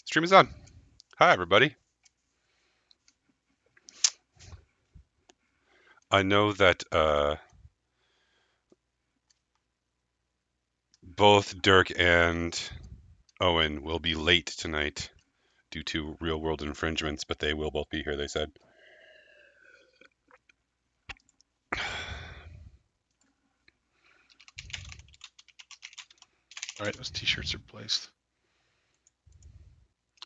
Stream is on. Hi, everybody. I know that both Dirk and Owen will be late tonight due to real world infringements, but they will both be here, they said. All right, those t-shirts are placed.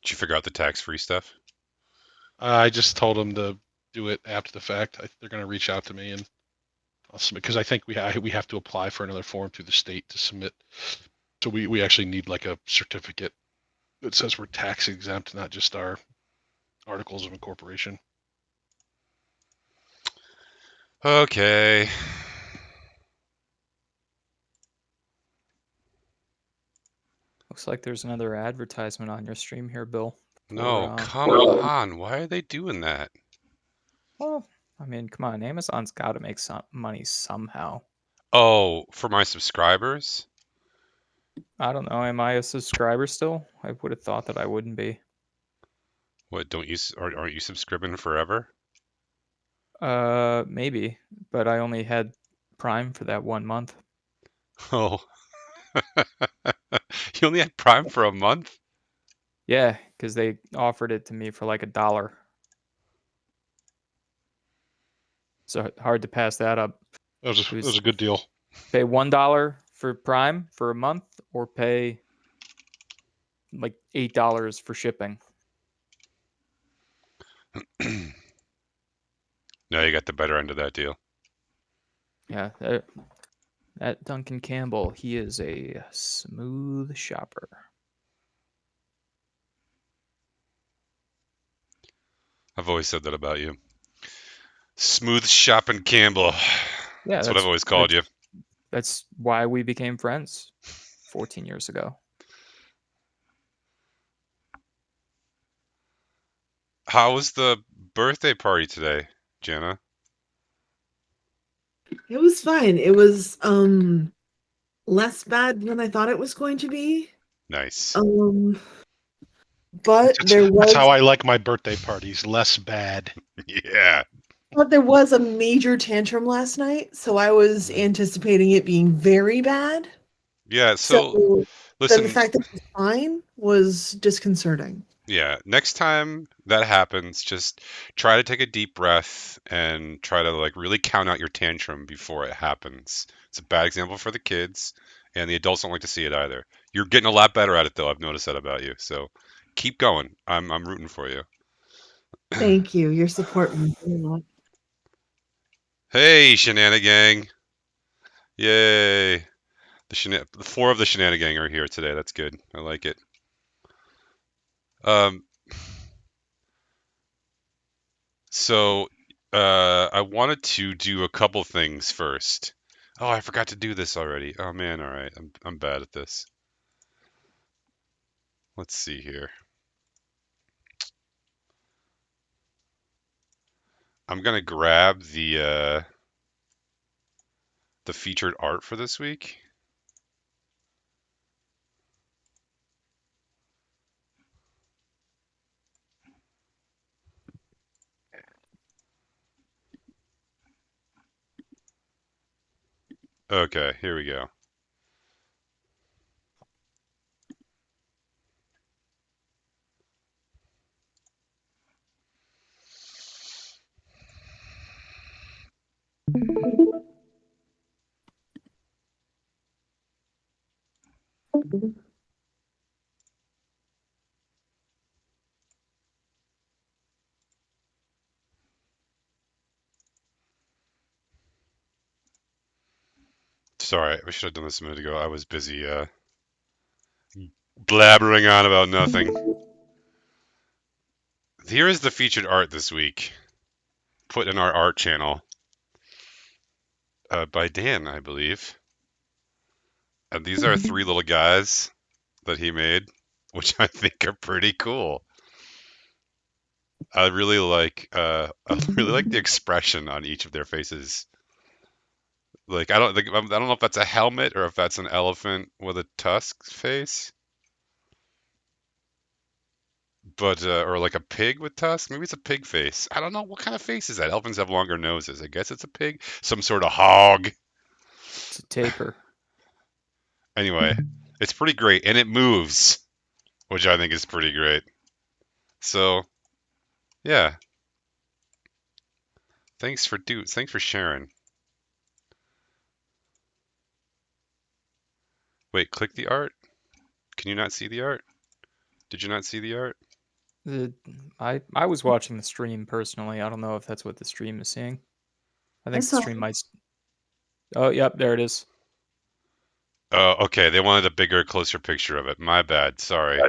Did you figure out the tax-free stuff? I just told them to do it after the fact. They're going to reach out to me and I'll submit because I think we have to apply for another form through the state to submit. So we actually need like a certificate that says we're tax exempt, not just our articles of incorporation. Okay. Looks like there's another advertisement on your stream here, Bill. No, For, come on. Why are they doing that? well, I mean, come on, Amazon's got to make some money somehow. Oh, for my subscribers? I don't know. Am I a subscriber still? I would have thought that I wouldn't be. What, aren't you subscribing forever? Maybe, but I only had Prime for that 1 month. Oh. You only had Prime for a month? Yeah, because they offered it to me for like $1. So hard to pass that up. It was a good deal. Pay $1 for Prime for a month, or pay like $8 for shipping. No, you got the better end of that deal. Yeah, that Duncan Campbell, he is a smooth shopper. I've always said that about you. Smooth shopping Campbell. Yeah, That's what I've always called you. That's why we became friends 14 years ago. How was the birthday party today, Jana? It was fine. It was less bad than I thought it was going to be. Nice. But That's how I like my birthday parties. Less bad. Yeah. But there was a major tantrum last night, so I was anticipating it being very bad. Yeah, So then listen, the fact that it was fine was disconcerting. yeah, next time that happens, just try to take a deep breath and try to like really count out your tantrum before it happens. It's a bad example for the kids, and the adults don't like to see it either. You're getting a lot better at it though. I've noticed that about you. So keep going. I'm rooting for you. Thank you. Your support means a lot. Hey, Shenanigang. Yay. The four of the Shenanigang are here today. That's good. I like it. So I wanted to do a couple things first. Oh, I forgot to do this already. Oh man, all right. I'm bad at this. Let's see here. I'm gonna grab the featured art for this week. Okay, here we go. Sorry, I should have done this a minute ago. I was busy blabbering on about nothing. Here is the featured art this week, put in our art channel by Dan, I believe. And these are three little guys that he made, which I think are pretty cool. I really like the expression on each of their faces. Like I don't know if that's a helmet or if that's an elephant with a tusk face. but or like a pig with tusks. Maybe it's a pig face. I don't know what kind of face is that. Elephants have longer noses. I guess it's a pig. Some sort of hog. It's a tapir. Anyway, it's pretty great, and it moves, which I think is pretty great. So yeah, thanks for sharing. Wait, click the art. Can you not see the art? Did you not see the art? The I was watching the stream personally. I don't know if that's what the stream is seeing. I I think the saw stream might. Oh, yep, there it is. Oh, okay. They wanted a bigger, closer picture of it. My bad. Sorry.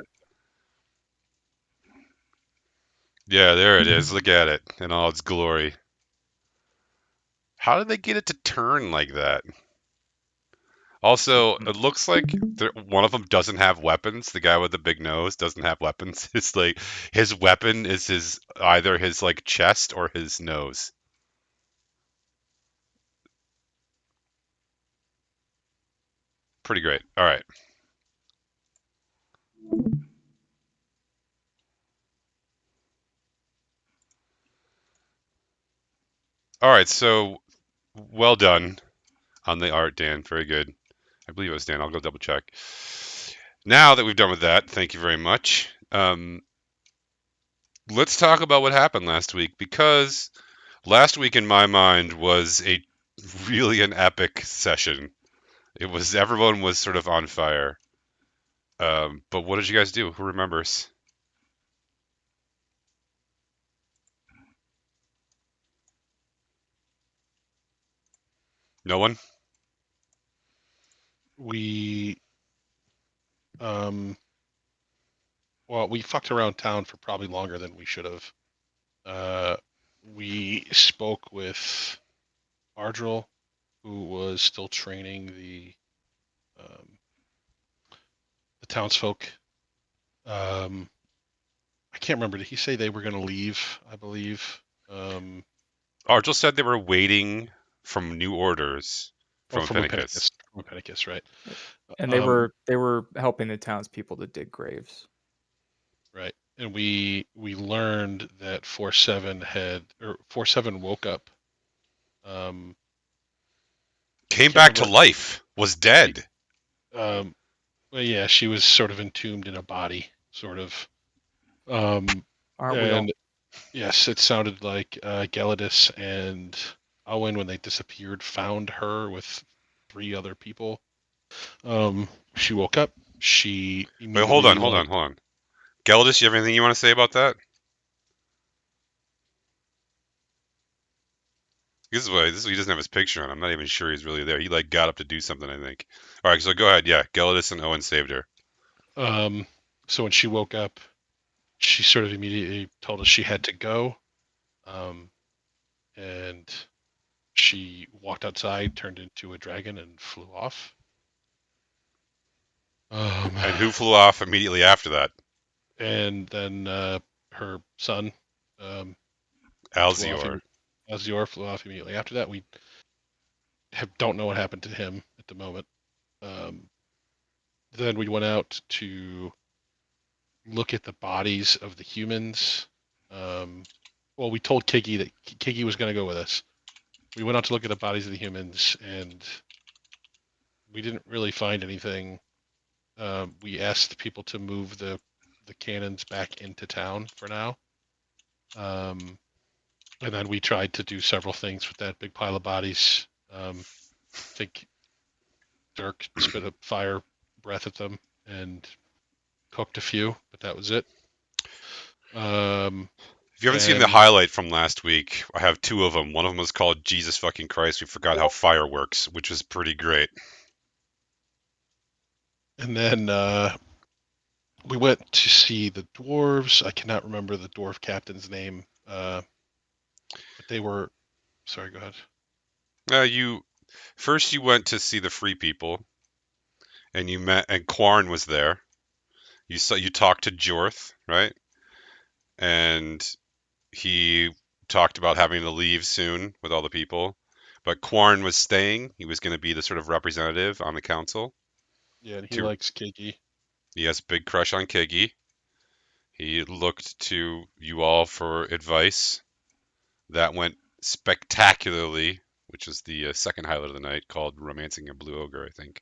Yeah, there it is. Look at it in all its glory. How did they get it to turn like that? Also, it looks like one of them doesn't have weapons. The guy with the big nose doesn't have weapons. It's like his weapon is either his like chest or his nose. Pretty great. All right. All right. So well done on the art, Dan. Very good. I believe it was Dan. I'll go double check. Now that we've done with that, thank you very much. Let's talk about what happened last week, because last week in my mind was really an epic session. It was everyone was sort of on fire. But what did you guys do? Who remembers? No one? We well, we fucked around town for probably longer than we should have. We spoke with Ardril, who was still training the townsfolk. I can't remember. Did he say they were going to leave? I believe. Argel said they were waiting from new orders Oh, from from Appenicus. Appenicus, right? And they were helping the townspeople to dig graves. Right. And we learned that 4-7 woke up. Came Can't back to remember. life. Was dead. Well, yeah, she was sort of entombed in a body, sort of. Aren't we all? And yes, it sounded like Gelidus and Owen, when they disappeared, found her with 3 other people. She woke up. She Wait, hold on. immediately Geldis, you have anything you want to say about that? This is why he doesn't have his picture on. I'm not even sure he's really there. He like got up to do something, I think. All right, so go ahead. Yeah, Gelidus and Owen saved her. So when she woke up, she sort of immediately told us she had to go. And she walked outside, turned into a dragon, and flew off. And who flew off immediately after that? And then her son, Alzior. Alzior, flew off immediately after that. We don't know what happened to him at the moment. Then we went out to look at the bodies of the humans. Well, we told Kiki that Kiki was going to go with us. We went out to look at the bodies of the humans, and we didn't really find anything. We asked people to move the cannons back into town for now. And then we tried to do several things with that big pile of bodies. I think Dirk spit a fire breath at them and cooked a few, but that was it. If you haven't seen the and highlight from last week, I have 2 of them. One of them was called Jesus fucking Christ. We forgot how fire works, which was pretty great. and then we went to see the dwarves. I cannot remember the dwarf captain's name, but they were. Sorry, go ahead. You went to see the free people, and Quarn was there. You talked to Jorth, right? And he talked about having to leave soon with all the people, but Quarn was staying. He was going to be the sort of representative on the council. Yeah, and he likes Kiki. He has a big crush on Kigi. He looked to you all for advice. That went spectacularly, which is the second highlight of the night, called Romancing a Blue Ogre, I think.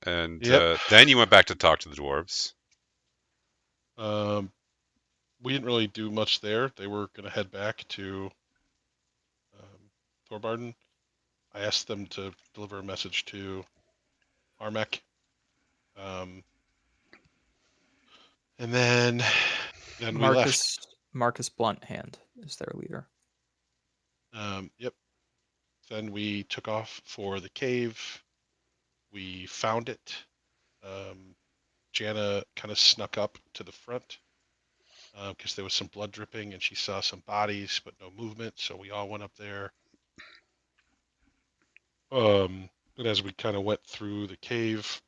And Yep. then you went back to talk to the dwarves. We didn't really do much there. They were going to head back to Thorbarden. I asked them to deliver a message to Armek. And then we left. Marcus Blunthand is their leader. Yep. Then we took off for the cave. We found it. Jana kind of snuck up to the front because there was some blood dripping and she saw some bodies but no movement. So we all went up there. And as we kind of went through the cave,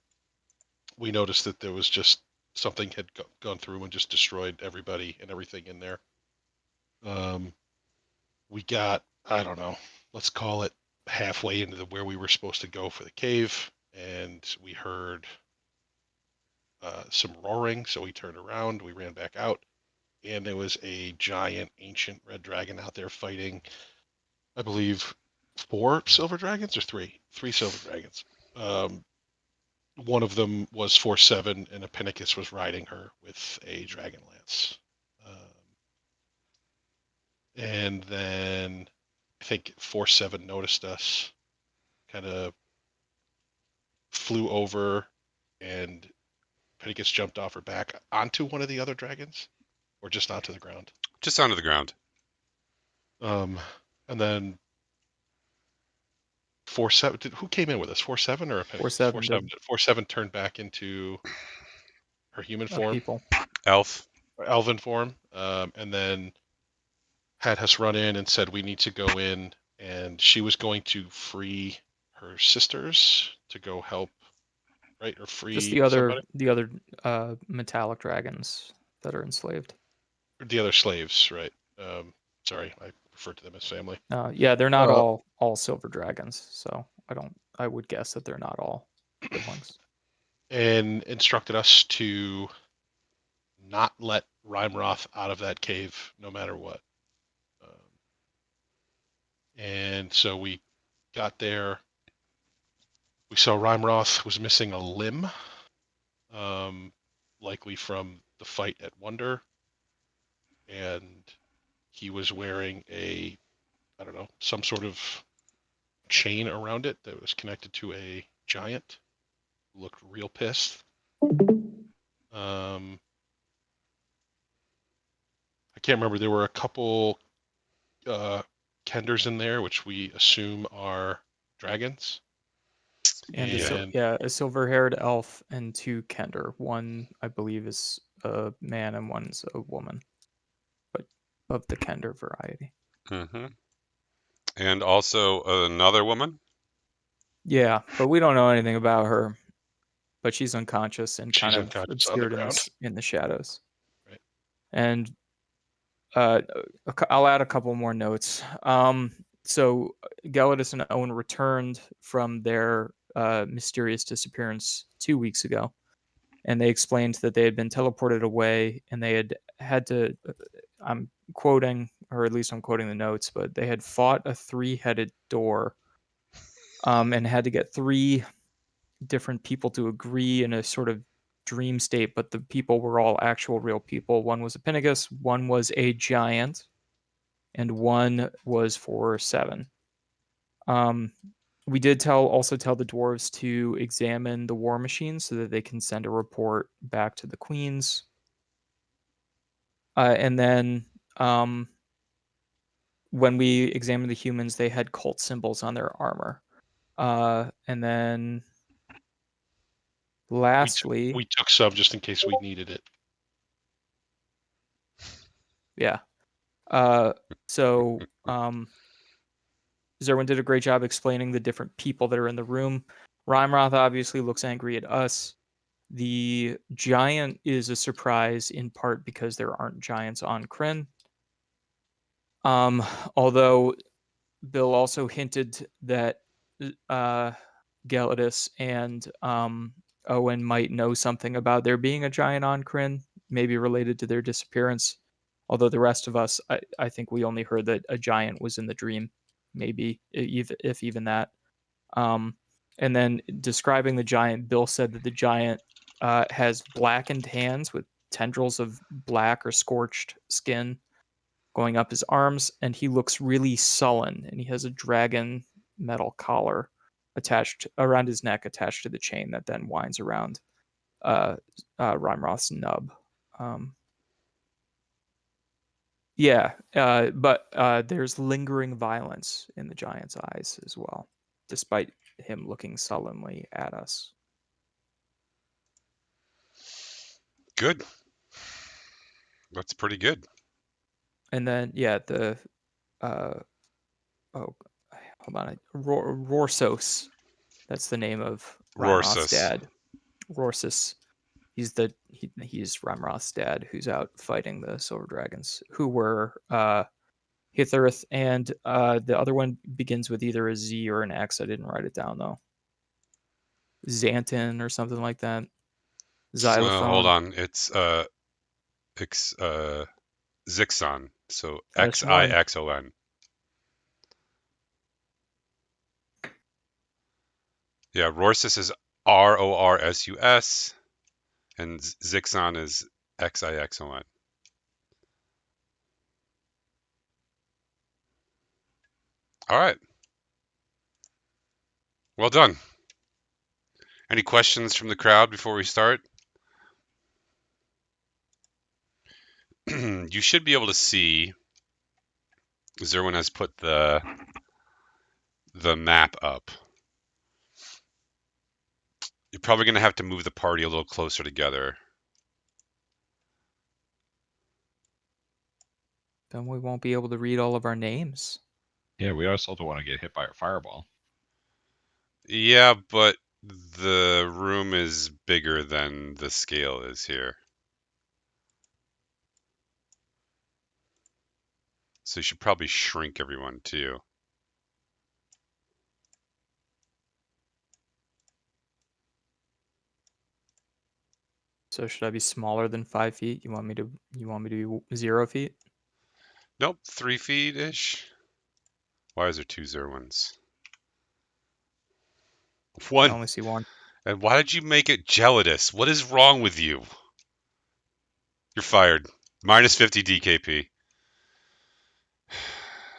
we noticed that there was just something had gone through and just destroyed everybody and everything in there. We got, I don't know, let's call it halfway into where we were supposed to go for the cave, and we heard some roaring, so we turned around, we ran back out, and there was a giant ancient red dragon out there fighting, I believe, 4 silver dragons or 3 silver dragons. One of them was 4/7, and Epicus was riding her with a dragon lance. And then I think 4/7 noticed us, kind of flew over, and Epicus jumped off her back onto one of the other dragons, or just onto the ground. Just onto the ground. And then 4/7. Who came in with us? 4/7 or Epicus? 4/7 4/7. 4/7 turned back into her human form, people. Elf. or elven form, and then had us run in and said we need to go in, and she was going to free her sisters to go help, right? Or free Just somebody? the other metallic dragons that are enslaved. Or the other slaves, right? Sorry, I refer to them as family. Yeah, they're not all silver dragons, so I would guess that they're not all siblings. And instructed us to not let Rimeroth out of that cave no matter what. And so we got there. We saw Rimeroth was missing a limb, likely from the fight at Wonder. And he was wearing I don't know, some sort of chain around it that was connected to a giant. Looked real pissed. I can't remember. There were a couple Kenders in there, which we assume are dragons. And a silver-haired elf and 2 Kender. One, I believe, is a man and one's a woman, but of the Kender variety. Mm-hmm. And also another woman. Yeah, but we don't know anything about her. But she's unconscious and kind of unconscious obscured on the ground. in the shadows. Right. And I'll add a couple more notes. So Gelidus and Owen returned from their mysterious disappearance 2 weeks ago, and they explained that they had been teleported away, and they had to. I'm quoting, or at least I'm quoting the notes, but they had fought a 3-headed door, and had to get 3 different people to agree in a sort of dream state, but the people were all actual real people. One was a Epicus, one was a giant, and one was 4/7. We did also tell the dwarves to examine the war machine so that they can send a report back to the queens. And then when we examined the humans, they had cult symbols on their armor. And then lastly, we took some just in case we needed it. Yeah. So Zerwin did a great job explaining the different people that are in the room. Rimeroth obviously looks angry at us. The giant is a surprise in part because there aren't giants on Kryn. Although Bill also hinted that Gelidus and Owen might know something about there being a giant on Kryn. maybe related to their disappearance. Although the rest of us, I think we only heard that a giant was in the dream, maybe if even that. And then describing the giant, Bill said that the giant has blackened hands with tendrils of black or scorched skin going up his arms, and he looks really sullen, and he has a dragon metal collar attached around his neck, attached to the chain that then winds around Rimeroth's nub. But there's lingering violence in the giant's eyes as well, despite him looking sullenly at us. Good. That's pretty good. And then, the hold on, Rorsos. That's the name of Rimeroth's Rorsus. dad. Rorsus. He's Rimeroth's dad, who's out fighting the Silver Dragons, who were Hitherith, and the other one begins with either a Z or an X. I didn't write it down though. Xanton or something like that. Xylophone. Hold on. It's Zixon. So That's right. Xixon. Yeah, Rorsus is Rorsus, and Zixon is Xixon. All right. Well done. Any questions from the crowd before we start? You should be able to see. Zerwin has put the map up. You're probably going to have to move the party a little closer together. Then we won't be able to read all of our names. Yeah, we also don't want to get hit by a fireball. Yeah, but the room is bigger than the scale is here. So you should probably shrink everyone too. So should I be smaller than 5 feet? You want me to be 0 feet? Nope, 3 feet-ish. Why is there 2 Zerwins? I One. only see one. And why did you make it gelatinous? What is wrong with you? You're fired. Minus 50 DKP.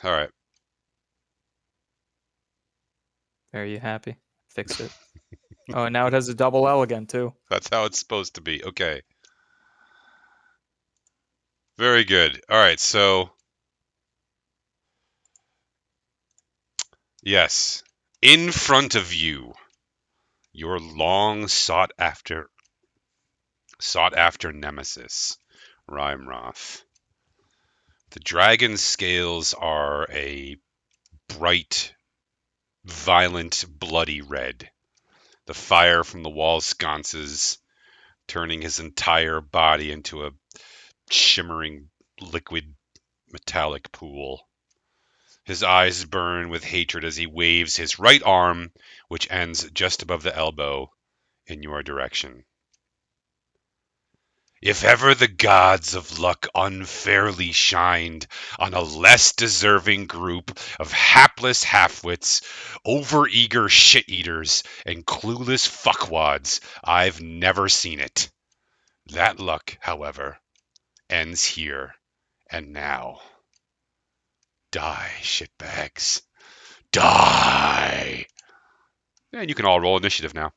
All right. Are you happy? Fixed it. Oh, and now it has a double L again too. That's how it's supposed to be. Okay. Very good. All right, so yes, in front of you, your long sought after nemesis, Rimeroth. The dragon's scales are a bright, violent, bloody red. The fire from the wall sconces turning his entire body into a shimmering liquid metallic pool. His eyes burn with hatred as he waves his right arm, which ends just above the elbow, in your direction. If ever the gods of luck unfairly shined on a less deserving group of hapless halfwits, overeager shit-eaters, and clueless fuckwads, I've never seen it. That luck, however, ends here and now. Die, shitbags. Die! And you can all roll initiative now.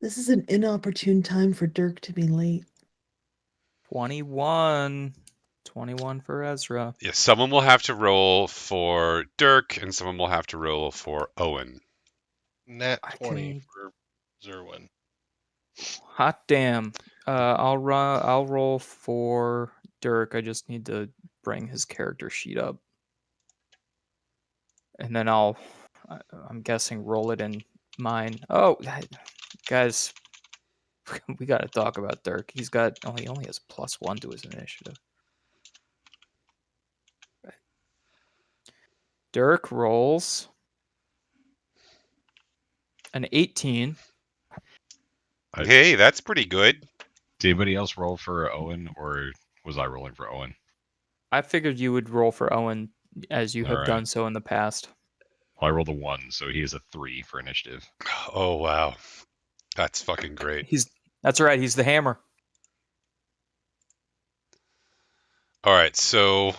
This is an inopportune time for Dirk to be late. 21. 21 for Ezra. Yeah, someone will have to roll for Dirk, and someone will have to roll for Owen. Nat I 20 can- for Zerwin. Hot damn. I'll roll for Dirk. I just need to bring his character sheet up. And then I'm guessing roll it in mine. Oh, guys, we got to talk about Dirk. He only has +1 to his initiative. Dirk rolls An 18. Hey, that's pretty good. Did anybody else roll for Owen, or was I rolling for Owen? I figured you would roll for Owen as you have Alright. done so in the past. Well, I rolled a 1, so he has a 3 for initiative. Oh wow, that's fucking great. That's right. He's the hammer. All right, so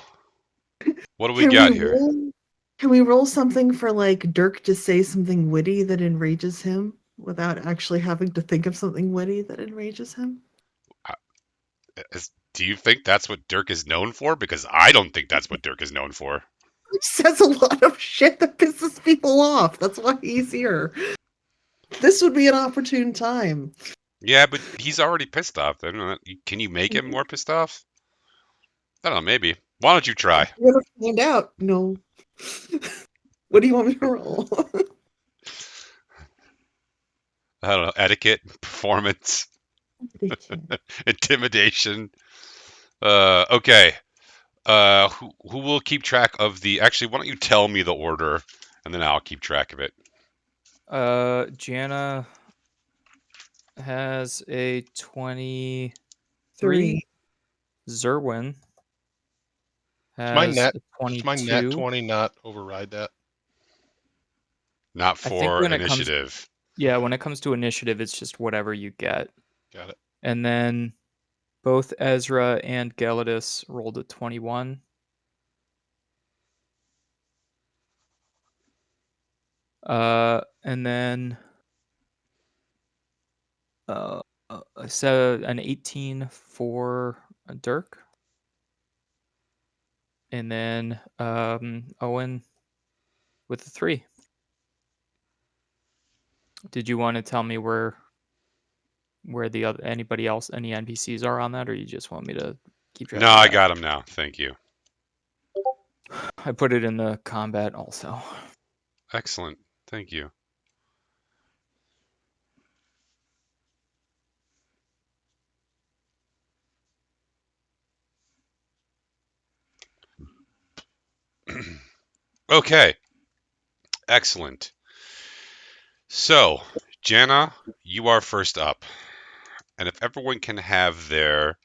what do we Can got we here? roll? Can we roll something for like Dirk to say something witty that enrages him without actually having to think of something witty that enrages him? Do you think that's what Dirk is known for? Because I don't think that's what Dirk is known for. He says a lot of shit that pisses people off. That's why he's here. This would be an opportune time. Yeah, but he's already pissed off. I don't know. Can you make him more pissed off? I don't know. Maybe. Why don't you try? We're gonna find out. No. What do you want me to roll? I don't know. Etiquette, performance, intimidation. Okay. Who will keep track of the? Actually, why don't you tell me the order, and then I'll keep track of it. Jana has a 23. 3. Zerwin Does my has nat, a does my nat 22. 20 not override that? Not I think for when it comes, initiative. yeah, when it comes to initiative, it's just whatever you get. Got it. And then both Ezra and Gelidus rolled a 21. And then so an 18 for Dirk. And then Owen with a 3. Did you want to tell me where the other anybody else, any NPCs are on that, or you just want me to keep track No, of I that? got him now. Thank you. I put it in the combat also. Excellent. Thank you. Okay. Excellent. So, Jana, you are first up. And if everyone can have their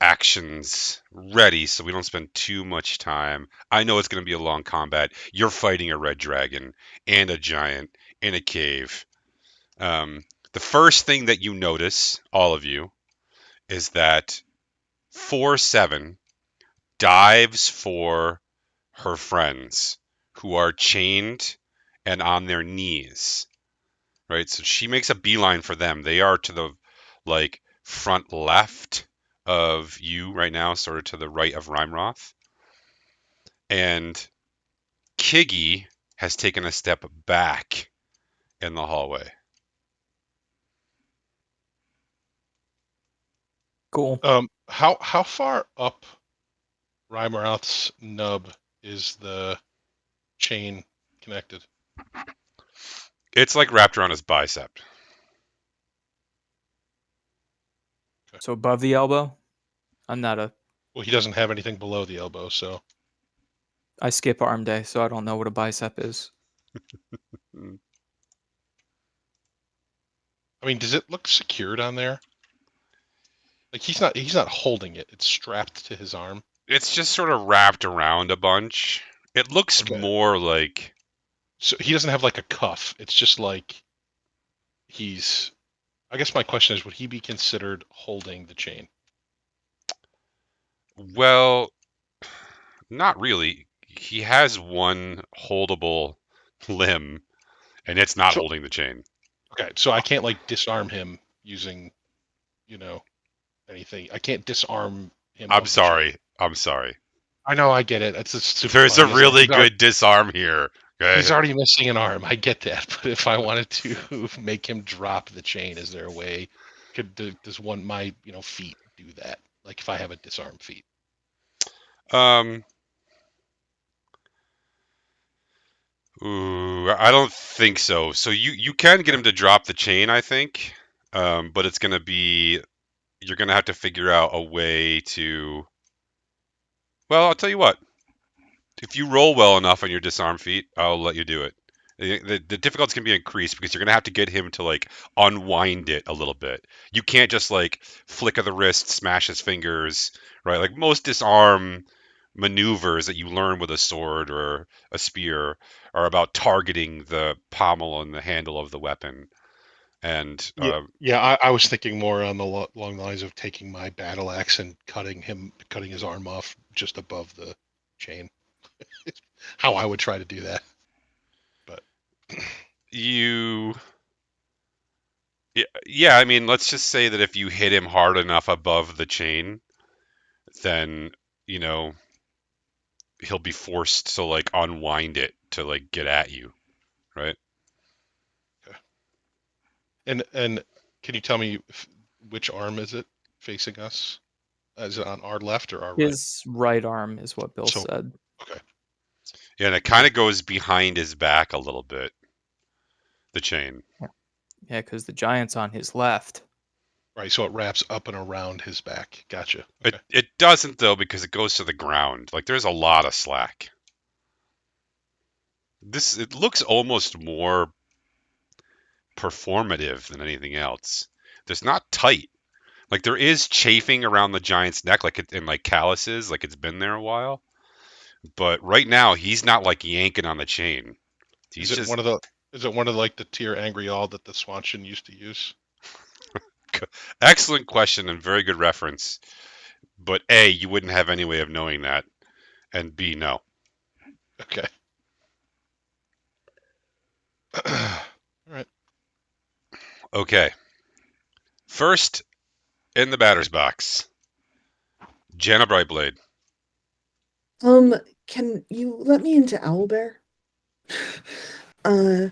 actions ready so we don't spend too much time. I know it's going to be a long combat. You're fighting a red dragon and a giant in a cave. The first thing that you notice, all of you, is that 4-7 dives for her friends who are chained and on their knees. Right? So she makes a beeline for them. They are to the like front left of you right now, sort of to the right of Rimeroth. And Kiggy has taken a step back in the hallway. Cool. How far up Rimeroth's nub is the chain connected? It's like wrapped around his bicep. So above the elbow. I'm not a. Well, he doesn't have anything below the elbow, so I skip arm day, so I don't know what a bicep is. I mean, does it look secured on there? Like he's not holding it. It's strapped to his arm. It's just sort of wrapped around a bunch. It looks Okay. more like. So he doesn't have like a cuff. It's just like he's. I guess my question is, would he be considered holding the chain? Well, not really. He has one holdable limb, and it's not So- holding the chain. Okay, so I can't like disarm him using, anything. I can't disarm him. I'm of the chain. sorry. I'm sorry. I know, I get it. It's a super There's a funny. really good disarm here. Okay. He's already missing an arm. I get that, but if I wanted to make him drop the chain, is there a way? Does one my feet do that? Like if I have a disarm feat? Ooh, I don't think so. So you can get him to drop the chain, I think. But it's gonna be you're gonna have to figure out a way to. Well, I'll tell you what. If you roll well enough on your disarm feat, I'll let you do it. The difficulty can be increased because you're gonna have to get him to like unwind it a little bit. You can't just like flick of the wrist, smash his fingers, right? Like most disarm maneuvers that you learn with a sword or a spear are about targeting the pommel and the handle of the weapon. And Yeah, I was thinking more on the along the lines of taking my battle axe and cutting his arm off just above the chain. How I would try to do that. But you, yeah, I mean, let's just say that if you hit him hard enough above the chain, then you know he'll be forced to like unwind it to like get at you, right? and can you tell me which arm is it facing us? Is it on our left or our right? His right arm is what Bill So said. okay, Yeah, and it kind of goes behind his back a little bit, the chain. Yeah, because the giant's on his left. right. So it wraps up and around his back. Gotcha. It Okay. it doesn't though because it goes to the ground. Like there's a lot of slack. It looks almost more performative than anything else. There's not tight. Like there is chafing around the giant's neck, like in like calluses, like it's been there a while. But right now he's not like yanking on the chain. He's Is it just one of the like the tier angry all that the Swanshin used to use? excellent question and very good reference. But A, you wouldn't have any way of knowing that, and B, no. Okay. All right. Okay. First in the batter's box, Janna Brightblade. Can you let me into Owlbear? uh,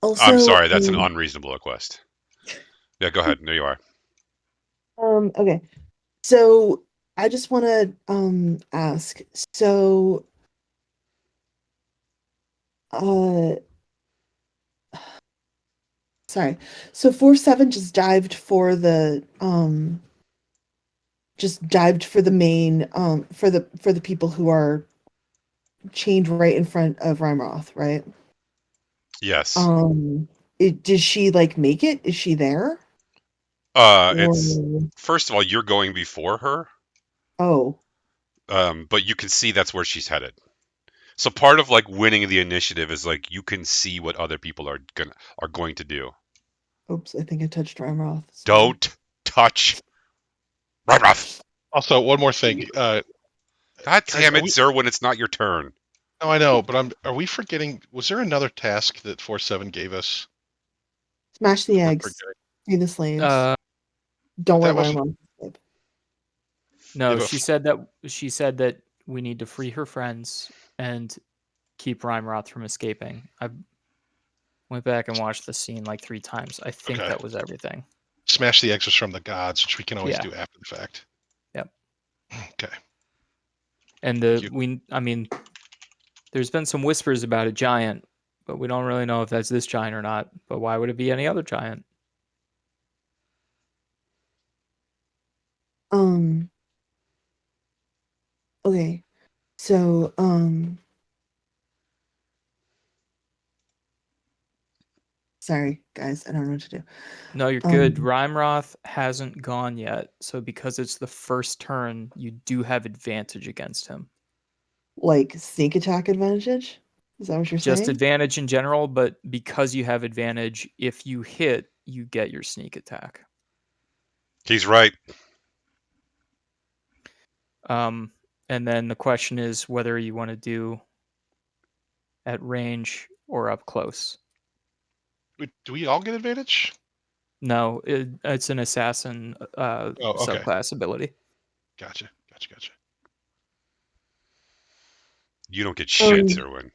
also, I'm sorry, that's an unreasonable request. Yeah, go ahead. No, you are. okay. So I just want to ask. So, uh, sorry. So 4-7 just dived for the main for the people who are chained right in front of Rimeroth, right? Yes. Did she like make it? Is she there? It's Or first of all, you're going before her, oh, but you can see that's where she's headed. So part of like winning the initiative is like you can see what other people are going to do. oops! I think I touched Rimeroth. Sorry. Don't touch Rimeroth. Also, one more thing. God Guys, damn it, Zerwin, it's not your turn. no, I know, but are we forgetting? Was there another task that 4-7 gave us? Smash the We're eggs. forgetting. Free the slaves. Uh, Don't That let wasn't. Rimeroth escape. no, Yeah, but she said that we need to free her friends and keep Rimeroth from escaping. I went back and watched the scene like 3 times. I think okay. that was everything. Smash the eggs was from the gods, which we can always Yeah. do after the fact. Yep. Okay. And I mean, there's been some whispers about a giant, but we don't really know if that's this giant or not. But why would it be any other giant? Okay. So, sorry, guys, I don't know what to do. No, you're good. Rimeroth hasn't gone yet, so because it's the first turn, you do have advantage against him. Like sneak attack advantage? Is that what you're Just saying? advantage in general, but because you have advantage, if you hit, you get your sneak attack. He's right. And then the question is whether you want to do at range or up close. Do we all get advantage? No, it's an assassin Oh, okay. subclass ability. Gotcha. You don't get shit, Zerwin.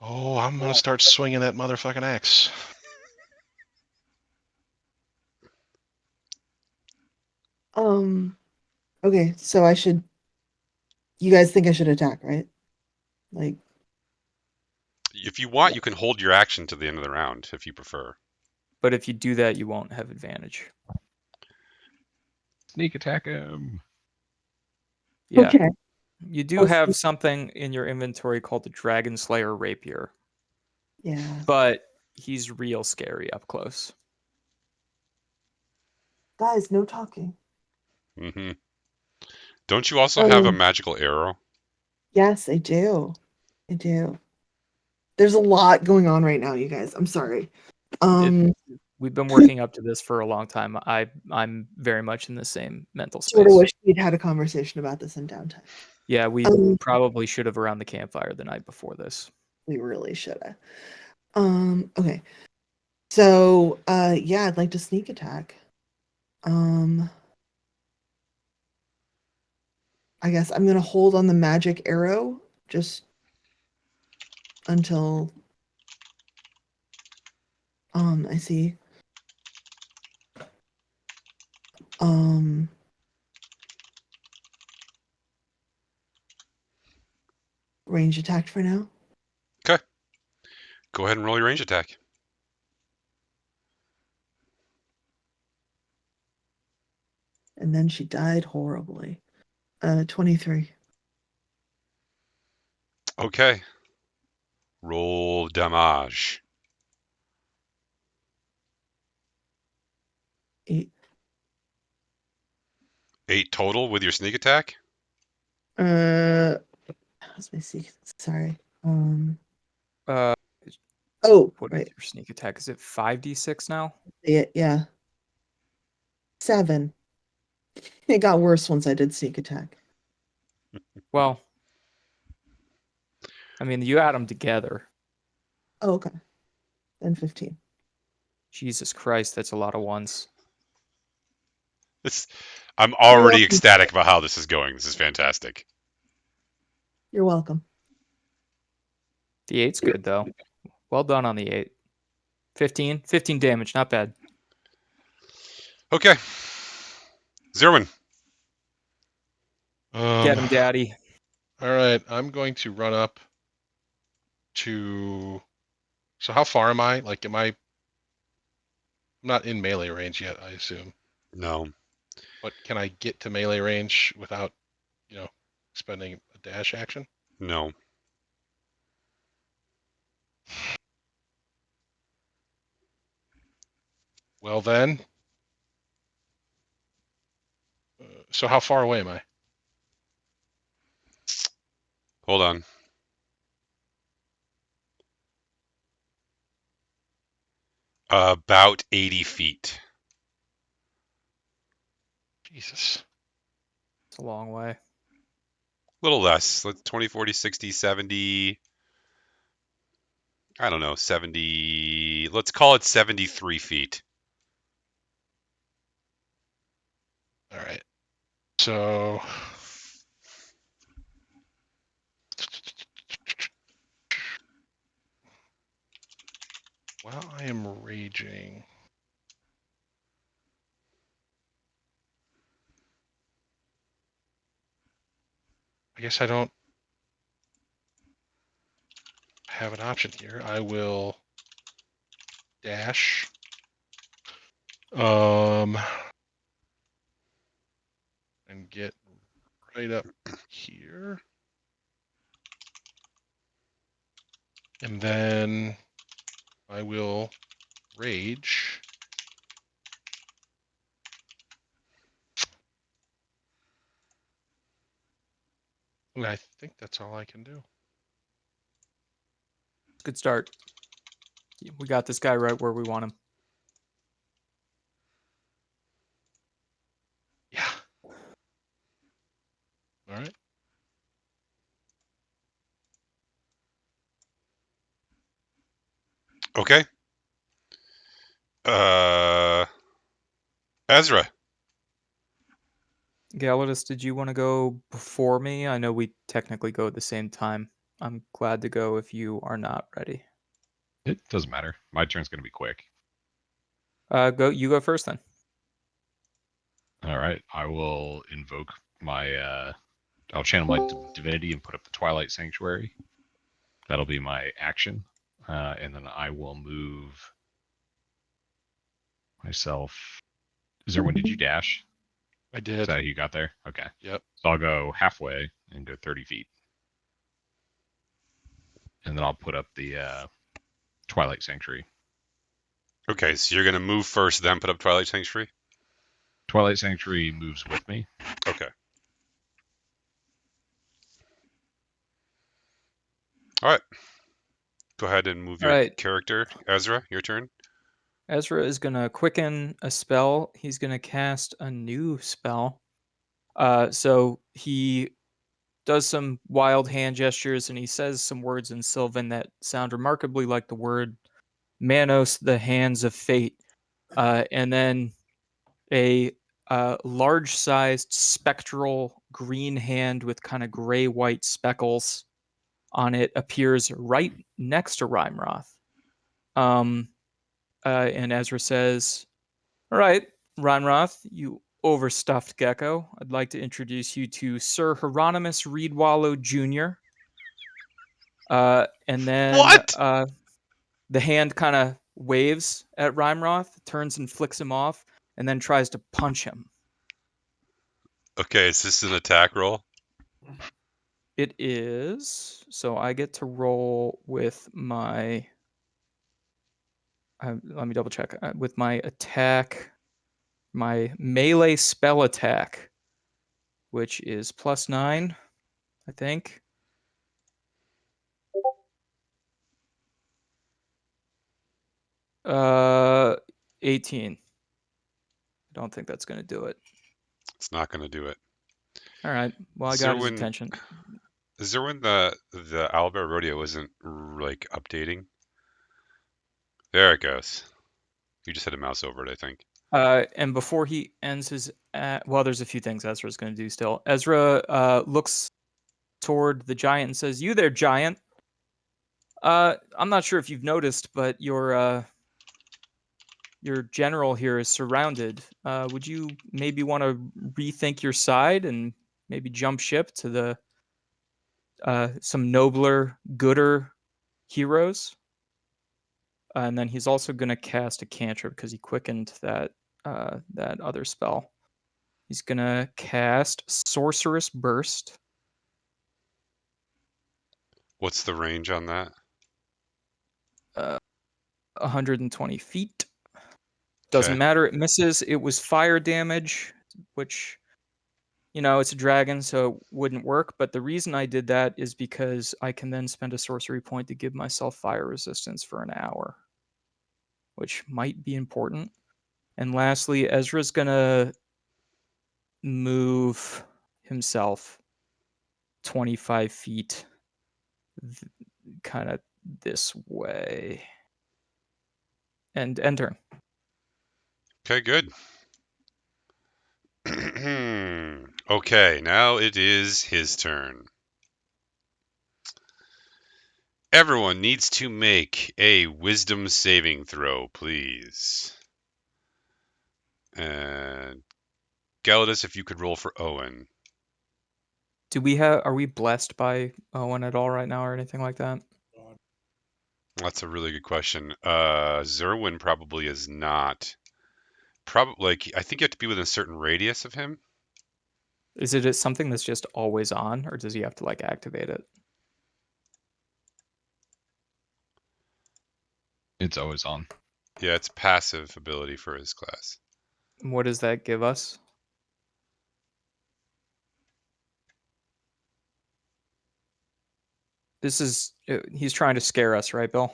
Oh, I'm gonna start swinging that motherfucking axe. Okay, so you guys think I should attack, right? Like, If you want, you can hold your action to the end of the round if you prefer. But if you do that, you won't have advantage. Sneak attack him. Yeah. okay. You do Oh, have something in your inventory called the Dragon Slayer Rapier, Yeah. but he's real scary up close. Guys, no talking. Hmm. Don't you also have a Um, magical arrow? yes, I do. I do. There's a lot going on right now, you guys. I'm sorry. We've been working up to this for a long time. I'm very much in the same mental Sort of space. wish we'd had a conversation about this in downtime. Yeah, we Um, probably should have around the campfire the night before this. we really should have. Okay. So, yeah, I'd like to sneak attack. I guess I'm gonna hold on the magic arrow just until I see. Um Range attack for now. Okay. Go ahead and roll your range attack. And then she died horribly. 23. Okay. Roll damage. 8. 8 total with your sneak attack? Let me see. Sorry. Uh, Oh, what is right. your sneak attack? Is it 5d6 now? Yeah. 7. It got worse once I did sneak attack. Well, I mean, you add them together. Oh, okay. Then 15. Jesus Christ, that's a lot of ones. I'm You're already welcome. ecstatic about how this is going. This is fantastic. You're welcome. The 8's good, though. Well done on the 8. 15 damage, not bad. Okay. Zerwin. Get him, daddy. All right, I'm going to run up to. So how far am I? Like, I'm not in melee range yet, I assume. No. But can I get to melee range without, spending a dash action? No. Well then. So how far away am I? Hold on. About 80 feet. Jesus. It's a long way. A little less. Let's 20, 40, 60, 70. I don't know. 70. Let's call it 73 feet. All right. So. While I am raging. I guess I don't have an option here. I will dash. And get right up here. And then I will rage. And I think that's all I can do. Good start. We got this guy right where we want him. Yeah. All right. Okay. Ezra. Galladus, did you want to go before me? I know we technically go at the same time. I'm glad to go if you are not ready. It doesn't matter. My turn's going to be quick. You go first then. All right. I will invoke my. I'll channel my divinity and put up the Twilight Sanctuary. That'll be my action. And then I will move myself. Zerwin, did you dash? I Is did. that how you got there? Okay. Yep. So I'll go halfway and go 30 feet. And then I'll put up the Twilight Sanctuary. Okay, so you're gonna move first, then put up Twilight Sanctuary. Twilight Sanctuary moves with me. Okay. All right. Go ahead and move your Alright. character, Ezra. Your turn. Ezra is going to quicken a spell. He's going to cast a new spell. So he does some wild hand gestures and he says some words in Sylvan that sound remarkably like the word Manos, the hands of fate. And then a large-sized spectral green hand with kind of gray-white speckles on it appears right next to Rimeroth. And Ezra says, "All right, Rimeroth, you overstuffed gecko. I'd like to introduce you to Sir Hieronymus Reedwallow Jr." And then What? the hand kind of waves at Rimeroth, turns and flicks him off, and then tries to punch him. Okay, is this an attack roll? It is. So I get to roll with my. Let me double check. With my attack, my melee spell attack, which is +9, I think. 18. I don't think that's going to do it. It's not gonna do it. All right. Well, I got his attention. Is there when the Owlbear Rodeo isn't like updating? There it goes. You just had a mouse over it, I think. And before he ends his, well, there's a few things Ezra's going to do still. Ezra looks toward the giant and says, "You there, giant? I'm not sure if you've noticed, but your general here is surrounded. Would you maybe want to rethink your side and maybe jump ship to the some nobler, gooder heroes?" And then he's also going to cast a cantrip because he quickened that that other spell. He's going to cast Sorcerous Burst. What's the range on that? 120 feet. Doesn't Okay. matter. It misses. It was fire damage, which, it's a dragon, so it wouldn't work. But the reason I did that is because I can then spend a sorcery point to give myself fire resistance for an hour, which might be important. And lastly, Ezra's going to move himself 25 feet kind of this way. And enter. Okay, good. Okay, now it is his turn. Everyone needs to make a wisdom saving throw, please. And Galadus, if you could roll for Owen. Are we blessed by Owen at all right now or anything like that? That's a really good question. Zerwin probably is not. Probably, I think you have to be within a certain radius of him. Is it something that's just always on, or does he have to activate it? It's always on. Yeah, it's passive ability for his class. What does that give us? He's trying to scare us, right, Bill?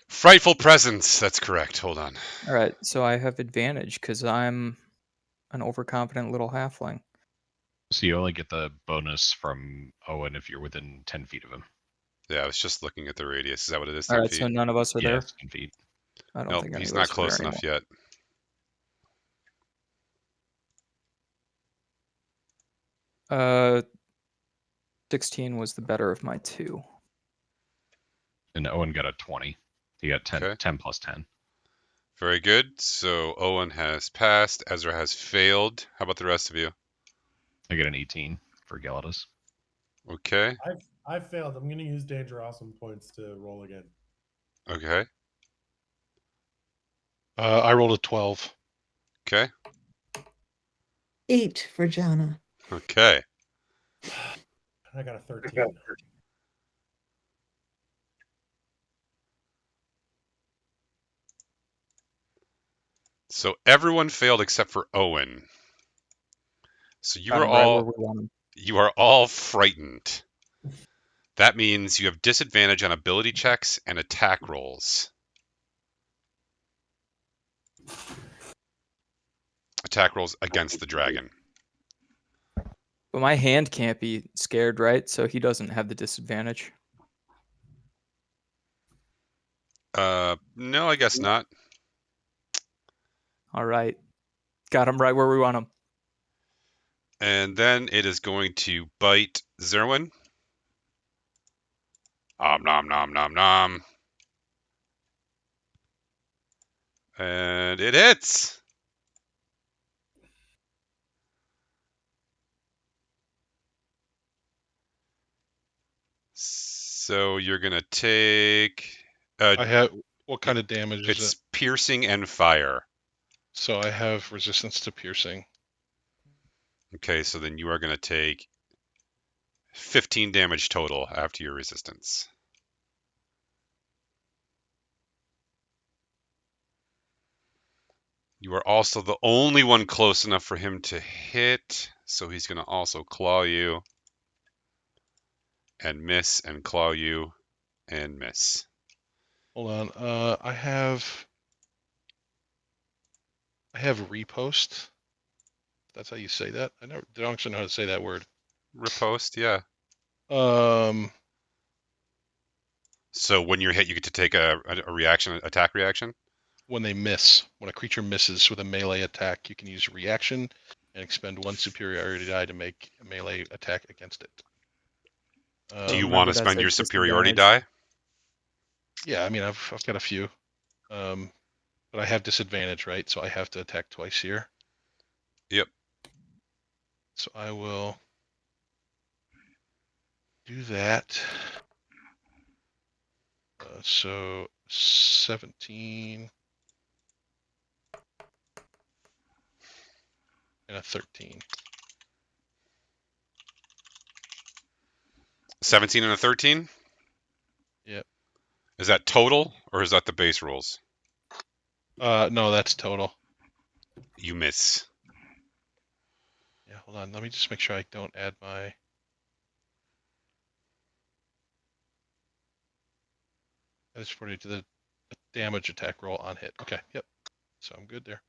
Frightful presence. That's correct. Hold on. All right, so I have advantage because I'm an overconfident little halfling. So you only get the bonus from Owen if you're within 10 feet of him. Yeah, I was just looking at the radius. Is that what it is? All 10 right, feet? so none of us are there? Yes, 10 feet. I don't Nope, think any he's of not us are close there enough anymore. yet. 16 was the better of my two. And Owen got a 20. He got 10, Okay. 10 plus 10. Very good. So Owen has passed. Ezra has failed. How about the rest of you? I get an 18 for Galadus. Okay. I failed. I'm going to use Danger Awesome points to roll again. Okay. I rolled a 12. Okay. 8 for Jana. Okay. I got a 13. So everyone failed except for Owen. So Got him right where we want him. you are all frightened. That means you have disadvantage on ability checks and attack rolls. Attack rolls against the dragon. But my hand can't be scared, right? So he doesn't have the disadvantage. No, I guess not. All right. Got him right where we want him. And then it is going to bite Zerwin. Nom nom nom nom. And it hits. So you're gonna take. I have what kind of damage is It's it? piercing and fire. So I have resistance to piercing. Okay, so then you are gonna take 15 damage total after your resistance. You are also the only one close enough for him to hit, so he's going to also claw you and miss and claw you and miss. Hold on. I have repost. That's how you say that. I don't actually know how to say that word. Riposte, yeah. Um, So when you're hit, you get to take a reaction, attack reaction. when a creature misses with a melee attack, you can use reaction and expend 1 superiority die to make a melee attack against it. Do you Remember, want to that's spend a your superiority disadvantage. die? Yeah, I mean I've got a few, but I have disadvantage, right? So I have to attack twice here. Yep. So I will do that. So 17 and a 13. 17 and a 13? Yep. Is that total or is that the base rolls? No, that's total. You miss. Yeah, hold on. Let me just make sure I don't add my. I just reported to the damage attack roll on hit. Okay, yep. So I'm good there.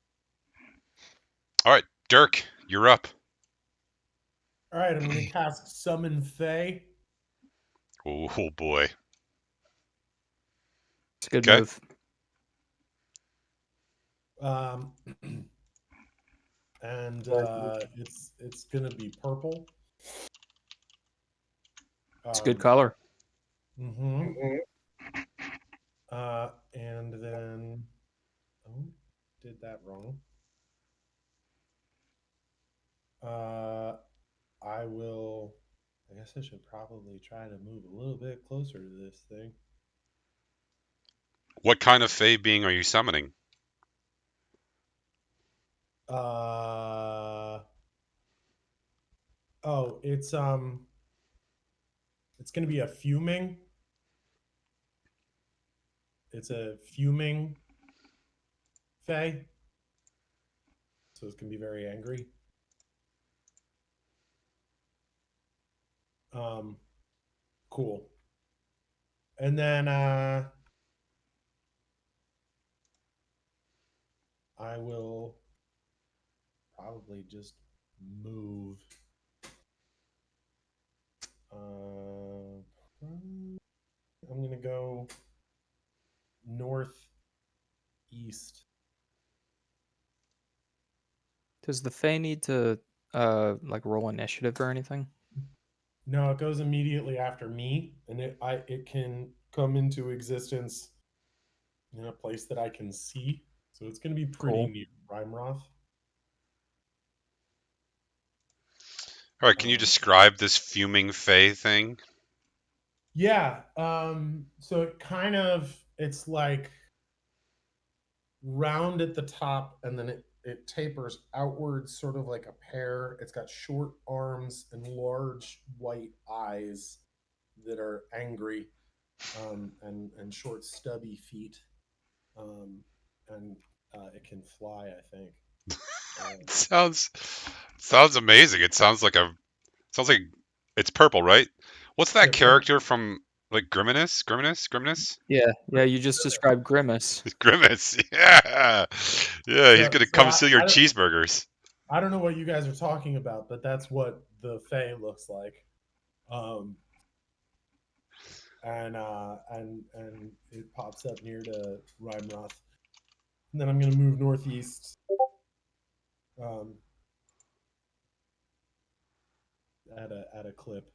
All right, Dirk, you're up. All right, I'm going to cast Summon Fae. Oh boy. It's a good Okay. move. And it's going to be purple. It's a good color. Mm-hmm. And then, oh, did that wrong. I will. I guess I should probably try to move a little bit closer to this thing. What kind of Fey being are you summoning? Oh, it's going to be a fuming. It's a fuming Fey. So it's going to be very angry. Cool. And then I will probably just move. I'm going to go northeast. Does the Fae need to like roll initiative or anything? No, it goes immediately after me, and it can come into existence in a place that I can see. So it's going to be pretty Cool. near Rimeroth. All right, can you describe this fuming Fey thing? Yeah. So it's like round at the top, and then it tapers outwards, sort of like a pear. It's got short arms and large white eyes that are angry, and short stubby feet, and it can fly, I think. It sounds amazing. It sounds like it's purple, right? What's that Yeah, purple. character from like Grimace? Yeah, you just described Grimace. Grimace. Yeah. Yeah, he's So, gonna so come steal your cheeseburgers. I don't know what you guys are talking about, but that's what the Fae looks like. And it pops up near to Rimeroth. And then I'm gonna move northeast. At a clip.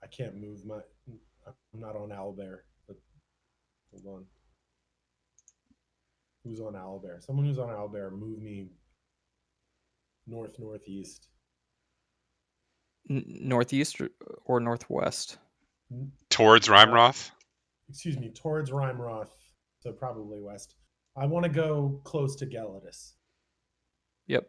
I can't move my. I'm not on owlbear. But hold on. Who's on owlbear? Someone who's on owlbear, move me northeast. Northeast or northwest? Towards Rimeroth? Excuse me, towards Rimeroth, so probably west. I want to go close to Gelidus. Yep.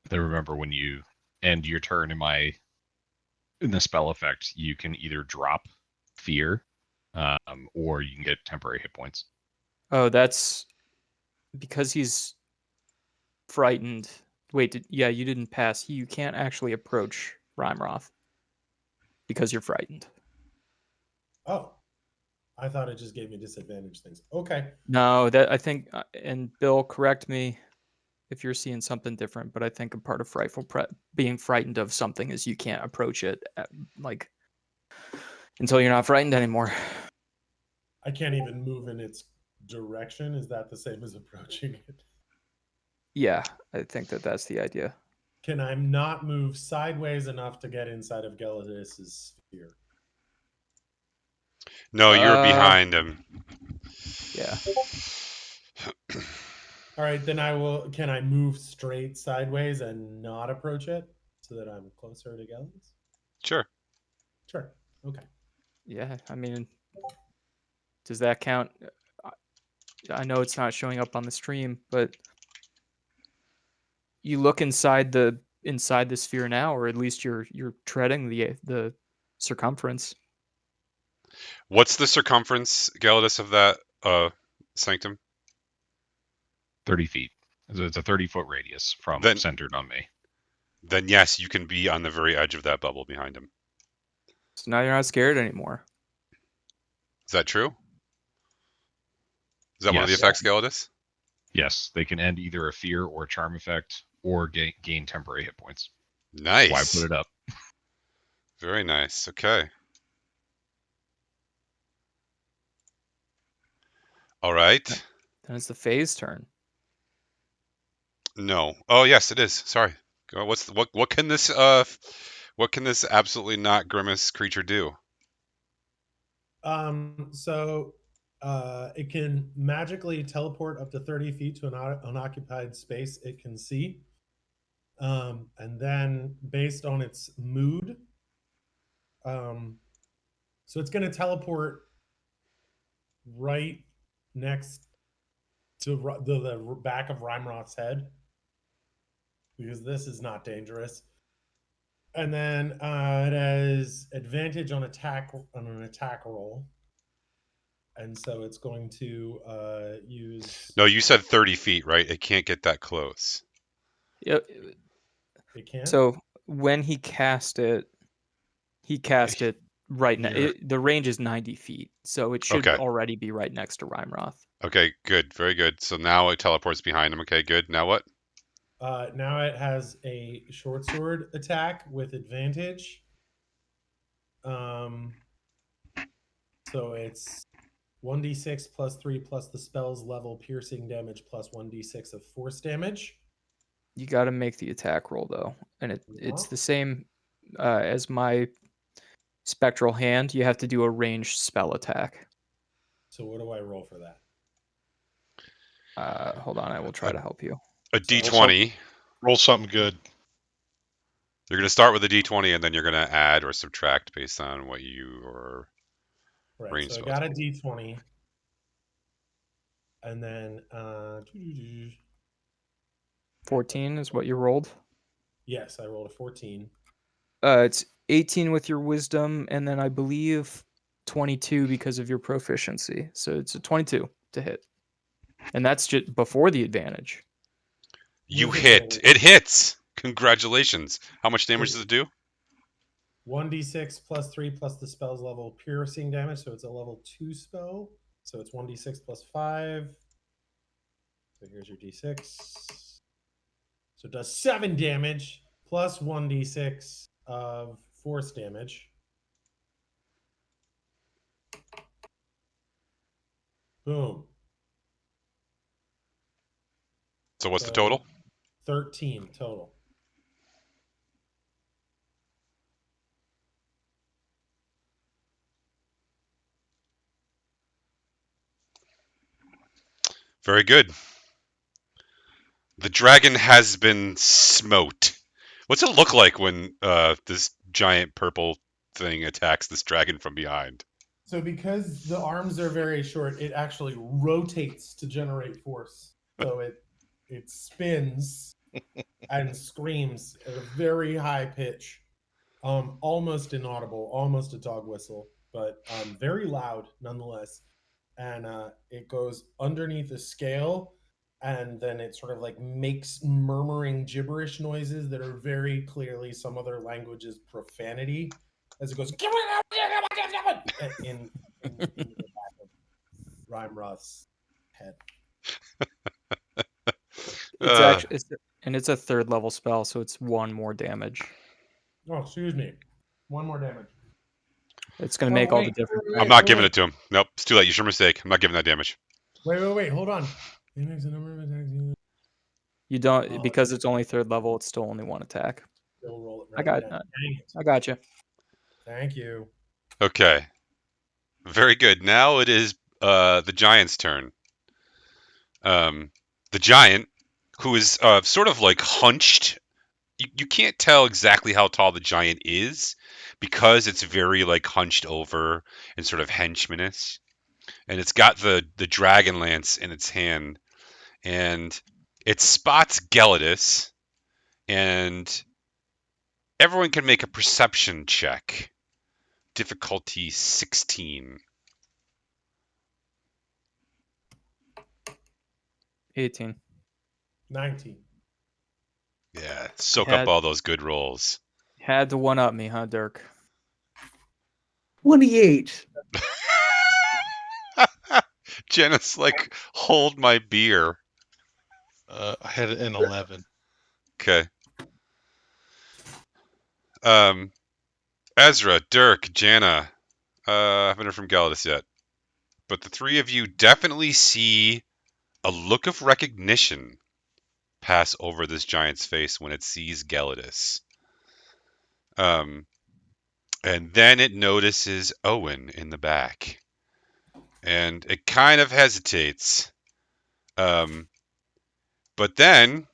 Then remember, when you end your turn in the spell effect, you can either drop fear, or you can get temporary hit points. Oh, that's because he's frightened. Wait, you didn't pass. You can't actually approach Rimeroth because you're frightened. Oh, I thought it just gave me disadvantage things. Okay. No, that I think, and Bill, correct me if you're seeing something different, but I think a part of being frightened of something is you can't approach it like until you're not frightened anymore. I can't even move in its direction. Is that the same as approaching it? Yeah, I think that's the idea. Can I not move sideways enough to get inside of Gelidus's sphere? No, you're behind him. Yeah. All right, then I will. Can I move straight sideways and not approach it so that I'm closer to Gelidus? Sure. Sure. Okay. Yeah, I mean, does that count? I know it's not showing up on the stream, but you look inside the sphere now, or at least you're treading the circumference. What's the circumference, Gelidus, of that sanctum? 30 feet. So it's a 30-foot radius from centered on me. Then yes, you can be on the very edge of that bubble behind him. So now you're not scared anymore. Is that true? Is that one of the Yes. effects, Gelidus? Yes, they can end either a fear or a charm effect, or gain temporary hit points. Nice. Why put it up? Very nice. Okay. All right. Then it's the Fae's turn. No. Oh yes, it is. Sorry. What can this absolutely not grimace creature do? So it can magically teleport up to 30 feet to an unoccupied space it can see. And then based on its mood, so it's going to teleport right next to the back of Rimeroth's head, because this is not dangerous. And then it has advantage on an attack roll. And so it's going to use. No, you said 30 feet, right? It can't get that close. Yep. It can. So when he cast it right now. The range is 90 feet, so it should already be right next to Rimeroth. Okay, good, very good. So now it teleports behind him. Okay, good. Now what? Now it has a short sword attack with advantage. So it's 1d6 plus 3 plus the spell's level piercing damage plus 1d6 of force damage. You got to make the attack roll though, and it's the same as my spectral hand. You have to do a ranged spell attack. So what do I roll for that? Hold on, I will try to help you. A d20. Roll something good. You're going to start with a d20, and then you're going to add or subtract based on what you or right. So I got a d20. And then 14 is what you rolled. yes, I rolled a 14. It's 18 with your wisdom, and then I believe 22 because of your proficiency. So it's a 22 to hit, and that's just before the advantage. You With hit. advantage. It hits. Congratulations. How much damage does it do? 1d6 plus 3 plus the spell's level piercing damage, so it's a level 2 spell. So it's 1d6 plus 5. So here's your d6. So it does 7 damage plus 1d6 of force damage. Boom. So what's the So total? 13 total. Very good. The dragon has been smote. What's it look like when this giant purple thing attacks this dragon from behind? So because the arms are very short, it actually rotates to generate force. So it spins and screams at a very high pitch, almost inaudible, almost a dog whistle, but very loud nonetheless. And it goes underneath the scale, and then it sort of like makes murmuring gibberish noises that are very clearly some other language's profanity as it goes in the back of Rimeroth's head. It's actually it's a third level spell, so it's 1 more damage. Oh, excuse me. 1 more damage. It's going to make all the wait, difference. wait, I'm not wait, giving wait. it to him. Nope, it's too late. It's your mistake. I'm not giving that damage. Wait. Hold on. It makes a number of attacks. You don't Oh, because it's only third level. It's still only 1 attack. Still roll it I right got again. Dang it. I got you. Thank you. Okay. Very good. Now it is the giant's turn. The giant, who is sort of like hunched. You can't tell exactly how tall the giant is because it's very like hunched over and sort of henchmanish. And it's got the dragon lance in its hand, and it spots Gelidus, and everyone can make a perception check. Difficulty 16. 18. 19. Yeah, soak up all those good rolls. Had to one up me, huh, Dirk? 28. Jenna's like, hold my beer. I had an 11. Okay. Ezra, Dirk, Jana. I haven't heard from Gelidus yet. But the three of you definitely see a look of recognition pass over this giant's face when it sees Gelidus. And then it notices Owen in the back. And it kind of hesitates. But then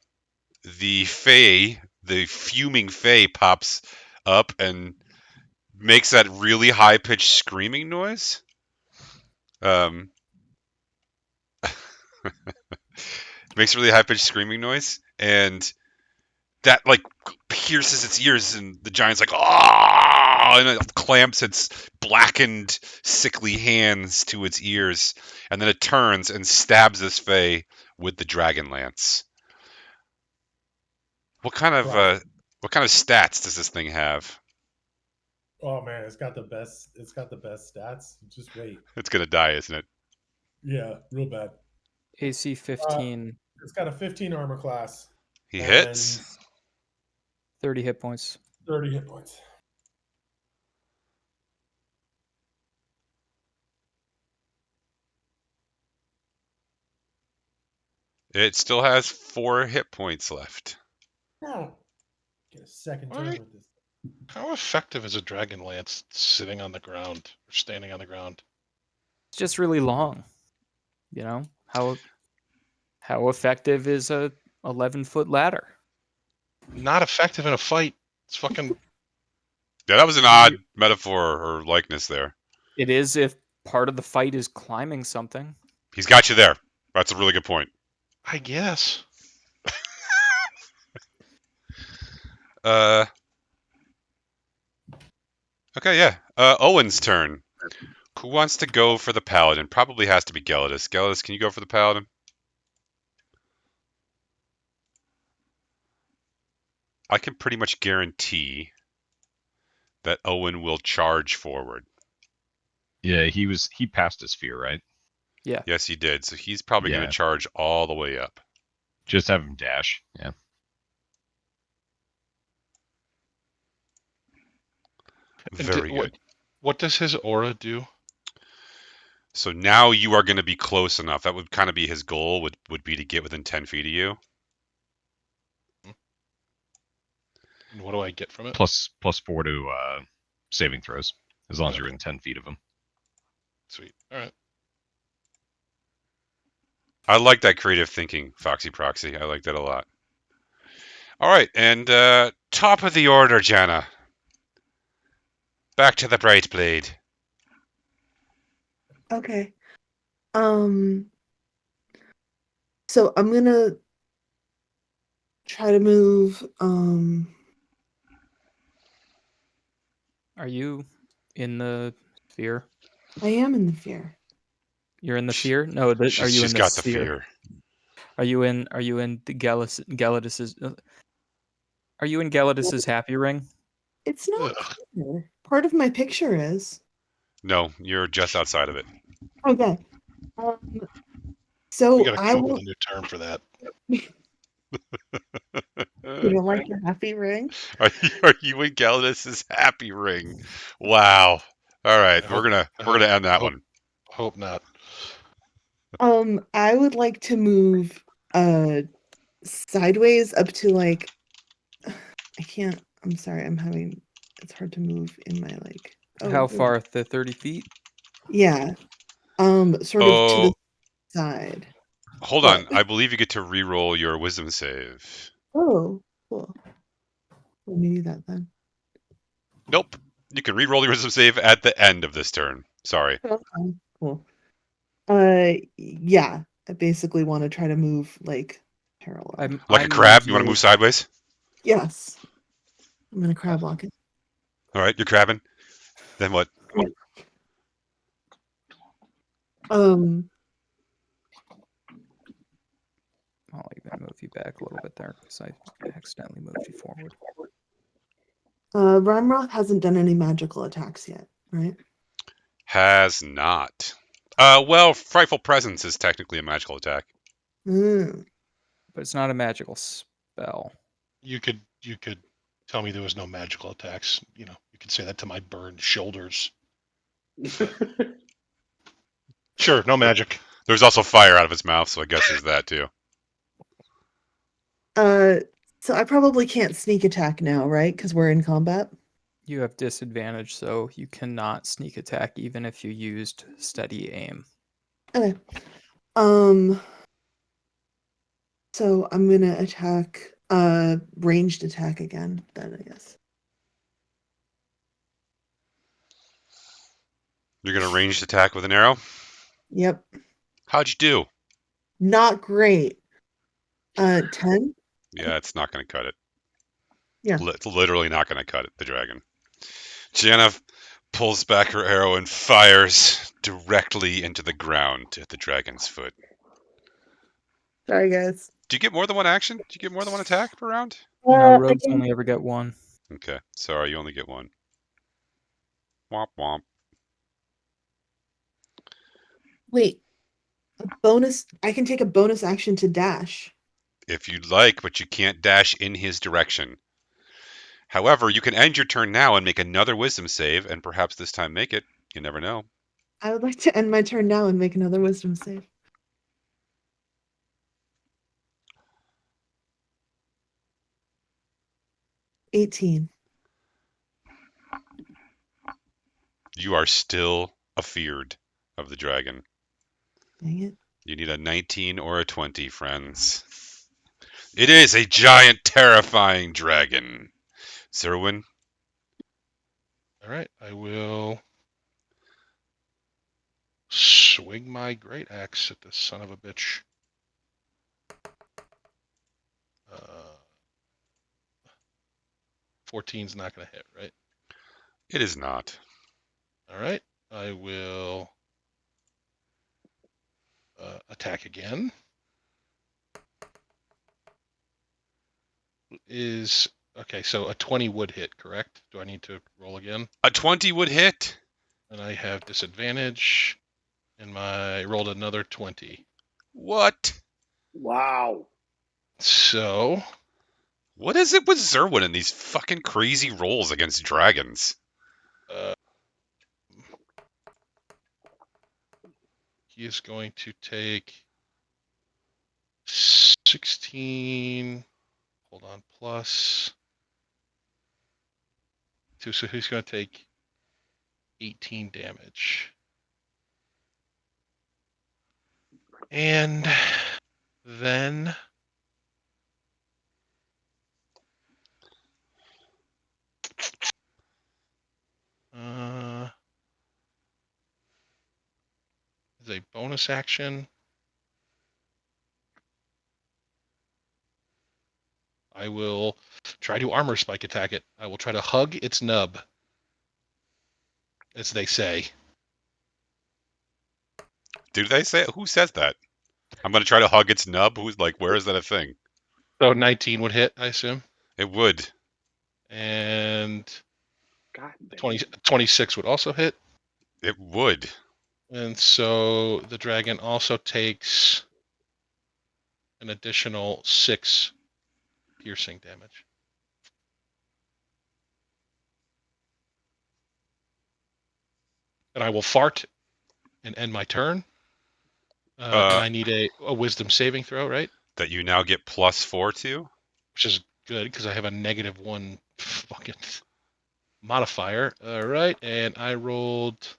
the fuming Fae pops up and makes that really high-pitched screaming noise. Makes a really high-pitched screaming noise, and that like pierces its ears, and the giant's like, "Ah!" and it clamps its blackened, sickly hands to its ears, and then it turns and stabs this Fae with the dragon lance. What kind of stats does this thing have? Oh man, it's got the best stats. Just wait. It's gonna die, isn't it? Yeah, real bad. AC 15, It's got a 15 armor class. He and hits. 30 hit points. 30 hit points. It still has 4 hit points left. Now, get a second turn Alright. with this. How effective is a dragon lance sitting on the ground or standing on the ground? It's just really long. You know how effective is a 11-foot ladder? Not effective in a fight. It's fucking. Yeah, that was an odd metaphor or likeness there. It is if part of the fight is climbing something. He's got you there. That's a really good point. I guess. Okay, yeah. Owen's turn. Who wants to go for the paladin? Probably has to be Gelidus. Gelidus, can you go for the paladin? I can pretty much guarantee that Owen will charge forward. Yeah, he passed his fear, right? Yeah. Yes, he did. So he's probably going Yeah. to charge all the way up. Just have him dash. Yeah. Very good. What does his aura do? So now you are going to be close enough. That would kind of be his goal, would be to get within 10 feet of you. And what do I get from it? +4 to saving throws, as long as you're Okay. in 10 feet of him. Sweet. All right. I like that creative thinking, Foxy Proxy. I like that a lot. All right, and top of the order, Jana. Back to the Bright Blade. Okay. So I'm gonna try to move. Are you in the sphere? I am in the fear. You're in the fear? No, are you She's in the got the sphere? fear. Are you in the Gelidus's are you in Gelidus's happy ring? It's not Ugh. clear. Part of my picture is. No, you're just outside of it. Okay. We So got to I come up with will. a new term for that. You don't like your happy ring? Are you in Gelidus's happy ring? Wow. All right, I we're hope- gonna end that hope- one. Hope not. I would like to move sideways up to like I can't. I'm sorry. It's hard to move in my like. Oh, How there- far? The 30 feet? Yeah. Sort of to the side. Hold What? on. I believe you get to re-roll your wisdom save. Oh, cool. Let me do that then. Nope. You can re-roll your wisdom save at the end of this turn. Sorry. Okay, cool. Yeah. I basically want to try to move like parallel. Like I a crab? move You want to move sideways? Yes. I'm gonna crab walk it. All right, you're crabbing. Then what? Um. I'll even move you back a little bit there because I accidentally moved you forward. Rimeroth hasn't done any magical attacks yet, right? Has not. Well, Frightful Presence is technically a magical attack. Mm. But it's not a magical spell. You could tell me there was no magical attacks. You could say that to my burned shoulders. Sure, no magic. There's also fire out of his mouth, so I guess there's that too. So I probably can't sneak attack now, right? Because we're in combat. You have disadvantage, so you cannot sneak attack even if you used steady aim. Okay. So I'm gonna attack ranged attack again, then I guess. You're gonna ranged attack with an arrow? Yep. How'd you do? Not great. 10? Yeah, it's not gonna cut it. Yeah. It's literally not gonna cut it, the dragon. Gianna pulls back her arrow and fires directly into the ground at the dragon's foot. Sorry, guys. Do you get more than one action? Do you get more than one attack per round? No, rogues only ever get one. Okay, sorry, you only get one. Womp womp. Wait. A bonus. I can take a bonus action to dash. If you'd like, but you can't dash in his direction. However, you can end your turn now and make another wisdom save, and perhaps this time make it. You never know. I would like to end my turn now and make another wisdom save. $18. You are still afeared of the dragon. Dang it. You need a 19 or a 20, friends. It is a giant, terrifying dragon. Zerwin? All right, I will swing my great axe at this son of a bitch. 14's not going to hit, right? It is not. All right. I will attack again. Okay, so a 20 would hit, correct? Do I need to roll again? A 20 would hit. And I have disadvantage. And I rolled another 20. What? Wow. So What is it with Zerwin and these fucking crazy rolls against dragons? he is going to take 16. Hold on, plus 2. So he's going to take 18 damage. And then as a bonus action, I will try to armor spike attack it. I will try to hug its nub, as they say. Do they say? Who says that? I'm going to try to hug its nub. Who's like, where is that a thing? So 19 would hit, I assume. It would. And God damn. 26 would also hit. It would. And so the dragon also takes an additional 6 piercing damage. And I will fart and end my turn. And I need a wisdom saving throw, right? That you now get +4 to? Which is good because I have a -1 fucking modifier. All right. And I rolled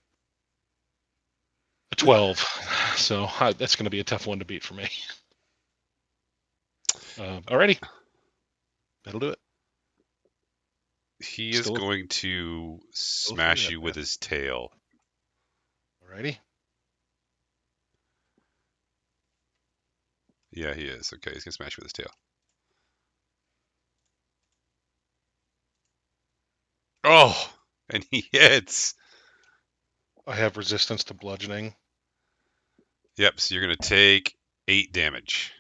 a 12. So that's going to be a tough one to beat for me. Alrighty. That'll do it. He is Still- going to smash you with his tail. Alrighty. Yeah, he is. Okay, he's going to smash you with his tail. Oh! And he hits! I have resistance to bludgeoning. Yep, so you're going to take 8 damage.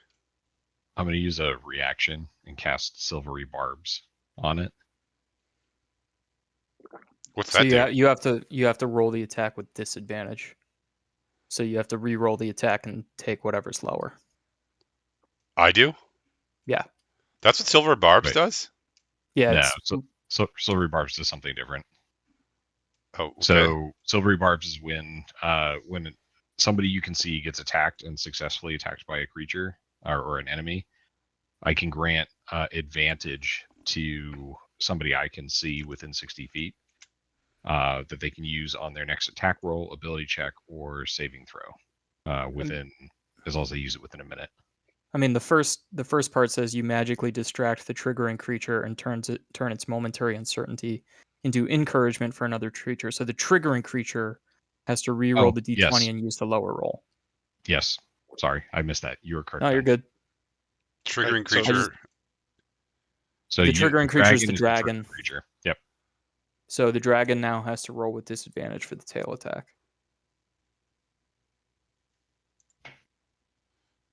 I'm going to use a reaction and cast Silvery Barbs on it. What's So that do? you have to roll the attack with disadvantage. So you have to re-roll the attack and take whatever's lower. I do? Yeah. That's what Silver Barbs Wait. does? Yeah. No, It's, so Silvery Barbs does something different. Oh, okay. So Silvery Barbs is when somebody you can see gets attacked and successfully attacked by a creature or an enemy. I can grant advantage to somebody I can see within 60 feet that they can use on their next attack roll, ability check, or saving throw within as long as they use it within a minute. I mean, the first part says you magically distract the triggering creature and turn its momentary uncertainty into encouragement for another creature. So the triggering creature has to re-roll the d20 yes. and use the lower roll. Yes. Sorry, I missed that. You were correct. No, you're good. Triggering Right, so- creature. So The triggering creature is the is the dragon. triggering creature. Yep. So the dragon now has to roll with disadvantage for the tail attack.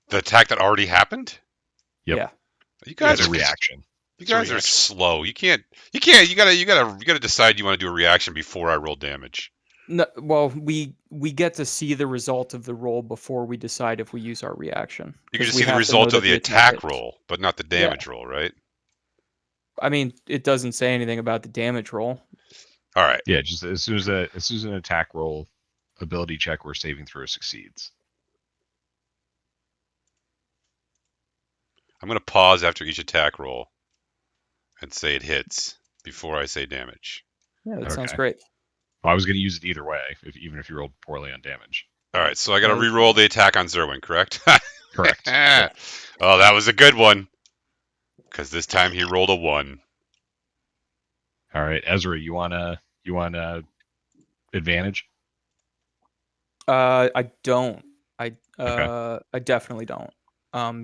The attack that already happened? Yep. Yeah. You guys It's are a reaction. You guys are slow. You gotta decide you want to do a reaction before I roll damage. No, well, we get to see the result of the roll before we decide if we use our reaction. You can 'Cause just we see the have to result know of that the attack attack hits. roll, but not the damage roll, right? I mean, it doesn't say anything about the damage roll. All right. Yeah, just as soon as an attack roll, ability check, or saving throw succeeds. I'm gonna pause after each attack roll and say it hits before I say damage. Yeah, that sounds Okay. great. Well, I was going to use it either way, even if you rolled poorly on damage. All right, so I gotta Oh. re-roll the attack on Zerwin, correct? Correct. Yep. Oh, that was a good one. Because this time he rolled a 1. All right, Ezra, you want advantage? I don't. I definitely don't.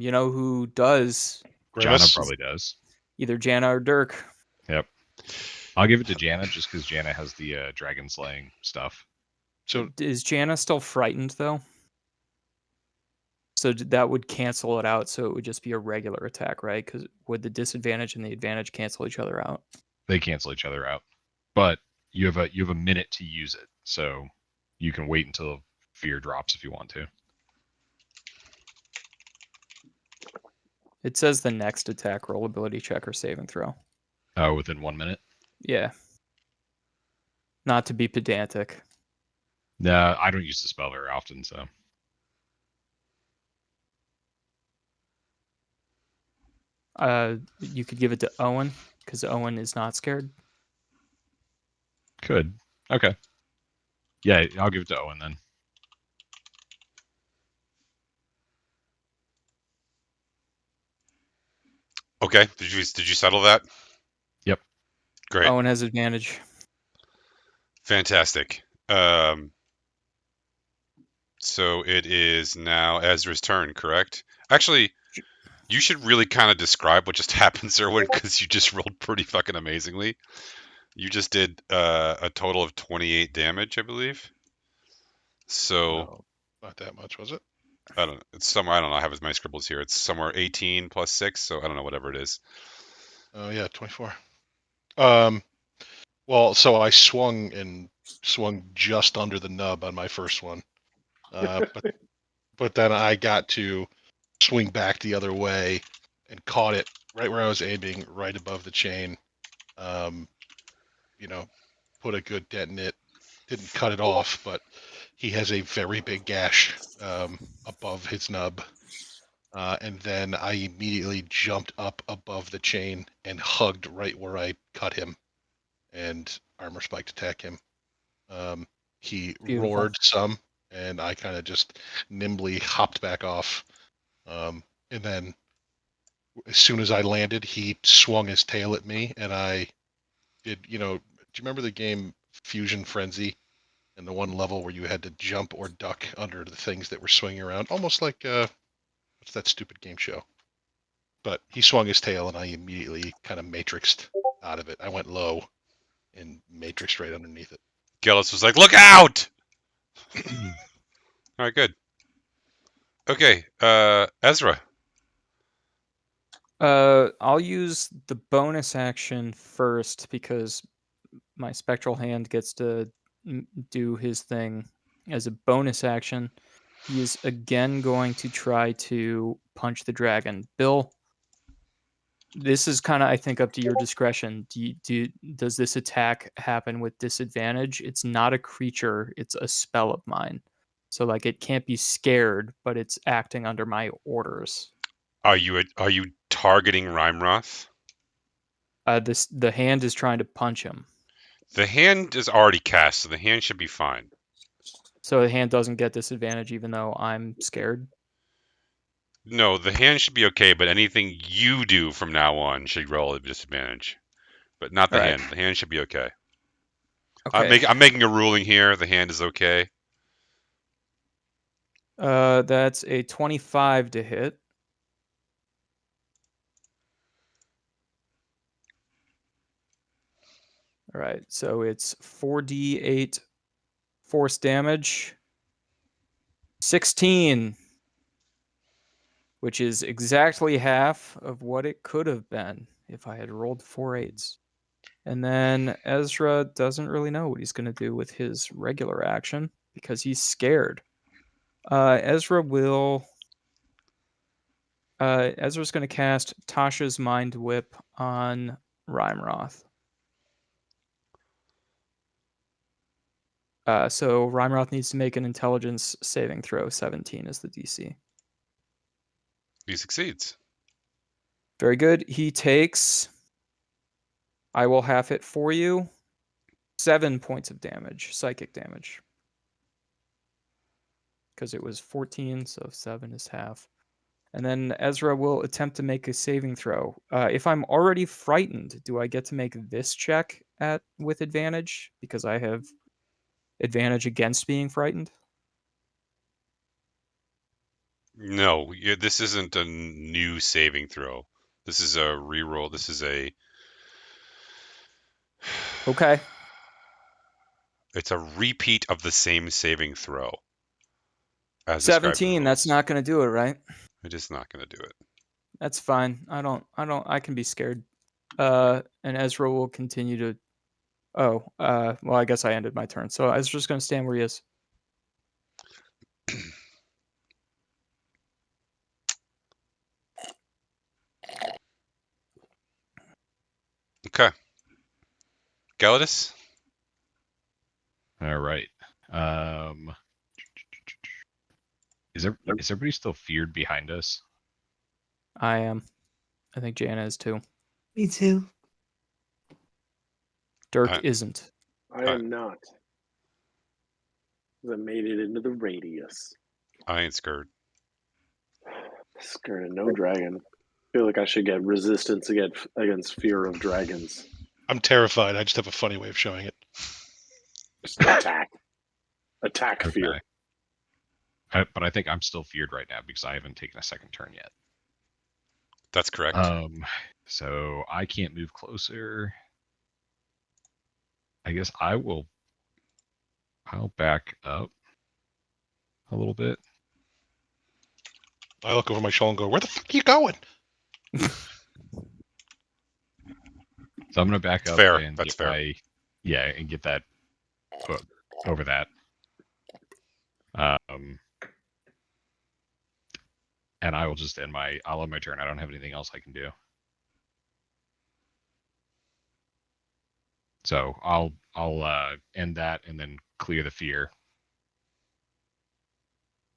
You know who does? Jana Grimace. probably does. Either Jana or Dirk. Yep. I'll give it to Jana just because Jana has the dragon slaying stuff. So Is Jana still frightened though? So that would cancel it out. So it would just be a regular attack, right? Because would the disadvantage and the advantage cancel each other out? They cancel each other out, but you have a minute to use it, so you can wait until fear drops if you want to. It says the next attack roll, ability check, or saving throw. Oh, within 1 minute. Yeah. Not to be pedantic. No, I don't use the spell very often, so You could give it to Owen because Owen is not scared. could. Okay. Yeah, I'll give it to Owen then. Okay. Did you settle that? Yep. Great. Owen has advantage. Fantastic. So it is now Ezra's turn, correct? Actually, you should really kind of describe what just happened, Zerwin, because you just rolled pretty fucking amazingly. You just did a total of 28 damage, I believe. So no, not that much, was it? I don't know. It's somewhere. I don't know. I have my scribbles here. It's somewhere 18 plus 6. So I don't know, whatever it is. Oh yeah, 24. Well, so I swung just under the nub on my first one, but then I got to swing back the other way and caught it right where I was aiming, right above the chain. You know, put a good dent in it. Didn't cut it off, but he has a very big gash above his nub. And then I immediately jumped up above the chain and hugged right where I cut him, and armor spiked attack him. He Beautiful. roared some, and I kind of just nimbly hopped back off. And then as soon as I landed, he swung his tail at me, and I did. Do you remember the game Fusion Frenzy? And the one level where you had to jump or duck under the things that were swinging around, almost like what's that stupid game show? But he swung his tail, and I immediately kind of matrixed out of it. I went low and matrixed right underneath it. Gellus was like, "Look out!" All right, good. Okay, Ezra. I'll use the bonus action first because my spectral hand gets to do his thing as a bonus action. He is again going to try to punch the dragon. Bill, this is kind of, I think, up to your discretion. Does this attack happen with disadvantage? It's not a creature; it's a spell of mine. So like, it can't be scared, but it's acting under my orders. Are you targeting Rimeroth? The hand is trying to punch him. The hand is already cast, so the hand should be fine. So the hand doesn't get disadvantage even though I'm scared? No, the hand should be okay, but anything you do from now on should roll at disadvantage. But not the All right. hand. The hand should be okay. Okay. I'm making a ruling here. The hand is okay. That's a 25 to hit. All right, so it's 4d8 force damage. 16, which is exactly half of what it could have been if I had rolled 4 8s. And then Ezra doesn't really know what he's going to do with his regular action because he's scared. Ezra's going to cast Tasha's Mind Whip on Rimeroth. So Rimeroth needs to make an intelligence saving throw. 17 is the DC. He succeeds. Very good. He takes, I will half it for you, 7 points of damage, psychic damage. Because it was 14, so 7 is half. And then Ezra will attempt to make a saving throw. If I'm already frightened, do I get to make this check with advantage? Because I have advantage against being frightened? No, this isn't a new saving throw. This is a reroll. This is a. Okay. It's a repeat of the same saving throw. As described in the 17. That's rules. not going to do it, right? It is not going to do it. That's fine. I can be scared. And Ezra will continue to. Oh, well, I guess I ended my turn. So Ezra's going to stand where he is. Okay. Galadis? All right. Is everybody still feared behind us? I am. I think Jana is too. Me too. Dirk I- isn't. I am not. 'Cause I made it into the radius. I ain't scared. Scared of no dragon. Feel like I should get resistance against fear of dragons. I'm terrified. I just have a funny way of showing it. Just attack. Attack fear. But I think I'm still feared right now because I haven't taken a second turn yet. That's correct. So I can't move closer. I guess I'll back up a little bit. I look over my shoulder and go, "Where the fuck are you going?" So I'm gonna back up Fair. and That's get fair. and get that over that. And I will just I'll end my turn. I don't have anything else I can do. So I'll end that and then clear the fear.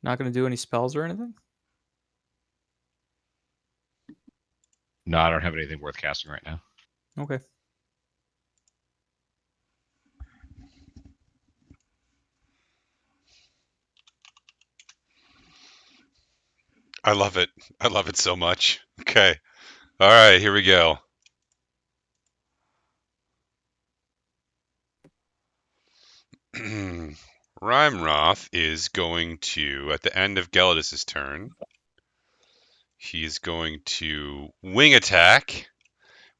Not going to do any spells or anything? No, I don't have anything worth casting right now. Okay. I love it. I love it so much. Okay. All right, here we go. Rimeroth is going to, at the end of Galadis' turn, he's going to wing attack,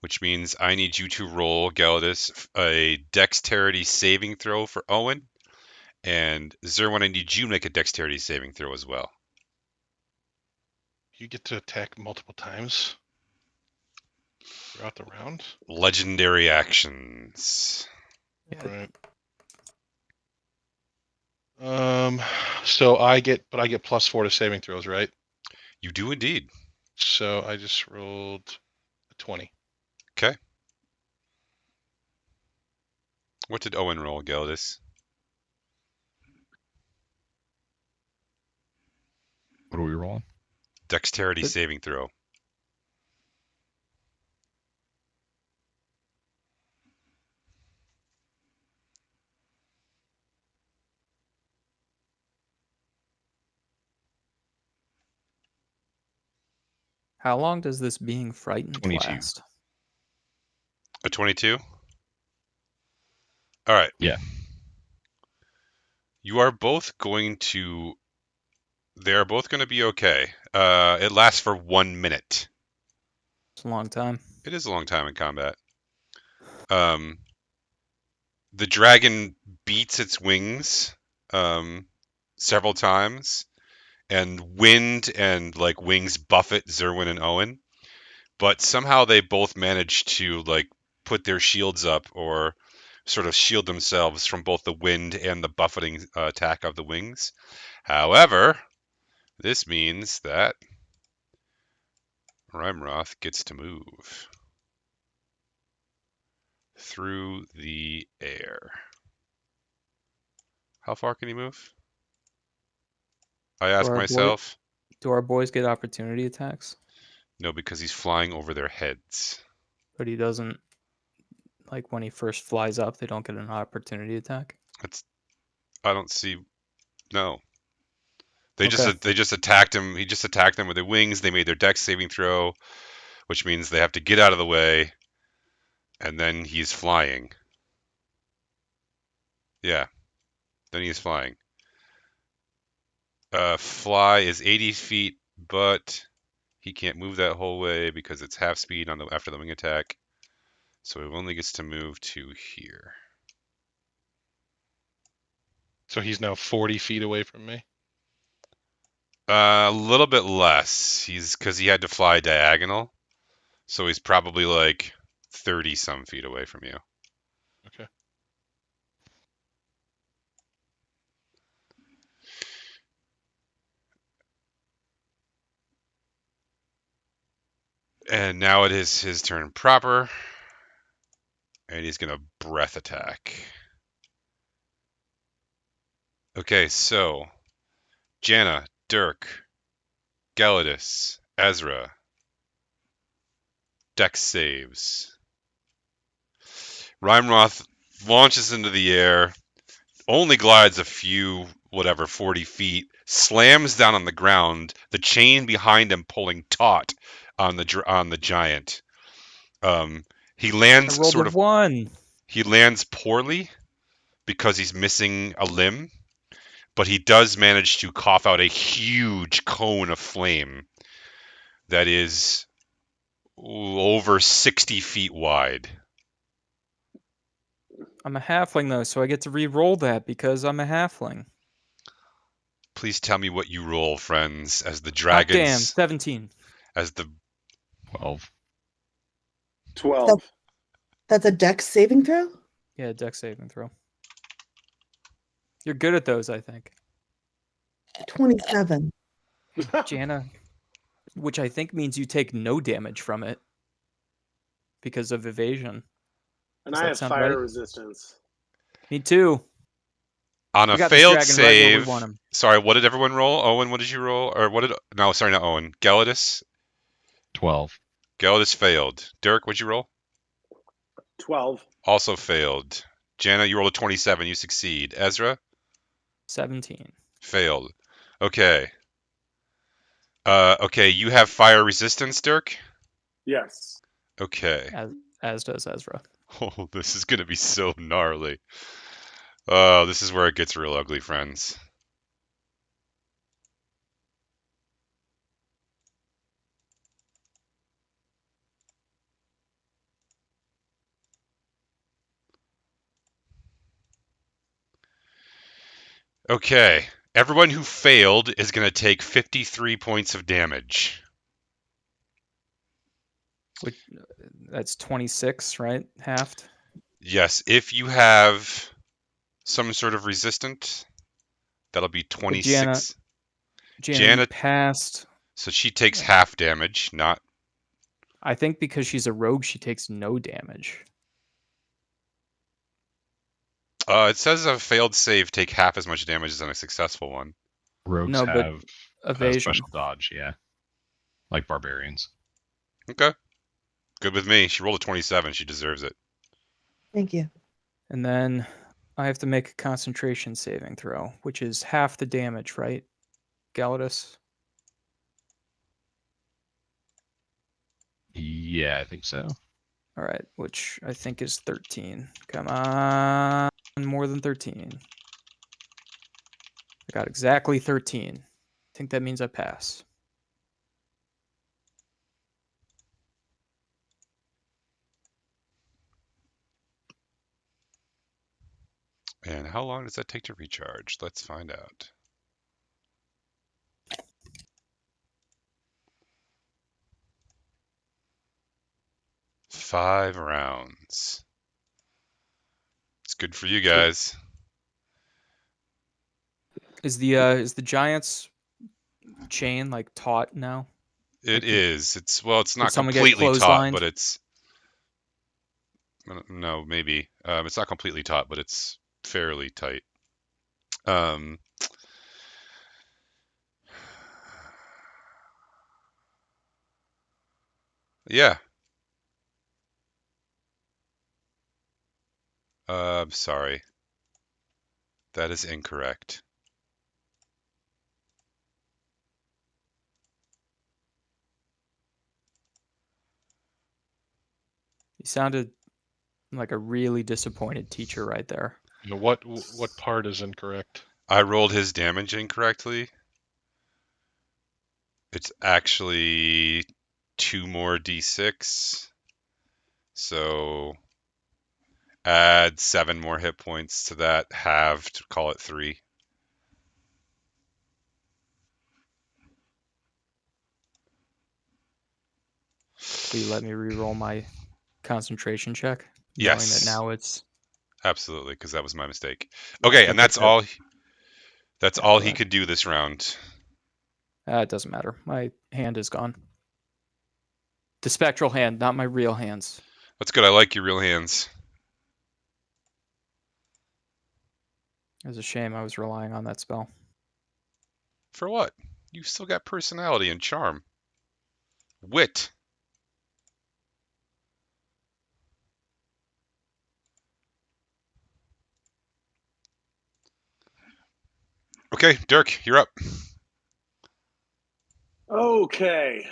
which means I need you to roll, Galadis, a dexterity saving throw for Owen. And Zerwin, I need you to make a dexterity saving throw as well. You get to attack multiple times throughout the round. Legendary actions. Right. So I get +4 to saving throws, right? You do indeed. So I just rolled a 20. Okay. What did Owen roll, Galadis? What are we rolling? Dexterity But- saving throw. How long does this being frightened 22. last? A 22? All right. Yeah. You are both going to. They're both going to be okay. It lasts for 1 minute. It's a long time. It is a long time in combat. The dragon beats its wings several times, and wind and like wings buffet Zerwin and Owen, but somehow they both manage to like put their shields up or sort of shield themselves from both the wind and the buffeting attack of the wings. However, this means that Rimeroth gets to move through the air. How far can he move? I ask our boy- myself. Do our boys get opportunity attacks? No, because he's flying over their heads. But he doesn't. Like when he first flies up, they don't get an opportunity attack. I don't see. No. They Okay. just attacked him. He just attacked them with their wings. They made their dex saving throw, which means they have to get out of the way. And then he's flying. Yeah. Then he's flying. Fly is 80 feet, but he can't move that whole way because it's half speed on the after the wing attack. So he only gets to move to here. So he's now 40 feet away from me. A little bit less. Because he had to fly diagonal, so he's probably like 30 some feet away from you. Okay. And now it is his turn proper, and he's gonna breath attack. Okay, so Janna, Dirk, Gelidus, Ezra, Dex saves. Rimeroth launches into the air, only glides a few, 40 feet, slams down on the ground, the chain behind him pulling taut on the giant. He I lands rolled a 1. he lands poorly because he's missing a limb, but he does manage to cough out a huge cone of flame that is over 60 feet wide. I'm a halfling though, so I get to re-roll that because I'm a halfling. Please tell me what you roll, friends, as the Hot damn, dragons, 17. as the 12. 12. That's a dex saving throw? Yeah, dex saving throw. You're good at those, I think. 27. Janna, which I think means you take no damage from it because of evasion. And Does I that have sound fire right? resistance. Me too. on a We got this failed dragon right where we save. want him. Sorry, what did everyone roll? Owen, what did you roll? Or what did? No, sorry, not Owen. Gelidus. 12. Gelidus failed. Dirk, what'd you roll? 12. Also failed. Janna, you rolled a 27. You succeed. Ezra 17. failed. Okay. Okay, you have fire resistance, Dirk. Yes. Okay. As does Ezra. Oh, this is gonna be so gnarly. Oh, this is where it gets real ugly, friends. Okay. Everyone who failed is going to take 53 points of damage. Which, that's 26, right? Halved. Yes, if you have some sort of resistant, that'll be But 26. Janna, you Janna, passed. so she takes half damage, not. I think because she's a rogue, she takes no damage. It says a failed save take half as much damage as on a successful one. Rogues No, but have evasion. special dodge, yeah. Like barbarians. Okay. Good with me. She rolled a 27. She deserves it. Thank you. And then I have to make a concentration saving throw, which is half the damage, right? Gelidus? Yeah, I think so. All right, which I think is 13. Come on, more than 13. I got exactly 13. I think that means I pass. And how long does that take to recharge? Let's find out. Five rounds. It's good for you guys. Is the giant's chain like taut now? It Like, is. It's not someone get completely taut, clotheslined? but it's no, maybe. It's not completely taut, but it's fairly tight. Yeah. Sorry. That is incorrect. You sounded like a really disappointed teacher right there. You know, what part is incorrect? I rolled his damage incorrectly. It's actually 2 more d6. So add 7 more hit points to that, halved, call it 3. Will you let me re-roll my concentration check, knowing that Yes, now it's absolutely, because that was my mistake. Okay, and That's okay. that's Yeah, all go he ahead. could do this round. It doesn't matter. My hand is gone. The spectral hand, not my real hands. That's good. I like your real hands. It was a shame I was relying on that spell. For what? You still got personality and charm. Wit. Okay, Dirk, you're up. Okay.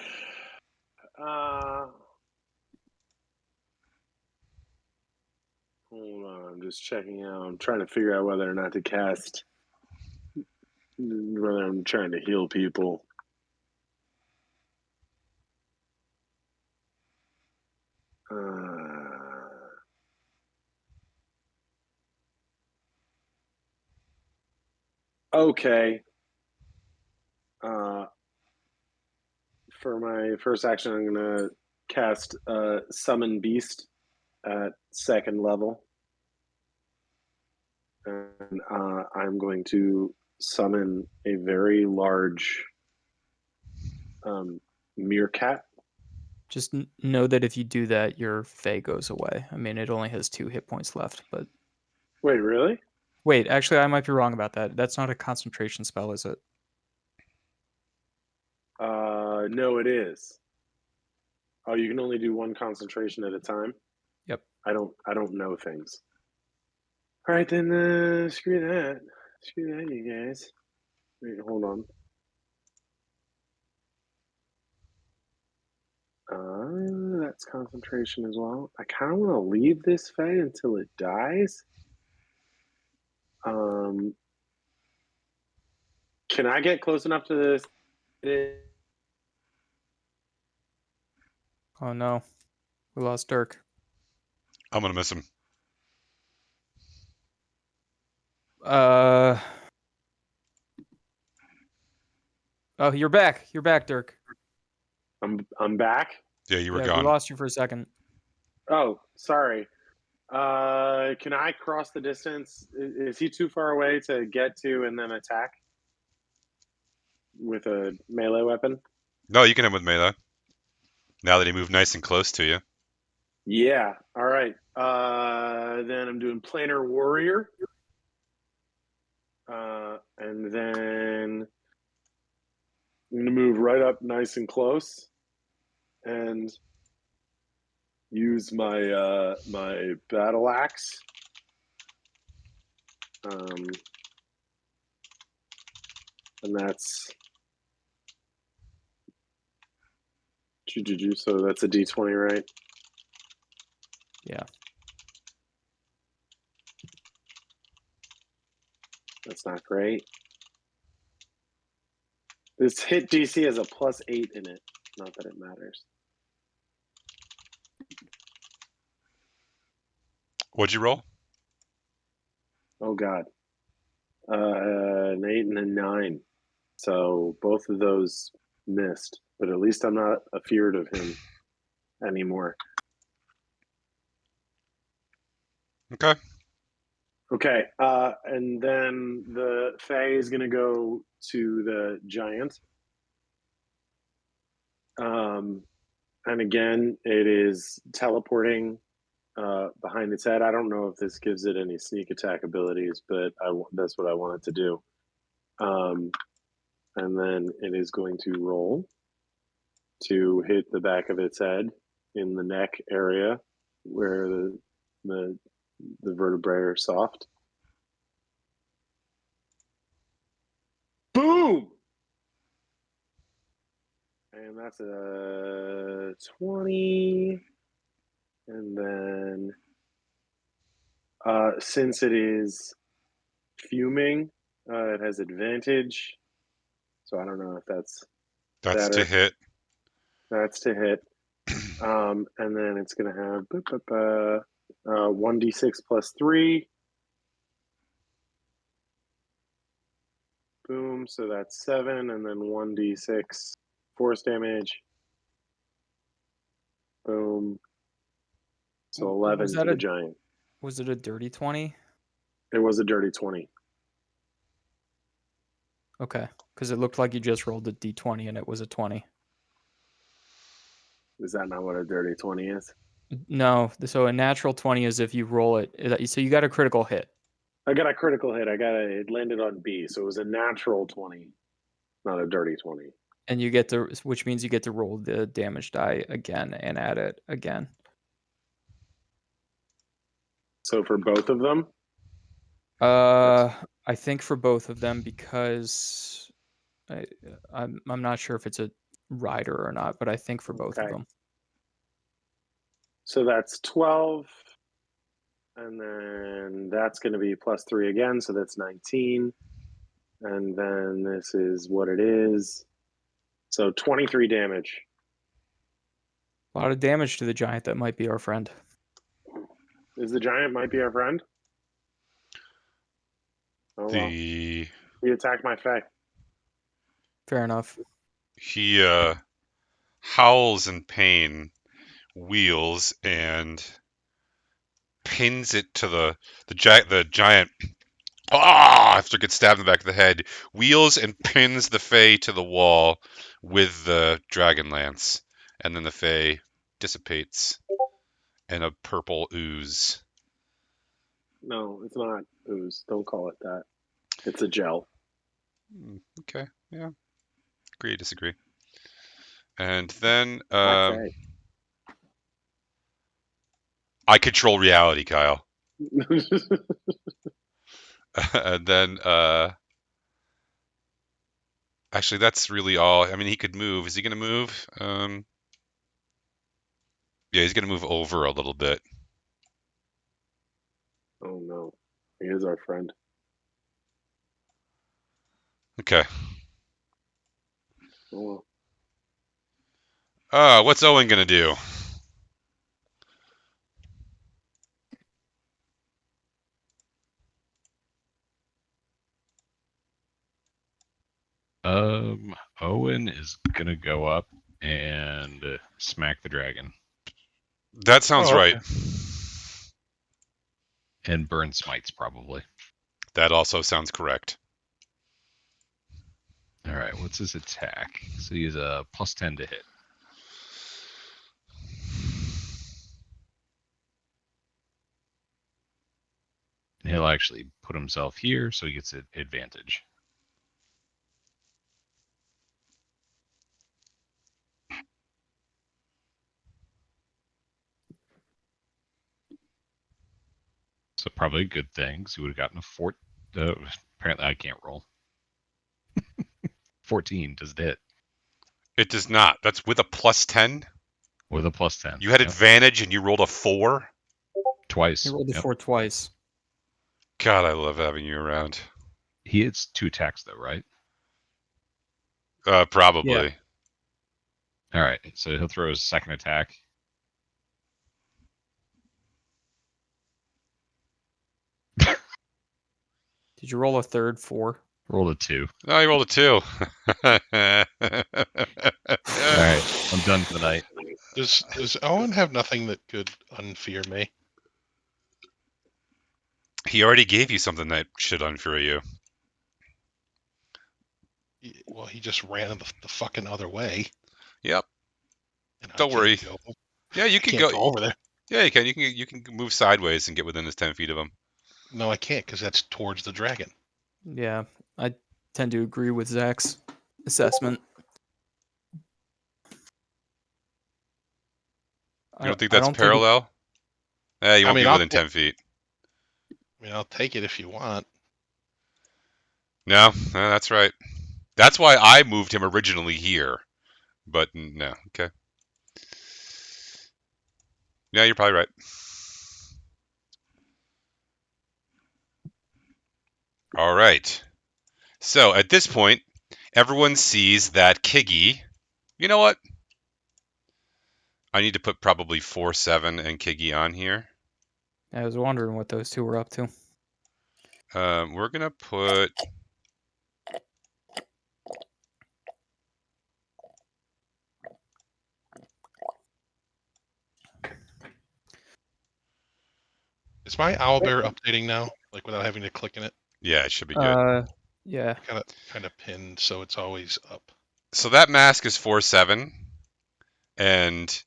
Hold on, I'm just checking out. I'm trying to figure out whether or not to cast. Whether I'm trying to heal people. Okay. For my first action, I'm gonna cast Summon Beast at 2nd level, and I'm going to summon a very large meerkat. Just know that if you do that, your Fey goes away. I mean, it only has 2 hit points left, but Wait, really? wait, actually, I might be wrong about that. That's not a concentration spell, is it? No, it is. Oh, you can only do one concentration at a time. Yep. I don't know things. All right, then. Screw that. Screw that, you guys. Wait, hold on. That's concentration as well. I kind of want to leave this Fey until it dies. Can I get close enough to this? Oh no, we lost Dirk. I'm gonna miss him. Oh, you're back. You're back, Dirk. I'm back. Yeah, you were Yeah, we gone. lost you for a second. Oh, sorry. Can I cross the distance? Is he too far away to get to and then attack with a melee weapon? No, you can hit him with melee. Now that he moved nice and close to you. Yeah. All right. Then I'm doing planar warrior. And then I'm gonna move right up nice and close and use my my battle axe. And that's so that's a d20, right? Yeah. That's not great. This hit DC has a +8 in it. Not that it matters. What'd you roll? Oh God. An 8 and a 9. So both of those missed. But at least I'm not afeared of him anymore. Okay. Okay. And then the Fae is gonna go to the giant. And again, it is teleporting behind its head. I don't know if this gives it any sneak attack abilities, but that's what I want it to do. And then it is going to roll to hit the back of its head in the neck area where the vertebrae are soft. Boom! And that's a 20. And then since it is fuming, it has advantage. So I don't know if that's That's to Better. hit. That's to hit. And then it's going to have 1d6 plus 3. Boom. So that's 7. And then 1d6 force damage. Boom. So 11 Was to that the a giant. was it a dirty 20? It was a dirty 20. Okay, because it looked like you just rolled a d20 and it was a 20. Is that not what a dirty 20 is? No, so a natural 20 is if you roll it. So you got a critical hit. I got a critical hit. It landed on B. So it was a natural 20, not a dirty 20. And you get to, which means you get to roll the damage die again and add it again. So for both of them? I think for both of them because I'm not sure if it's a rider or not, but I think for both of Okay. them. So that's 12. And then that's going to be plus 3 again. So that's 19. And then this is what it is. So 23 damage. A lot of damage to the giant that might be our friend. Is the giant might be our friend? Oh, well. The He attacked my fae. Fair enough. he howls in pain, wheels, and pins it to the giant. After it gets stabbed in the back of the head, wheels and pins the Fae to the wall with the dragon lance, and then the Fae dissipates in a purple ooze. No, it's not ooze. Don't call it that. It's a gel. Okay, yeah, agree, disagree. And then Not fae. I control reality, Kyle. And then actually, that's really all. I mean, he could move. Is he going to move? Yeah, he's going to move over a little bit. Oh no, he is our friend. Okay. Oh well. What's Owen going to do? Owen is gonna go up and smack the dragon That sounds Oh, right. okay. and burn smites probably. That also sounds correct. All right, what's his attack? So he's a plus 10 to hit. And he'll actually put himself here so he gets an advantage. So probably a good thing, because he would have gotten a 4. Apparently I can't roll. 14 does it hit It does not. That's with a plus 10. with a plus 10. You had Yep. advantage and you rolled a 4. Twice. He rolled a Yep. 4 twice. God, I love having you around. He hits 2 attacks though, right? Probably. All right, so he'll throw his second attack. Did you roll a third 4? Rolled a 2. No, he rolled a 2. All right, I'm done for the night. Does Owen have nothing that could unfear me? He already gave you something that should unfear you. Well, he just ran the fucking other way. Yep. And Don't worry. Yeah, you can Can't go go over there. Yeah, you can. You can move sideways and get within his 10 feet of him. No, I can't because that's towards the dragon. Yeah, I tend to agree with Zach's assessment. You don't think I that's don't parallel? You won't be I'll within 10 feet. I mean, I'll take it if you want. No, that's right. That's why I moved him originally here. But no, okay. Yeah, you're probably right. All right. So at this point, everyone sees that Kiggy You know what? I need to put probably 4-7 and Kiggy on here. I was wondering what those two were up to. We're gonna put. Is my owlbear updating now? Like without having to click in it? Yeah, it should be good. Yeah. Kind of pinned, so it's always up. So that mask is 4-7, and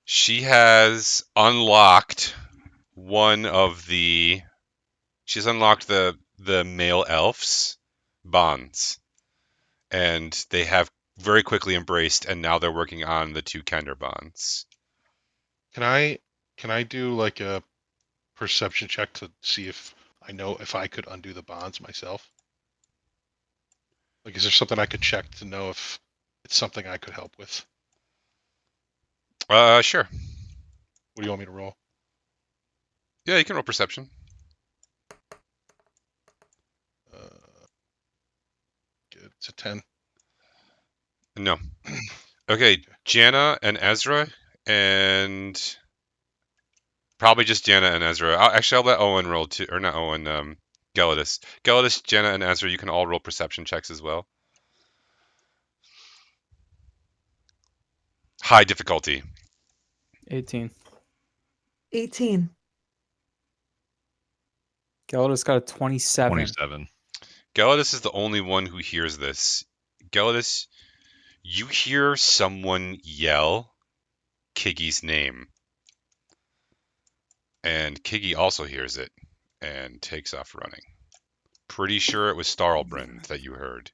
she has unlocked one of the. She's unlocked the male elves bonds, and they have very quickly embraced, and now they're working on the 2 Kender bonds. Can I do like a perception check to see if I know if I could undo the bonds myself? Like, is there something I could check to know if it's something I could help with? Sure. What do you want me to roll? Yeah, you can roll perception. Good. It's a 10. No. Okay, Jana and Ezra, and probably just Jana and Ezra. I'll let Owen roll too, or not Owen. Gelidus. Gelidus, Jana, and Ezra. You can all roll perception checks as well. High difficulty. 18. 18. Gelidus got a 27. 27. Gelidus is the only one who hears this. Gelidus, you hear someone yell Kiggy's name. And Kiggy also hears it and takes off running. Pretty sure it was Starlbrand that you heard.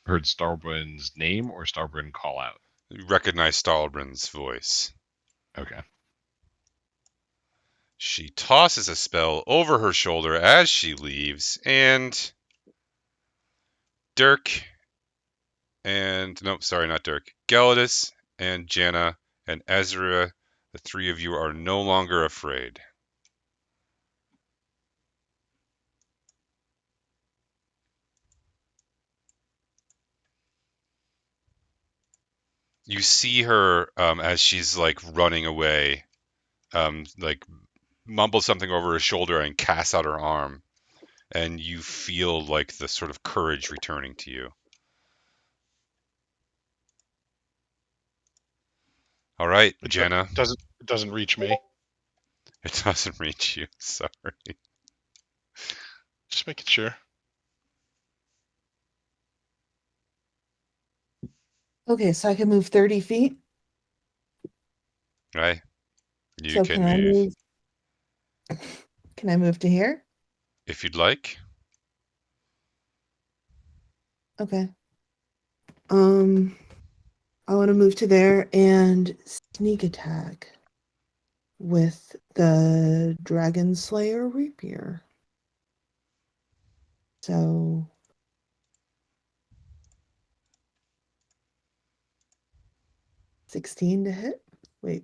Heard Starbrand's name or Starbrand call out? You recognize Starlbrand's voice. Okay. She tosses a spell over her shoulder as she leaves, and Dirk and nope, sorry, not Dirk. Gelidus and Jana and Ezra, the 3 of you are no longer afraid. You see her as she's like running away, like mumbles something over her shoulder and casts out her arm, and you feel like the sort of courage returning to you. All right, Jana. It doesn't reach me. It doesn't reach you. Sorry. Just making sure. Okay, so I can move 30 feet. Right? You So can move Can I move to here? if you'd like. Okay. I want to move to there and sneak attack with the Dragon Slayer Rapier. So 16 to hit. Wait.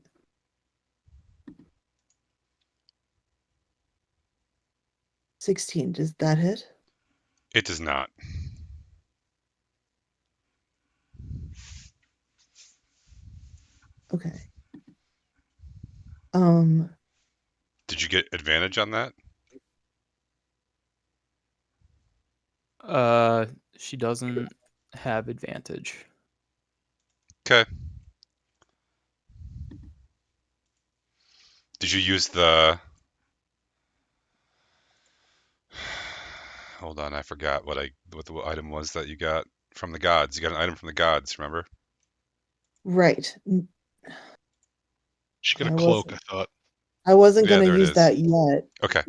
$16. Does that hit? It does not. Okay. Did you get advantage on that? She doesn't have advantage. Okay. Did you use the... Hold on, I forgot what the item was that you got from the gods. You got an item from the gods, remember? Right. She got a I cloak, wasn't- I thought. I wasn't Yeah, going there to it use is. that yet. Okay.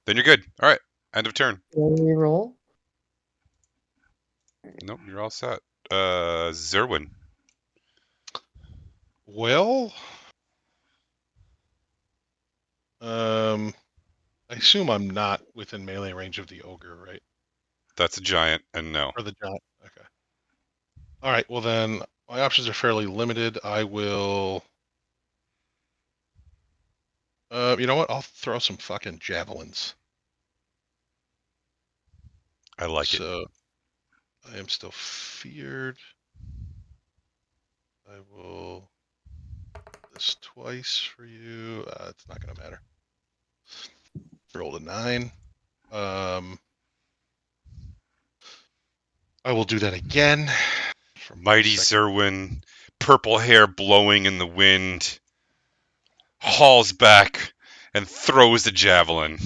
Then you're good. All right. End of turn. Will we roll? Nope, you're all set. Zerwin. Well, I assume I'm not within melee range of the ogre, right? That's a giant, and no. Or the giant. Okay. All right. Well, then my options are fairly limited. I will. You know what? I'll throw some fucking javelins. I like it. So, I am still feared. I will this twice for you. It's not going to matter. Rolled a 9. I will do that again. Mighty Zerwin, purple hair blowing in the wind, hauls back and throws the javelin,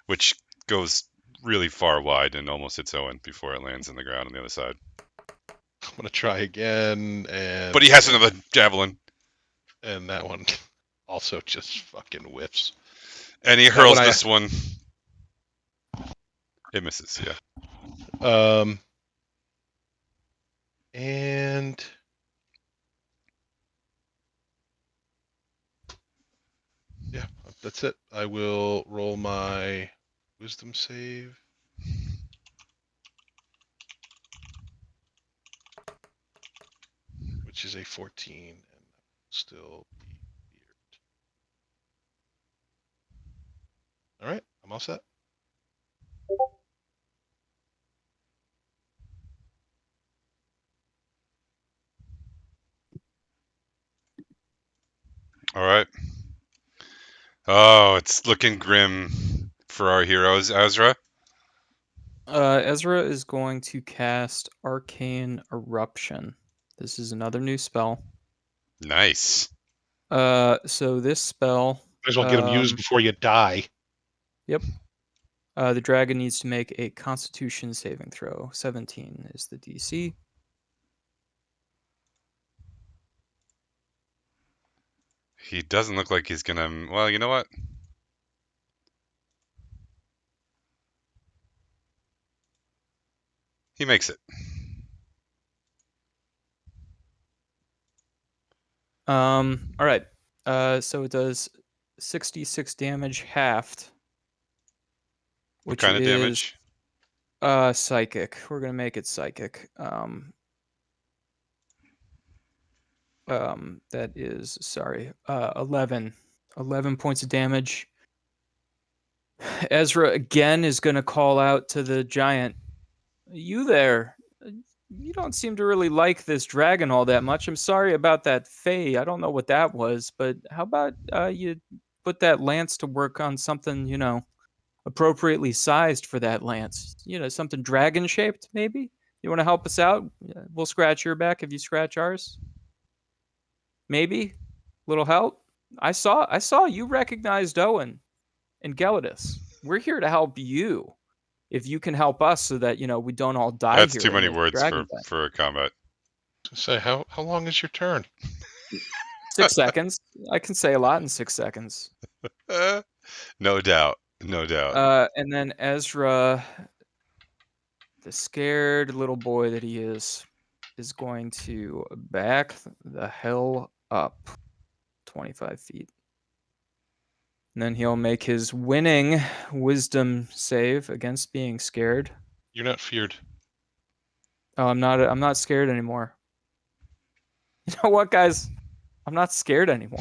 which goes really far wide and almost hits Owen before it lands on the ground on the other side. I'm going to try again. But he has another javelin. And that one also just fucking whiffs. And he hurls this one. It misses, yeah. And yeah, that's it. I will roll my wisdom save. Which is a 14, and still be weird. All right, I'm all set. All right. Oh, it's looking grim for our heroes. Ezra? Ezra is going to cast Arcane Eruption. This is another new spell. Nice. So this spell. Might as well get them used before you die. Yep. The dragon needs to make a Constitution saving throw. 17 is the DC. He doesn't look like he's gonna. Well, you know what? He makes it. All right. So it does 66 damage halved. What kind of damage? Psychic. We're gonna make it psychic. That is 11 points of damage. Ezra again is gonna call out to the giant. You there? You don't seem to really like this dragon all that much. I'm sorry about that Fae. I don't know what that was, but how about you put that lance to work on something, appropriately sized for that lance? Something dragon shaped, maybe? You want to help us out? We'll scratch your back if you scratch ours. Maybe? Little help? I saw you recognized Owen and Gelidus. We're here to help you. If you can help us so that, we don't all die That's here. too in many this words dragon fight. for a combat. Say, how long is your turn? 6 seconds. I can say a lot in 6 seconds. No doubt. No doubt. And then Ezra, the scared little boy that he is going to back the hell up 25 feet. And then he'll make his winning wisdom save against being scared. You're not feared. Oh, I'm not scared anymore. You know what, guys? I'm not scared anymore.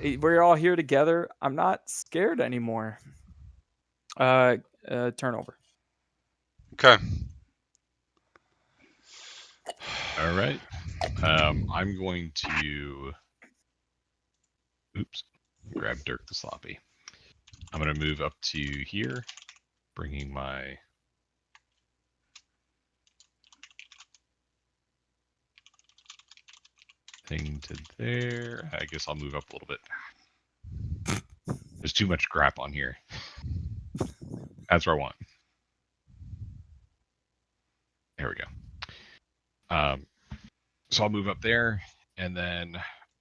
We're all here together. I'm not scared anymore. Turnover. Okay. All right. I'm going to. Oops. Grab Dirk the Sloppy. I'm going to move up to here, bringing my. Thing to there. I guess I'll move up a little bit. There's too much crap on here. That's where I want. There we go. So I'll move up there, and then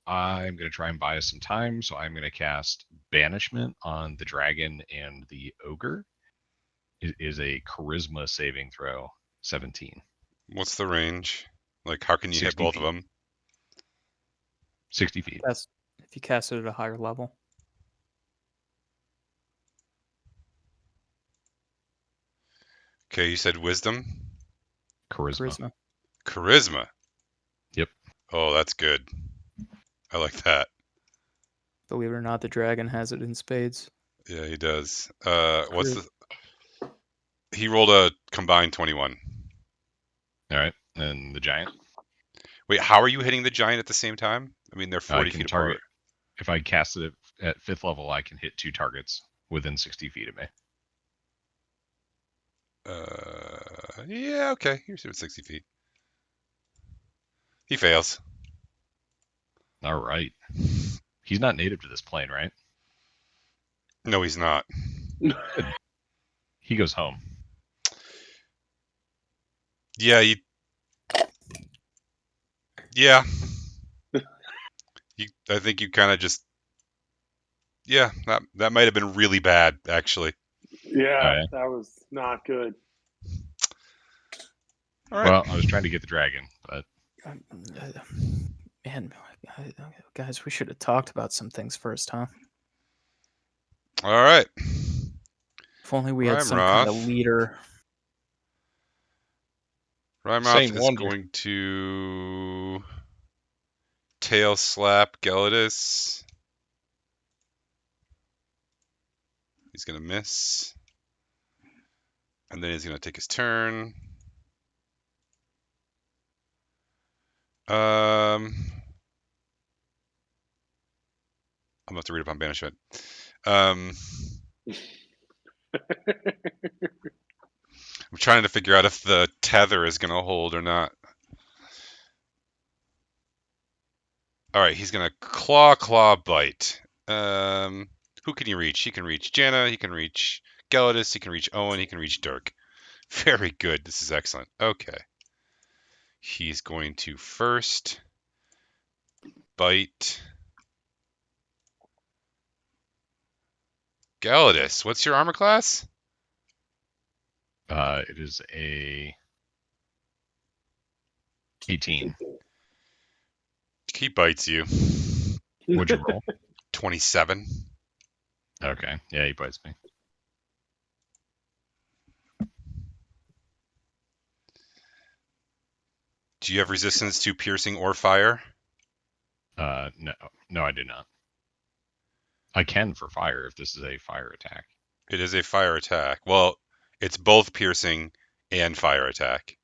I'm going to try and buy us some time. So I'm going to cast Banishment on the dragon and the ogre. It is a Charisma saving throw, 17. What's the range? Like, how can you hit both feet. of them? 60 feet. That's if you cast it at a higher level. Okay, you said wisdom? Charisma. Charisma? Yep. Oh, that's good. I like that. Believe it or not, the dragon has it in spades. Yeah, he does. What's the He rolled a combined 21. All right, and the giant. Wait, how are you hitting the giant at the same time? I mean, they're I 40 can feet target. apart. If I cast it at 5th level, I can hit 2 targets within 60 feet of me. Yeah, okay. You're at 60 feet. He fails. All right. He's not native to this plane, right? No, he's not. Good. He goes home. Yeah, yeah. I think you kind of just. Yeah, that might have been really bad, actually. Yeah, right. that was not good. All right. Well, I was trying to get the dragon, but Man, guys, we should have talked about some things first, huh? All right. If only we had some kind of leader. Rimeroth Saint is Wonder. going to tail slap Gelidus. He's going to miss. And then he's going to take his turn. I'm going to have to read upon banishment. I'm trying to figure out if the tether is going to hold or not. All right, he's going to claw, bite. Who can he reach? He can reach Janna. He can reach Gelidus. He can reach Owen. He can reach Dirk. Very good. This is excellent. Okay. He's going to first bite Gelidus. What's your armor class? it is a 18. He bites you. What'd you roll? 27. Okay. Yeah, he bites me. Do you have resistance to piercing or fire? No, I do not. I can for fire if this is a fire attack. It is a fire attack. Well, it's both piercing and fire attack.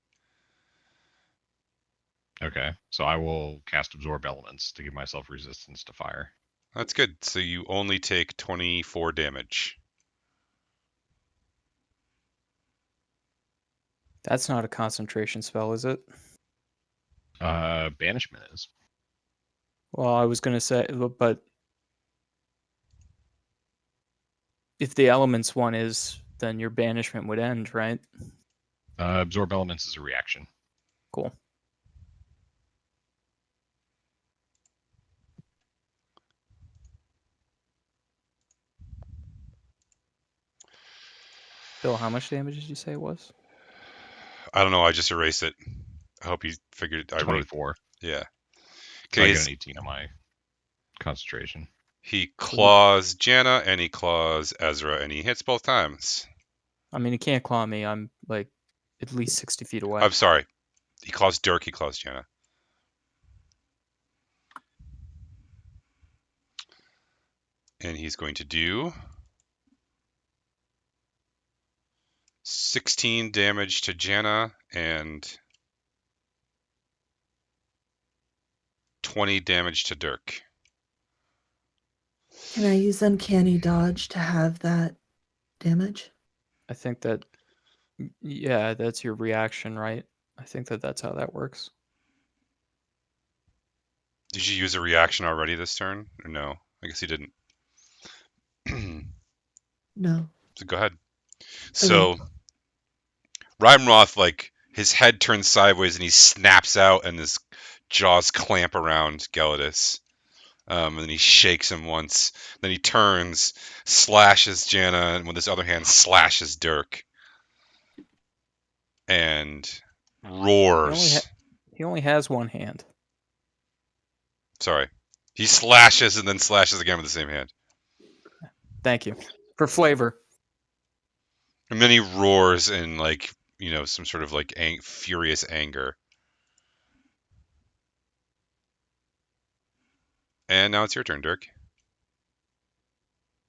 Okay, so I will cast Absorb Elements to give myself resistance to fire. That's good. So you only take 24 damage. That's not a concentration spell, is it? Banishment is. Well, I was going to say, but if the elements one is, then your banishment would end, right? Absorb Elements is a reaction. Cool. Bill, how much damage did you say it was? I don't know. I just erased it. I hope you figured I wrote it. 24. Yeah. So I Okay. get an 18 on my concentration. He claws Janna and he claws Ezra and he hits both times. I mean, he can't claw me. I'm like at least 60 feet away. I'm sorry. He claws Dirk. He claws Janna. And he's going to do 16 damage to Janna and 20 damage to Dirk. Can I use Uncanny Dodge to have that damage? I think that, yeah, that's your reaction, right? I think that that's how that works. Did you use a reaction already this turn? Or no? I guess you didn't. No. So go ahead. So Rimeroth, like, his head turns sideways and he snaps out and his jaws clamp around Gelidus. And then he shakes him once. Then he turns, slashes Janna, and with his other hand slashes Dirk. And roars. He only has one hand. Sorry. He slashes and then slashes again with the same hand. Thank you. For flavor. And then he roars in, like, some sort of, like, furious anger. And now it's your turn, Dirk.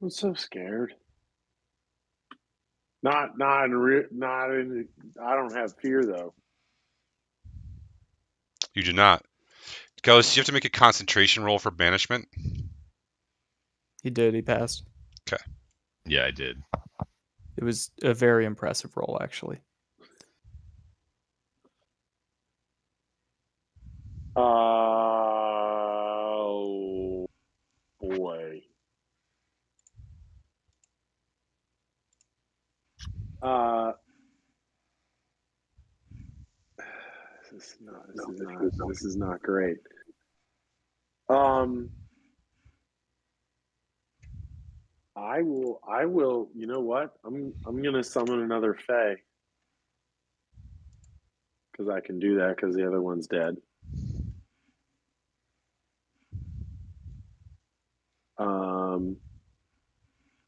I'm so scared. Not in. I don't have fear though. You do not. Ghost, you have to make a concentration roll for banishment. He did. He passed. Yeah, I did. It was a very impressive roll, actually. Oh boy. This is not great. I will. You know what? I'm gonna summon another Fae because I can do that because the other one's dead.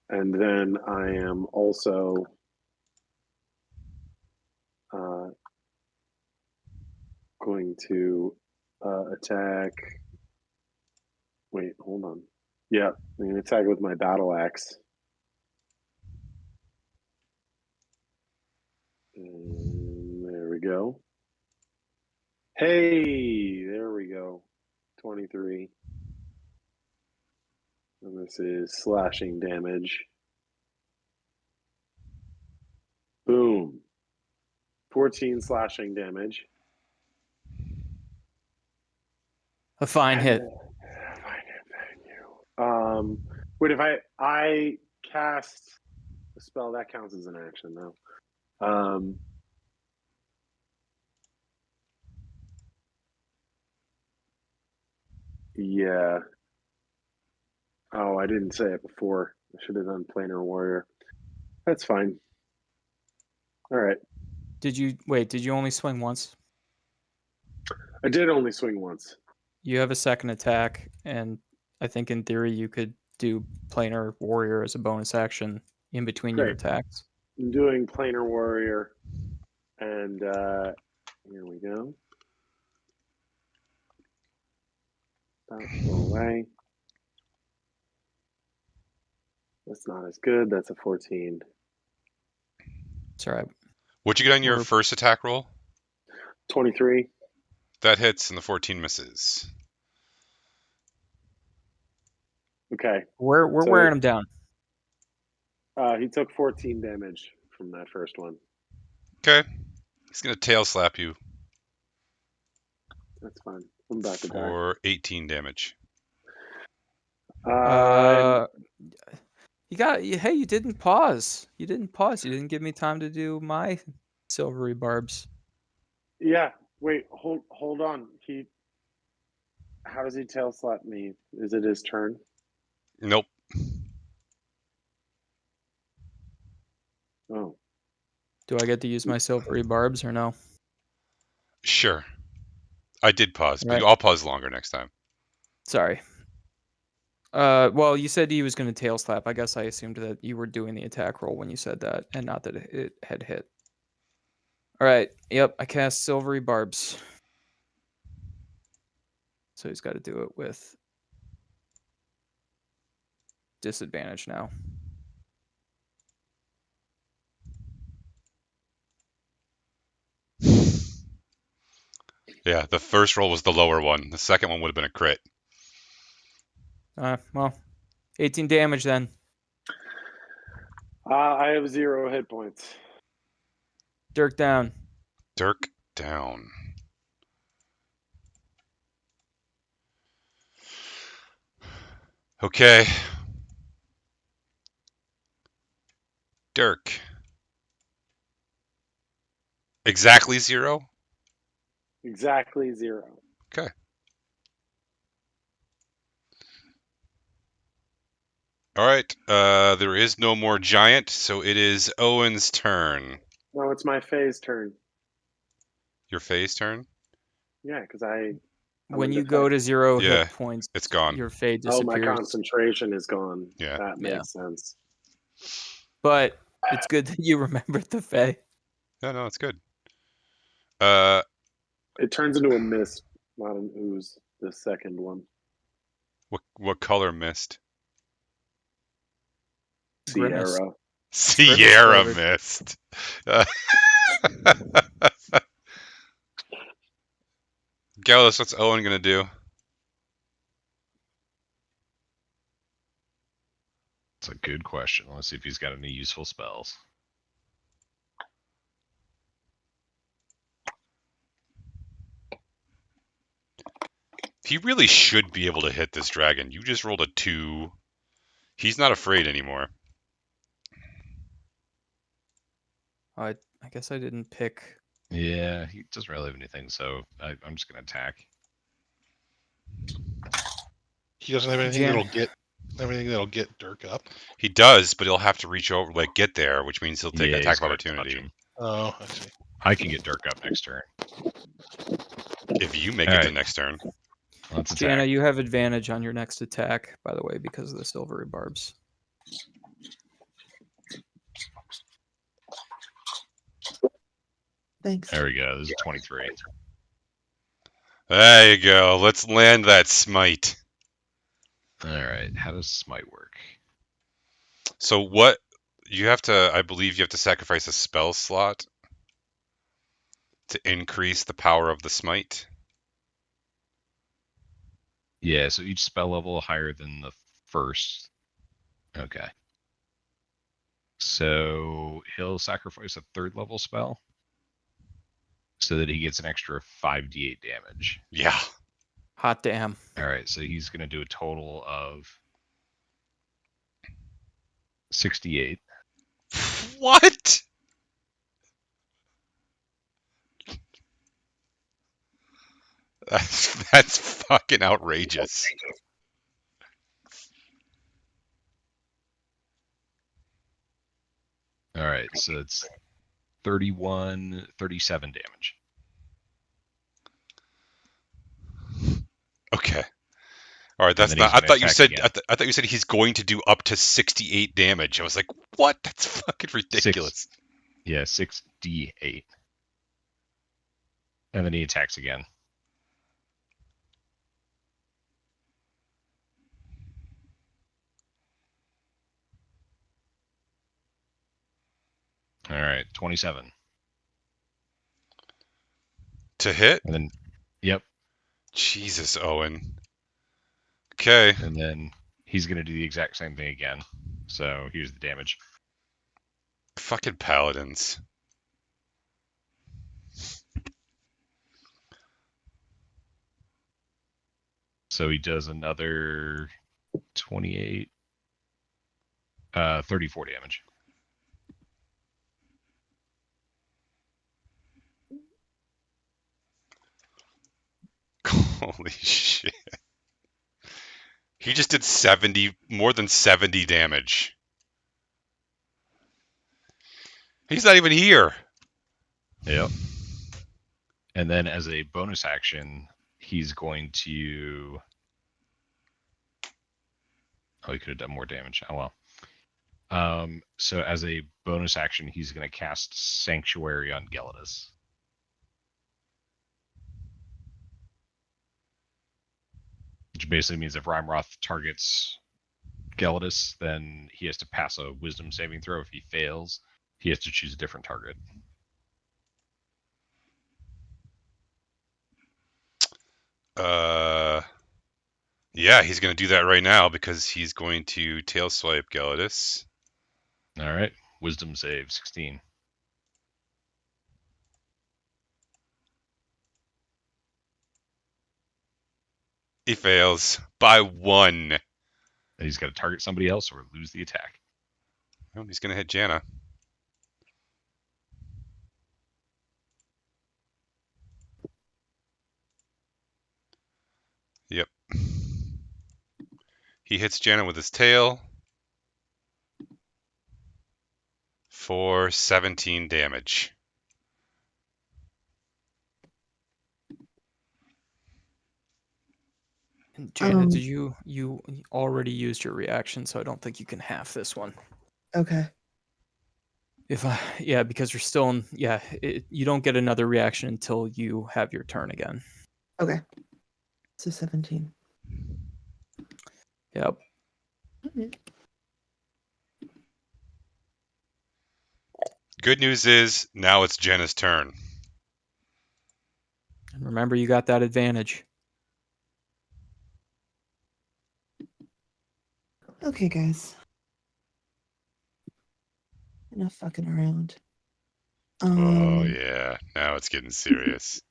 And then I am also going to attack. Wait, hold on. Yeah, I'm gonna attack with my battle axe. And there we go. Hey, there we go. 23. And this is slashing damage. Boom. 14 slashing damage. A fine hit. Thank you. Wait, if I cast a spell, that counts as an action, though. Yeah. Oh, I didn't say it before. I should have done Planar Warrior. That's fine. All right. Did you only swing once? I did only swing once. You have a second attack, and I think in theory you could do Planar Warrior as a bonus action in between your Great. attacks. I'm doing Planar Warrior, and here we go. Stop, go away. That's not as good. That's a 14. It's all right. What'd you get on your We're- first attack roll? 23. That hits, and the 14 misses. Okay. We're So- wearing him down. He took 14 damage from that first one. Okay. He's gonna tail slap you That's fine. I'm about to die. for 18 damage. You got. Hey, you didn't pause. You didn't pause. You didn't give me time to do my silvery barbs. Yeah. Wait. Hold on. How does he tail slap me? Is it his turn? Nope. Oh. Do I get to use my silvery barbs or no? Sure. I did pause, but Right. I'll pause longer next time. Sorry. Well, you said he was going to tail slap. I guess I assumed that you were doing the attack roll when you said that, and not that it had hit. All right. Yep. I cast silvery barbs. So he's got to do it with disadvantage now. Yeah, the first roll was the lower one. The second one would have been a crit. Well, 18 damage then. I have 0 hit points. Dirk down. Dirk down. Okay. Dirk. Exactly 0? Exactly 0. Okay. All right. There is no more giant, so it is Owen's turn. No, it's my phase turn. Your phase turn? Yeah, because I'm When in you go defense. to 0 Yeah, hit points, it's gone. your fade Oh, my disappears. concentration is gone. Yeah. That makes sense. But it's good that you remembered the Fae. No, it's good. It turns into a mist, not an ooze. The second one. What color mist? Grimace. Sierra. Sierra flavored. Mist. Gallus, what's Owen gonna do? That's a good question. Let's see if he's got any useful spells. He really should be able to hit this dragon. You just rolled a 2. He's not afraid anymore. I guess I didn't pick. Yeah, he doesn't really have anything, so I'm just gonna attack. He doesn't have anything Jan- that'll get Dirk up. He does, but he'll have to reach over, like get there, which means he'll take Yeah, attack he's of gotta touch opportunity. him. Oh, I see. I can get Dirk up next turn. If you make All it right. to next turn. Let's attack. Jana, you have advantage on your next attack, by the way, because of the silvery barbs. Thanks. There we go. This is 23. There you go. Let's land that smite. All right. How does smite work? So what you have to, I believe you have to sacrifice a spell slot to increase the power of the smite. Yeah, so each spell level higher than the first. Okay. So he'll sacrifice a 3rd level spell so that he gets an extra 5d8 damage. Yeah. Hot damn. All right, so he's going to do a total of 68. What? That's fucking outrageous. All right, so it's 37 damage. Okay. All right, that's then he's not. I gonna thought you attack said. again. I thought you said he's going to do up to 68 damage. I was like, what? That's fucking ridiculous. Yeah, 6d8. And then he attacks again. All right, 27. To hit? And then, yep. Jesus, Owen. Okay. And then he's going to do the exact same thing again. So here's the damage. Fucking paladins. So he does another 28, 34 damage. Holy shit. He just did more than 70 damage. He's not even here. Yep. And then as a bonus action, he's going to... Oh, he could have done more damage. Oh, well. So as a bonus action, he's going to cast Sanctuary on Gelidus. Which basically means if Rimeroth targets Gelidus, then he has to pass a Wisdom saving throw. If he fails, he has to choose a different target. Yeah, he's going to do that right now because he's going to tail swipe Gelidus. All right. Wisdom save 16. He fails by 1. And he's got to target somebody else or lose the attack. Oh, he's going to hit Jana. Yep. He hits Jana with his tail for 17 damage. And Jana, did you already used your reaction, so I don't think you can half this one. Okay. Because you're still in. Yeah, you don't get another reaction until you have your turn again. Okay. So 17. Yep. Okay. Good news is now it's Jenna's turn. And remember, you got that advantage. Okay, guys. Enough fucking around. Oh yeah, now it's getting serious.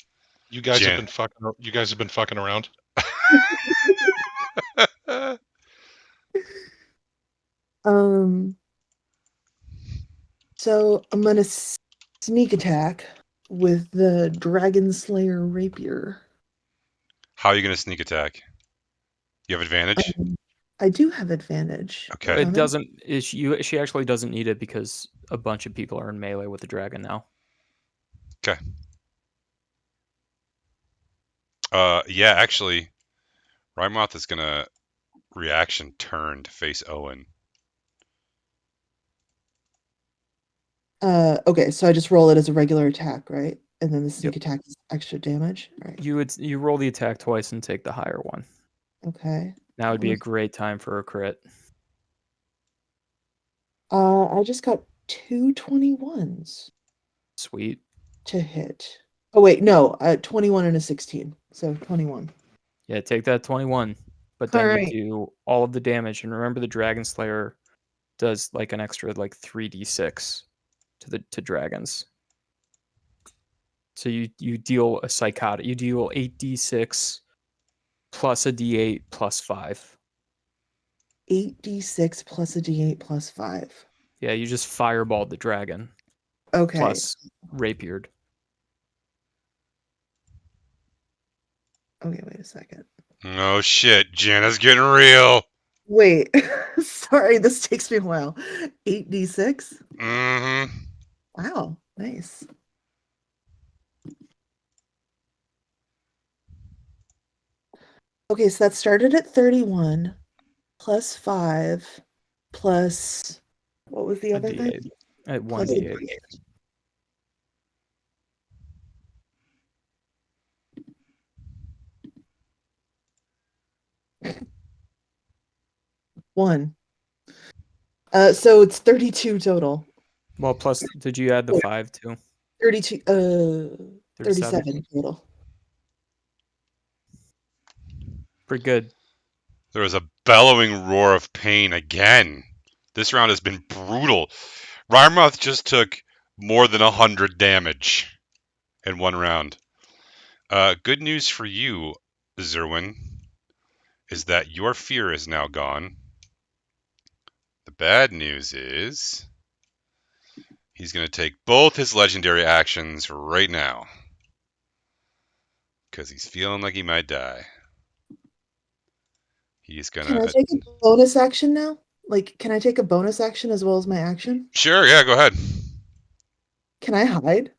You guys Jen- have been fucking. You guys have been fucking around. So I'm gonna sneak attack with the Dragon Slayer rapier. How are you gonna sneak attack? You have advantage. I do have advantage. Okay. It doesn't. She actually doesn't need it because a bunch of people are in melee with the dragon now. Okay. Yeah, actually, Rimeroth is gonna reaction turn to face Owen. Okay, so I just roll it as a regular attack, right? And then the sneak attack is extra damage, right? You roll the attack twice and take the higher one. Okay. Now would be a great time for a crit. I just got 2 21s Sweet. to hit. Oh wait, no, 21 and a 16. So 21. Yeah, take that 21. But then Alright. you do all of the damage. And remember, the Dragon Slayer does like an extra like 3d6 to dragons. So you deal a psychotic. You deal 8d6 plus a d8 plus 5. 8d6 plus a d8 plus 5. Yeah, you just fireballed the dragon. Okay. Plus rapiered. Okay, wait a second. Oh shit, Jenna's getting real. Wait. Sorry, this takes me a while. 8d6? Mm-hmm. Wow, nice. Okay, so that started at 31 plus 5 plus what was the A other thing? d8. At Plus a 1d8. D8. One. So it's 32 total. Well, plus, did you add the 5 too? 32 37. 37 total. Pretty good. There was a bellowing roar of pain again. This round has been brutal. Rimeroth just took more than 100 damage in one round. Good news for you, Zerwin, is that your fear is now gone. The bad news is he's going to take both his legendary actions right now because he's feeling like he might die. He's going Can I to... take a bonus action now? Like, can I take a bonus action as well as my action? Sure, yeah, go ahead. Can I hide?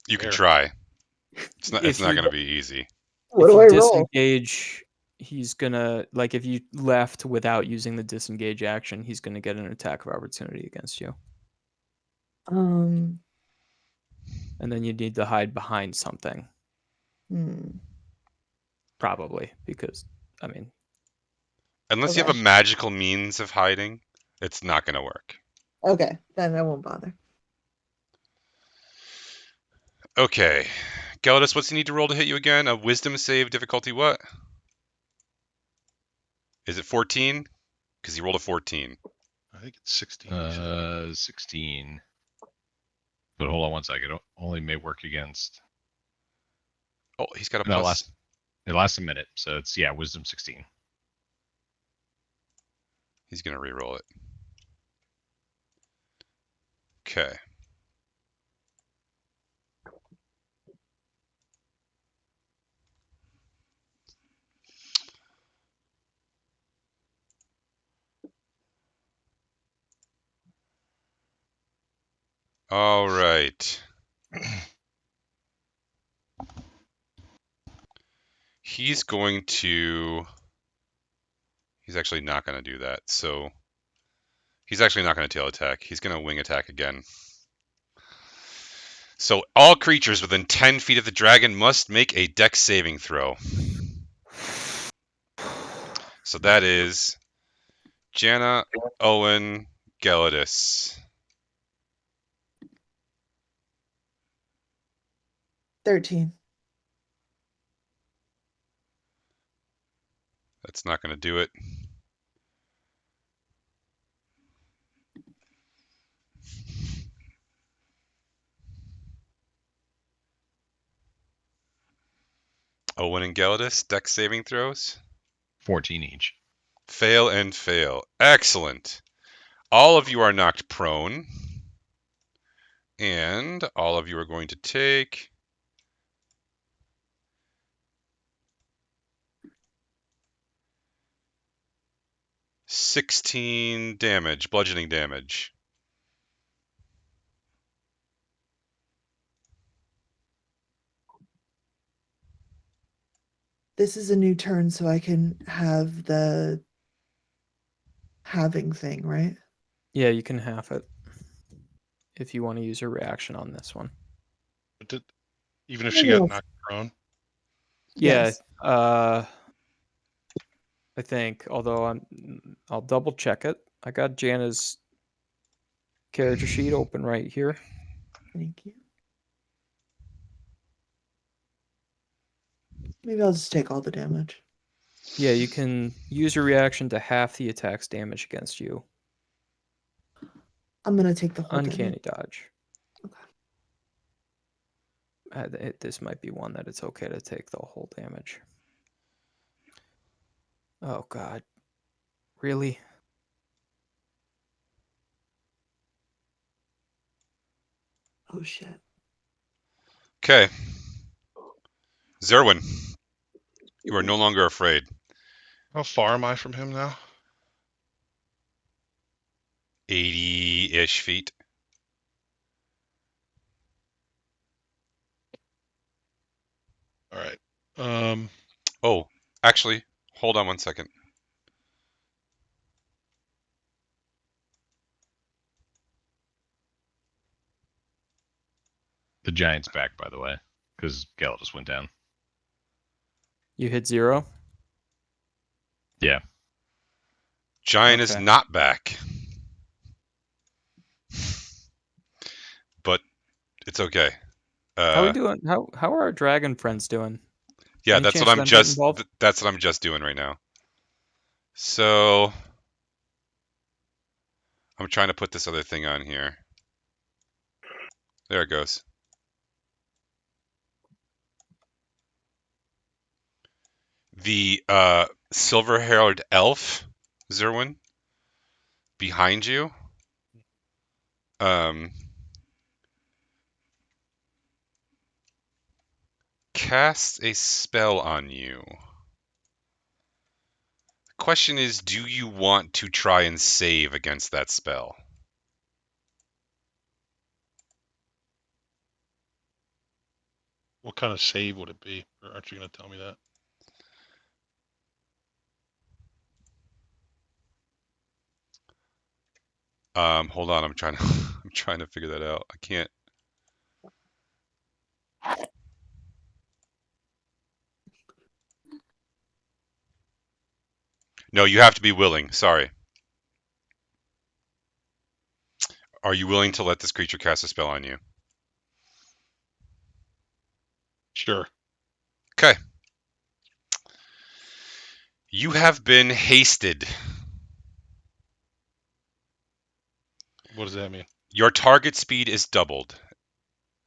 You can Where? try. It's not If going you- to be easy. What if do you I roll? disengage, he's gonna, like, if you left without using the disengage action, he's gonna get an attack of opportunity against you. Um, And then you need to hide behind something, hmm. probably, because, I mean, Unless you have Okay. a magical means of hiding, it's not going to work. Okay, then I won't bother. Okay. Gelidus, what's he need to roll to hit you again? A wisdom save difficulty what? Is it 14? Because he rolled a 14. I think it's 16. you said. 16. But hold on one second. It only may work against. Oh, he's got a No, plus. it lasts a minute, so it's wisdom 16. He's going to re-roll it. Okay. All right. He's going to... He's actually not going to do that. So he's actually not going to tail attack. He's going to wing attack again. So all creatures within 10 feet of the dragon must make a dex saving throw. So that is Janna, Owen, Gelidus. 13. That's not going to do it. Owen and Gelidus, dex saving throws. 14 each. Fail and fail. Excellent. All of you are knocked prone. And all of you are going to take 16 damage, bludgeoning damage. This is a new turn, so I can have the halving thing, right? Yeah, you can half it if you want to use your reaction on this one. But even if she got knocked prone, Yeah, Yes. I think. Although I'll double check it. I got Jana's character sheet open right here. Thank you. Maybe I'll just take all the damage. Yeah, you can use your reaction to half the attack's damage against you. I'm gonna take the whole Uncanny damage. dodge. Okay. This might be one that it's okay to take the whole damage. Oh god. Really? Oh shit. Okay. Zerwin, you are no longer afraid. how far am I from him now? 80-ish feet. All right. Oh, actually, hold on one second. The giant's back, by the way, because Gal just went down. You hit 0? Yeah. Giant is Okay. not back. But it's okay. How are we doing? How are our dragon friends doing? Yeah, Any chance of them getting involved? that's what I'm just doing right now. So I'm trying to put this other thing on here. There it goes. The silver-haired elf, Zerwin, behind you, casts a spell on you. The question is, do you want to try and save against that spell? What kind of save would it be? Or aren't you going to tell me that? Hold on, I'm trying to I'm trying to figure that out. I can't. No, you have to be willing. Sorry. Are you willing to let this creature cast a spell on you? Sure. Okay. You have been hasted. What does that mean? Your target speed is doubled.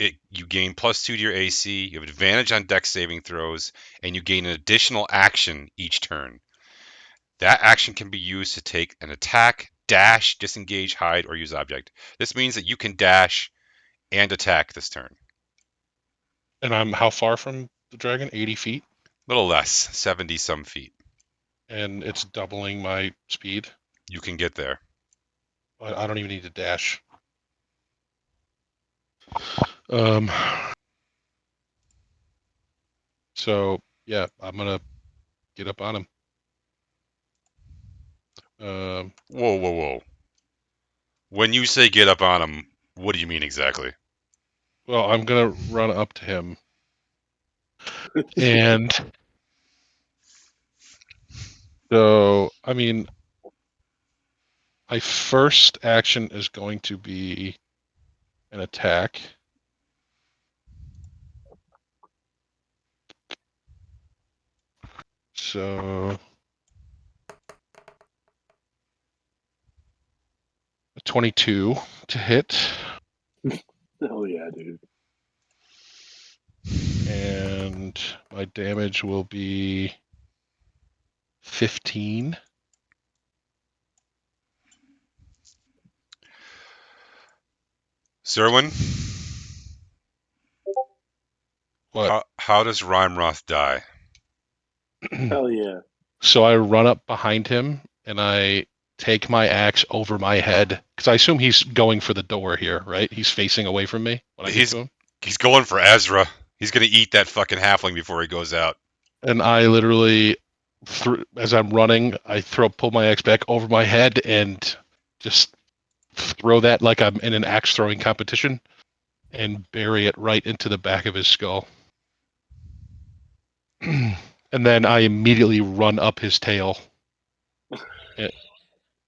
You gain +2 to your AC, you have advantage on dex saving throws, and you gain an additional action each turn. That action can be used to take an attack, dash, disengage, hide, or use object. This means that you can dash and attack this turn. And I'm how far from the dragon? 80 feet? A little less, 70 some feet. And it's doubling my speed? You can get there. I don't even need to dash. So, yeah, I'm going to get up on him. Whoa, whoa, whoa. When you say get up on him, what do you mean exactly? Well, I'm going to run up to him. And so, I mean, my first action is going to be an attack. So 22 to hit, Hell yeah, dude. and my damage will be 15. Zerwin, What? how does Rimeroth die? Hell yeah. So I run up behind him and I take my axe over my head because I assume he's going for the door here, right? He's facing away from me when I get to him. He's going for Ezra. He's gonna eat that fucking halfling before he goes out. And I literally, as I'm running, I pull my axe back over my head and just throw that like I'm in an axe throwing competition and bury it right into the back of his skull. And then I immediately run up his tail,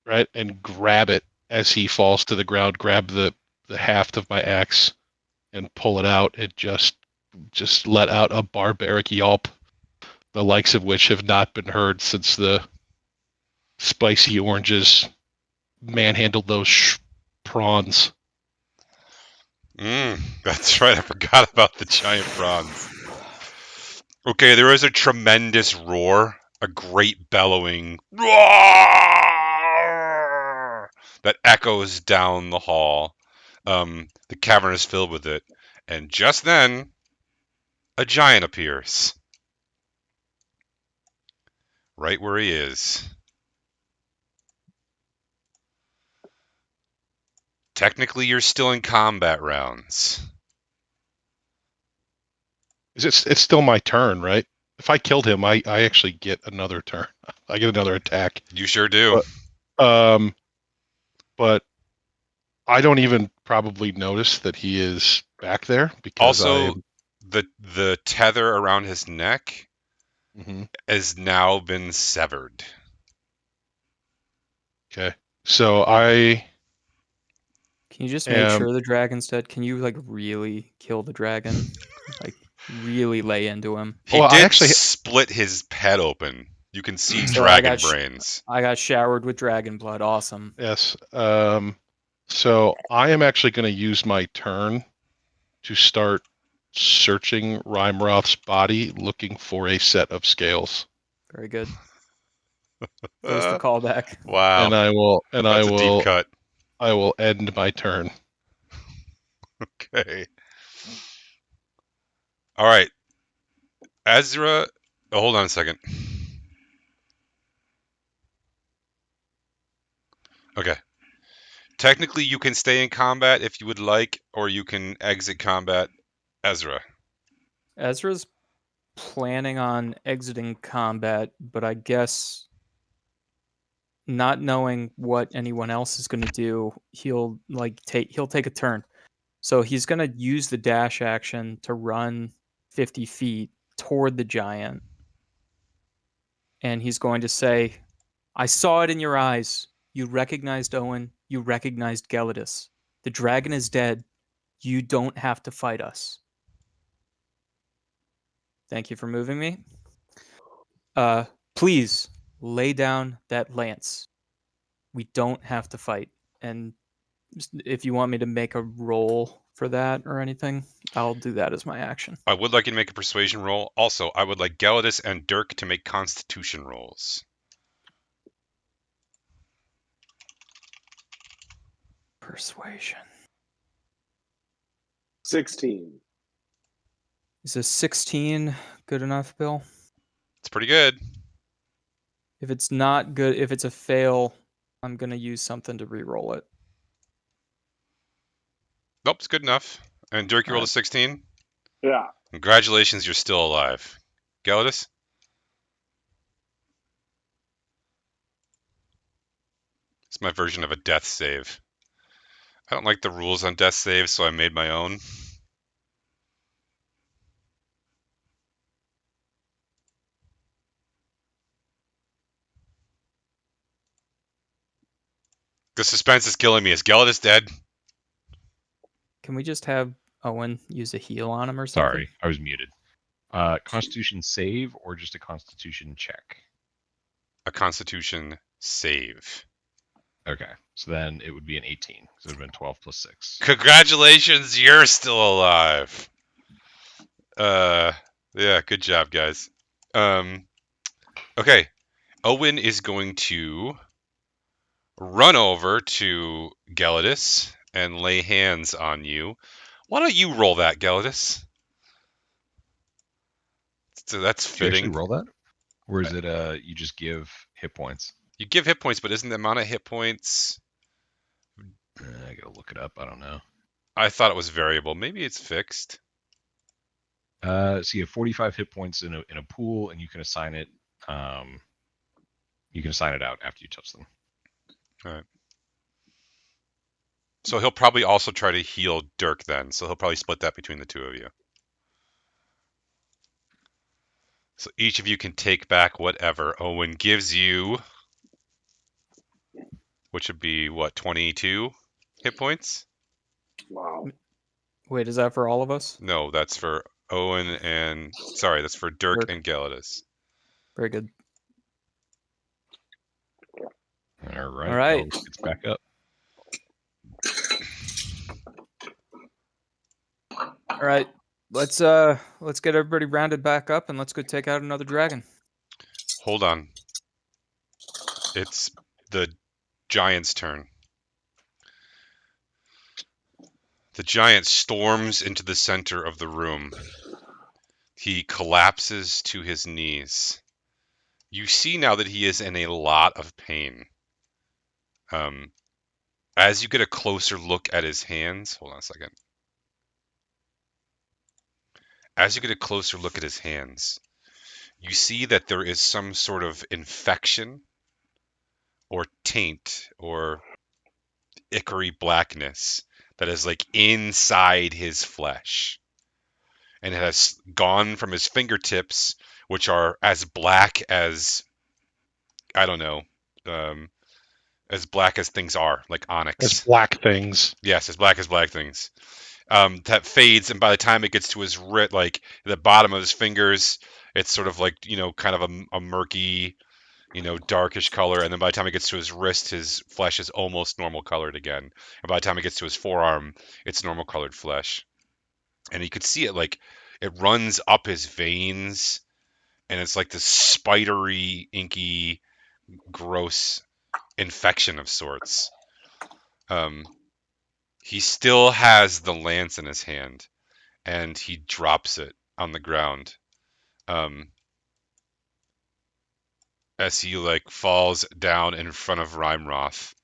right, and grab it as he falls to the ground, grab the haft of my axe and pull it out and just let out a barbaric yelp, the likes of which have not been heard since the spicy oranges manhandled those prawns. That's right. I forgot about the giant prawns. Okay, there is a tremendous roar, a great bellowing roar that echoes down the hall. The cavern is filled with it, and just then, a giant appears. Right where he is. Technically, you're still in combat rounds. It's still my turn, right? If I killed him, I actually get another turn. I get another attack. You sure do. But I don't even probably notice that he is back there because Also, the tether around his neck has now been severed. Okay. So I Can you just make sure the dragon's dead? Can you like really kill the dragon? Like really lay into him? He I did actually split his head open. You can see So I dragon got brains. I got showered with dragon blood. Awesome. yes. So I am actually going to use my turn to start searching Rimeroth's body, looking for a set of scales. Very good. There's the callback. Wow. And I That's a deep cut. I will end my turn. Okay. All right. Ezra, hold on a second. Okay. Technically, you can stay in combat if you would like, or you can exit combat. Ezra. Ezra's planning on exiting combat, but I guess not knowing what anyone else is going to do, he'll take a turn. So he's going to use the dash action to run 50 feet toward the giant. And he's going to say, I saw it in your eyes. You recognized Owen. You recognized Gelidus. The dragon is dead. You don't have to fight us. Thank you for moving me. Please lay down that lance. We don't have to fight. And if you want me to make a roll for that or anything, I'll do that as my action. I would like you to make a persuasion roll. Also, I would like Gelidus and Dirk to make constitution rolls. Persuasion. 16. Is a 16 good enough, Bill? It's pretty good. If it's not good, if it's a fail, I'm going to use something to re-roll it. Nope, it's good enough. And Dirk, you rolled a 16? Yeah. Congratulations, you're still alive. Gelidus? It's my version of a death save. I don't like the rules on death saves, so I made my own. The suspense is killing me. Is Gelidus dead? Can we just have Owen use a heal on him or something? Sorry, I was muted. Constitution save or just a Constitution check? A Constitution save. Okay, so then it would be an 18. So it would have been 12 plus 6. Congratulations, you're still alive. Yeah, good job, guys. Okay, Owen is going to run over to Gelidus and lay hands on you. Why don't you roll that, Gelidus? So that's Did you actually fitting. roll that? Or is it you just give hit points? You give hit points, but isn't the amount of hit points? I gotta look it up. I don't know. I thought it was variable. Maybe it's fixed. So you have 45 hit points in a pool, and you can assign it. You can assign it out after you touch them. All right. So he'll probably also try to heal Dirk then. So he'll probably split that between the two of you. So each of you can take back whatever Owen gives you, which would be what, 22 hit points? Wow. Wait, is that for all of us? No, that's for Owen and that's for Dirk Dirk. and Gelidus. Very good. All right. All right. It's back up. All right. Let's get everybody rounded back up and let's go take out another dragon. Hold on. It's the giant's turn. The giant storms into the center of the room. He collapses to his knees. You see now that he is in a lot of pain. As you get a closer look at his hands, hold on a second. As you get a closer look at his hands, you see that there is some sort of infection or taint or ichory blackness that is like inside his flesh. And it has gone from his fingertips, which are as black as, I don't know, as black as things are, like onyx. As black things. Yes, as black things. That fades, and by the time it gets to his wrist, like the bottom of his fingers, it's sort of like, kind of a murky, darkish color. And then by the time it gets to his wrist, his flesh is almost normal colored again. And by the time it gets to his forearm, it's normal colored flesh. And you could see it, like it runs up his veins, and it's like this spidery, inky, gross infection of sorts. He still has the lance in his hand, and he drops it on the ground. As he falls down in front of Rimeroth.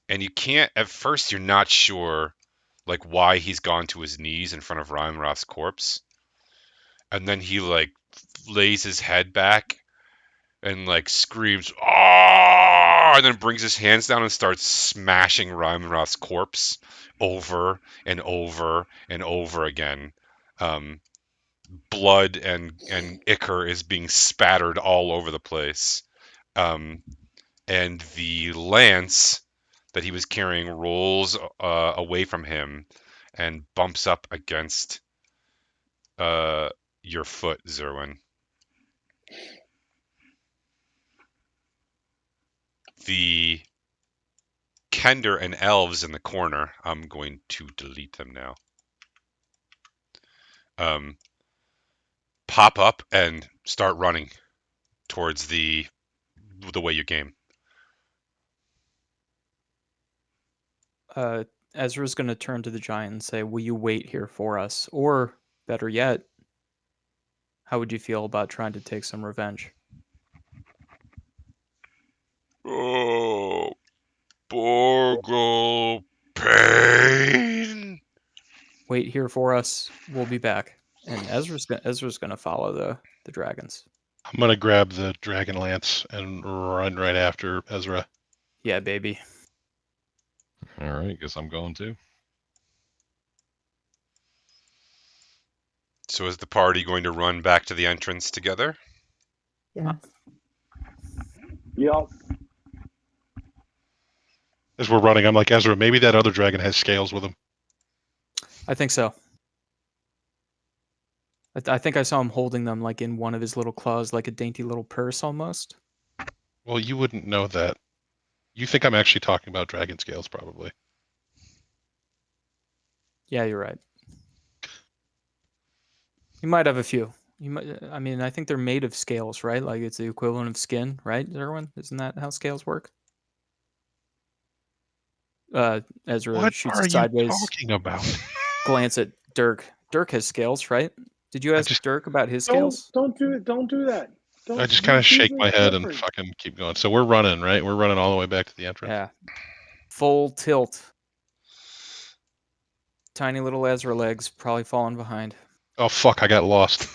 And you can't, at first you're not sure why he's gone to his knees in front of Rimeroth's corpse. And then he lays his head back and screams, "Ah!" and then brings his hands down and starts smashing Rimeroth's corpse over and over and over again. Blood and ichor is being spattered all over the place. And the lance that he was carrying rolls away from him and bumps up against your foot, Zerwin. The Kender and elves in the corner, I'm going to delete them now, pop up and start running towards the way you came. Ezra's going to turn to the giant and say, "Will you wait here for us?" Or, better yet, how would you feel about trying to take some revenge? Oh, Borgle pain. Wait here for us. We'll be back. And Ezra's going to follow the dragons. I'm going to grab the dragon lance and run right after Ezra. Yeah, baby. All right, guess I'm going too. So is the party going to run back to the entrance together? Yeah. Yep. As we're running, I'm like, Ezra, maybe that other dragon has scales with him. I think so. I think I saw him holding them like in one of his little claws, like a dainty little purse almost. Well, you wouldn't know that. You think I'm actually talking about dragon scales, probably. Yeah, you're right. You might have a few. You might. I mean, I think they're made of scales, right? Like it's the equivalent of skin, right, Erwin? Isn't that how scales work? Ezra What shoots are a you sideways talking about? glance at Dirk. Dirk has scales, right? Did you ask just- Dirk about his Don't scales? don't do it. Don't do that. I Don't. just kind of These shake are my head and different. fucking keep going. So we're running, right? We're running all the way back to the entrance. Yeah. Full tilt. Tiny little Ezra legs probably falling behind. Oh fuck! I got lost.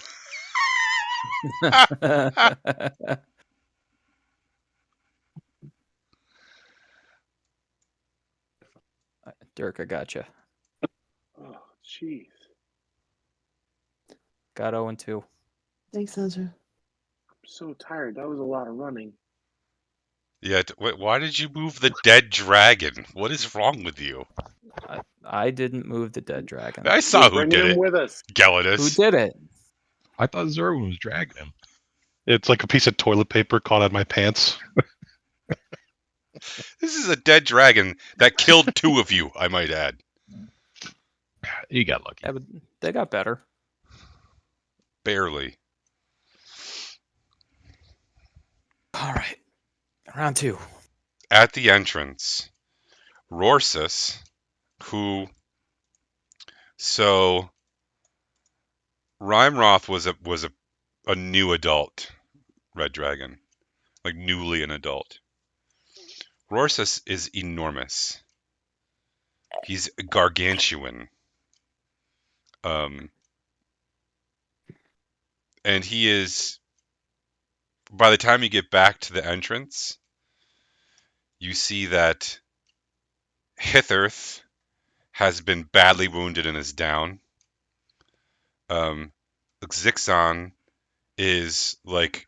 Dirk, I gotcha. Oh, jeez. Got 0-2. Thanks, Ezra. I'm so tired. That was a lot of running. Yeah, why did you move the dead dragon? What is wrong with you? I didn't move the dead dragon. I We're saw who bringing did him it. with us. Who Gelidus. did it? I thought Zerwin was dragging him. It's like a piece of toilet paper caught on my pants. This is a dead dragon that killed 2 of you, I might add. You got lucky. Yeah, but they got better. Barely. All right. Round 2. At the entrance, Rorsus, who... So, Rimeroth was a new adult red dragon. Like, newly an adult. Rorsus is enormous. He's gargantuan. And he is, by the time you get back to the entrance, you see that Hitherth has been badly wounded and is down. Zixon is like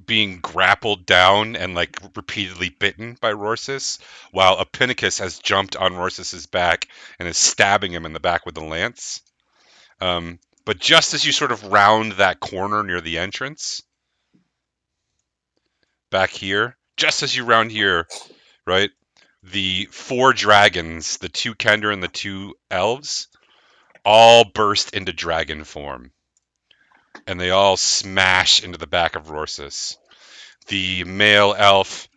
being grappled down and like repeatedly bitten by Rorsus, while Appinicus has jumped on Rorsus's back and is stabbing him in the back with the lance. But just as you sort of round that corner near the entrance, back here, just as you round here, right, the 4 dragons, the 2 Kender and the 2 elves, all burst into dragon form. And they all smash into the back of Rorsus. The male elf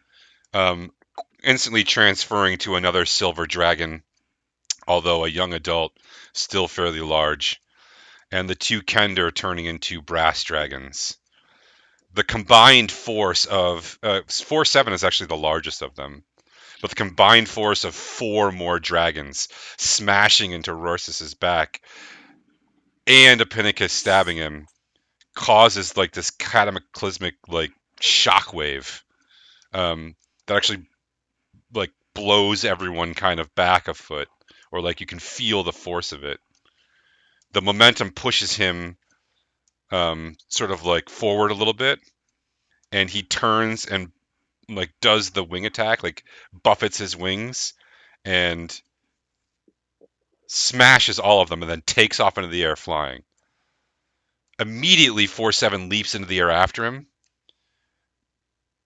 instantly transferring to another silver dragon, although a young adult, still fairly large. And the 2 Kender turning into brass dragons. The combined force of 4-7 is actually the largest of them, but the combined force of 4 more dragons smashing into Rorsus's back and Appinicus stabbing him causes like this cataclysmic like shockwave that actually like blows everyone kind of back a foot, or like you can feel the force of it. The momentum pushes him sort of like forward a little bit, and he turns and like does the wing attack, like buffets his wings and smashes all of them and then takes off into the air flying. Immediately 4-7 leaps into the air after him.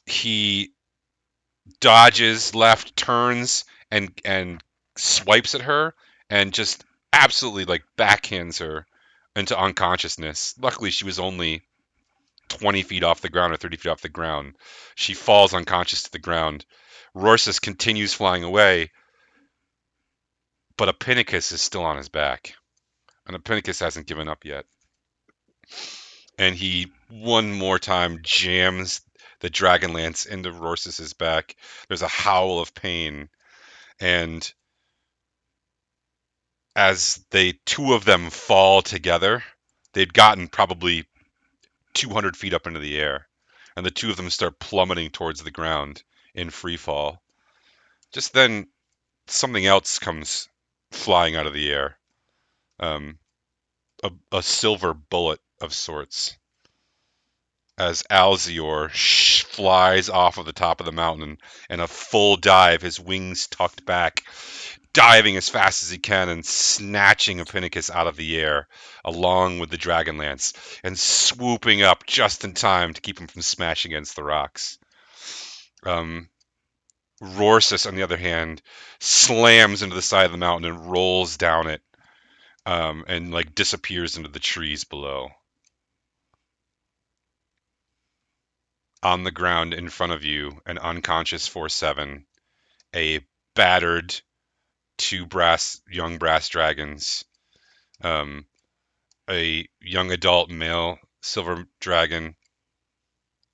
He dodges left, turns and swipes at her and just absolutely like backhands her into unconsciousness. Luckily she was only 20 feet off the ground or 30 feet off the ground. She falls unconscious to the ground. Rorsus continues flying away, but Appinicus is still on his back. And Appinicus hasn't given up yet. And he one more time jams the dragon lance into Rorsus's back. There's a howl of pain, and as they 2 of them fall together, they'd gotten probably 200 feet up into the air, and the 2 of them start plummeting towards the ground in free fall. Just then, something else comes flying out of the air. A silver bullet of sorts. as Alzior flies off of the top of the mountain in a full dive, his wings tucked back, diving as fast as he can and snatching Epicus out of the air along with the Dragonlance and swooping up just in time to keep him from smashing against the rocks. Rorsus, on the other hand, slams into the side of the mountain and rolls down it, and like disappears into the trees below. On the ground in front of you, an unconscious 4/7, a battered two young brass dragons, a young adult male silver dragon,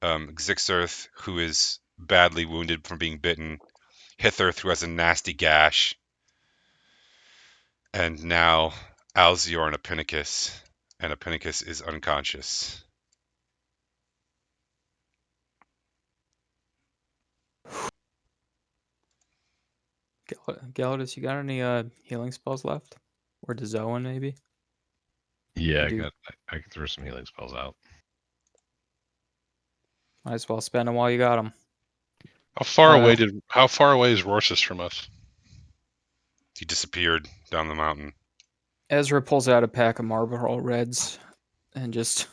Xixerth, who is badly wounded from being bitten, Hitherth, who has a nasty gash, and now Alzior and Epicus is unconscious. Galladus, you got any healing spells left? Or Zoan, maybe? Yeah, You I can throw some healing spells out. might as well spend them while you got them. How far away is Rorsus from us? He disappeared down the mountain. Ezra pulls out a pack of Marlboro Reds and just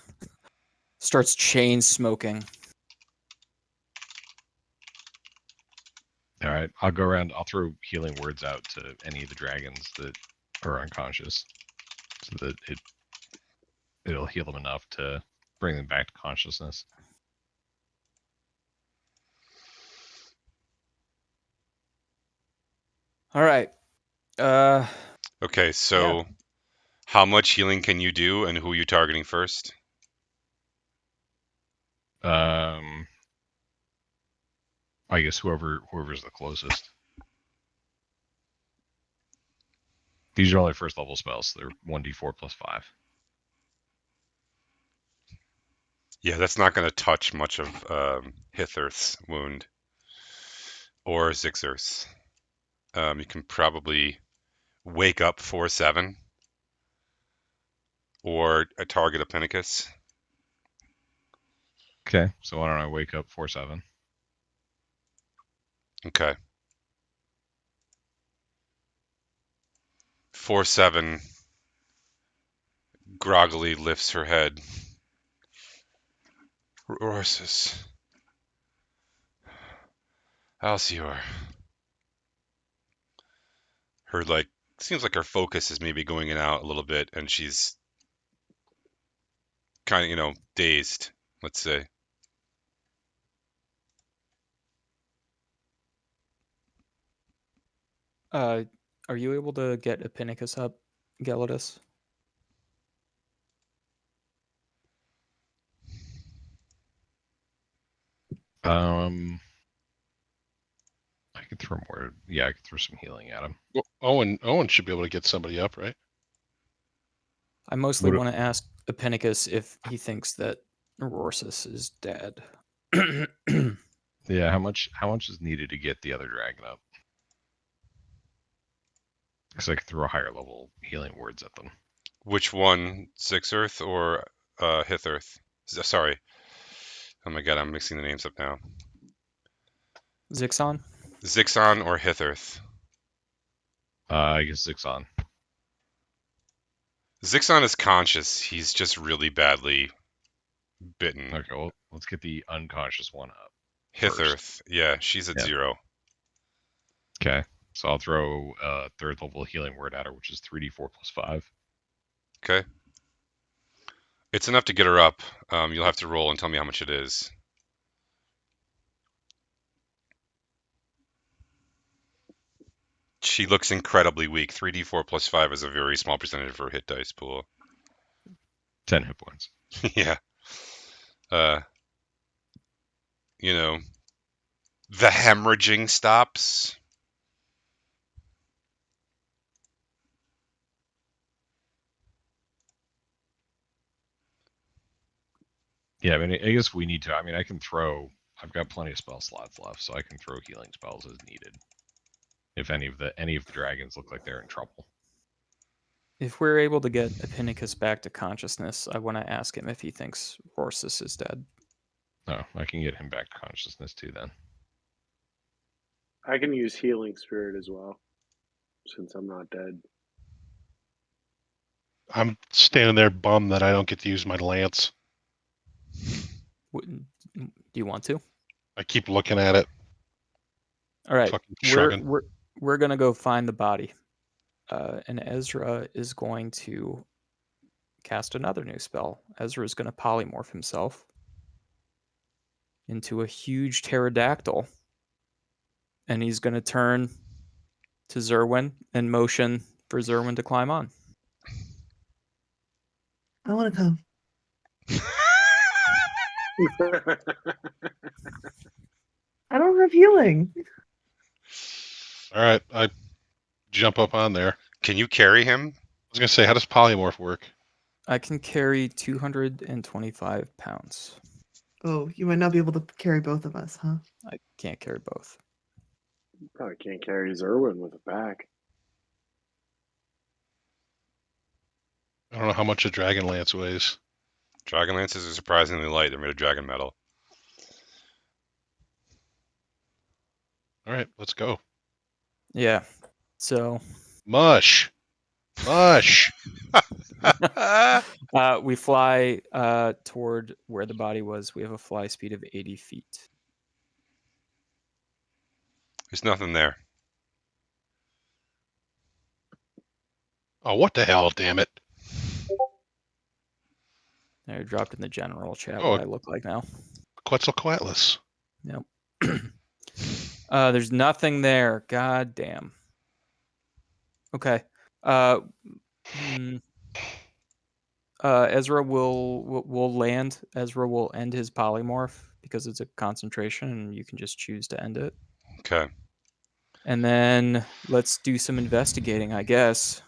starts chain smoking. All right, I'll go around. I'll throw healing words out to any of the dragons that are unconscious, so that it'll heal them enough to bring them back to consciousness. All right. Okay, so how much healing can you do, and who are you targeting first? I guess whoever's the closest. These are only first level spells, so they're 1d4 plus 5. Yeah, that's not going to touch much of Hitherth's wound or Xixerth's. You can probably wake up 4/7 or target Epicus. Okay, so why don't I wake up 4/7? Okay. 4/7 groggily lifts her head. Rorsus. Alzior. Her, seems like her focus is maybe going in and out a little bit, and she's kind of, dazed, let's say. Are you able to get Epicus up, Galladus? I could throw more. Yeah, I could throw some healing at him. Well, Owen should be able to get somebody up, right? I mostly want to ask Epicus if he thinks that Rorsus is dead. Yeah, how much is needed to get the other dragon up? Because I could throw higher level healing words at them. Which one, Xixerth or Hitherth? Sorry. Oh my god, I'm mixing the names up now. Zixon? Zixon or Hitherth? I guess Zixon. Zixon is conscious. He's just really badly bitten. Okay, well, let's get the unconscious one up. Hitherth, yeah, she's at 0. Okay, so I'll throw a third level healing word at her, which is 3d4 plus 5. Okay. It's enough to get her up. You'll have to roll and tell me how much it is. She looks incredibly weak. 3d4 plus 5 is a very small percentage of her hit dice pool. 10 hit points. Yeah. The hemorrhaging stops. Yeah, I mean, I guess we need to. I mean, I've got plenty of spell slots left, so I can throw healing spells as needed. If any of the dragons look like they're in trouble. If we're able to get Epicus back to consciousness, I want to ask him if he thinks Rorsus is dead. No, I can get him back to consciousness too then. I can use healing spirit as well, since I'm not dead. I'm standing there bummed that I don't get to use my lance. Do you want to? I keep looking at it, All right, fucking we're shrugging. we're gonna go find the body, and Ezra is going to cast another new spell. Ezra is going to polymorph himself into a huge pterodactyl, and he's going to turn to Zerwin and motion for Zerwin to climb on. I want to come. I don't have healing. All right, I jump up on there. Can you carry him? I was gonna say, how does polymorph work? I can carry 225 pounds. Oh, you might not be able to carry both of us, huh? I can't carry both. Probably can't carry Zerwin with a pack. I don't know how much a dragon lance weighs. Dragon lances are surprisingly light. They're made of dragon metal. All right, let's go. Yeah. So Mush. we fly toward where the body was. We have a fly speed of 80 feet. There's nothing there. Oh, what the hell? Damn it! I dropped in the general chat Oh, what I look like now. Quetzalcoatlus. Nope. There's nothing there. God damn. Okay. Ezra will land. Ezra will end his polymorph because it's a concentration, and you can just choose to end it. Okay. And then let's do some investigating, I guess.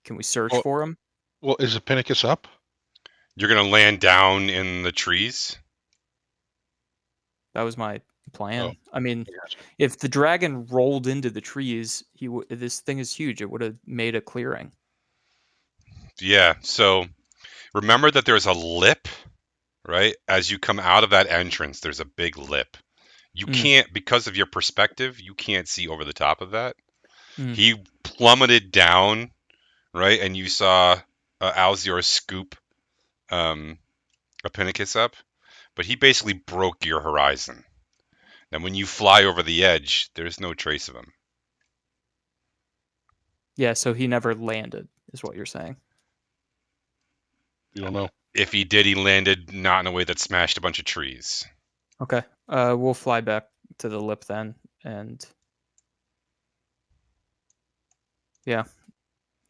Can we search Well- for him? Well, is Epicus up? You're gonna land down in the trees. That was my plan. Oh. I mean, Gotcha. if the dragon rolled into the trees, this thing is huge. It would have made a clearing. Yeah. So remember that there's a lip, right? As you come out of that entrance, there's a big lip. You can't, because of your perspective, you can't see over the top of that. He plummeted down, right? And you saw Alzior scoop Epicus up, but he basically broke your horizon. And when you fly over the edge, there's no trace of him. Yeah, so he never landed, is what you're saying. You don't know. If he did, he landed not in a way that smashed a bunch of trees. Okay. We'll fly back to the lip then, and yeah,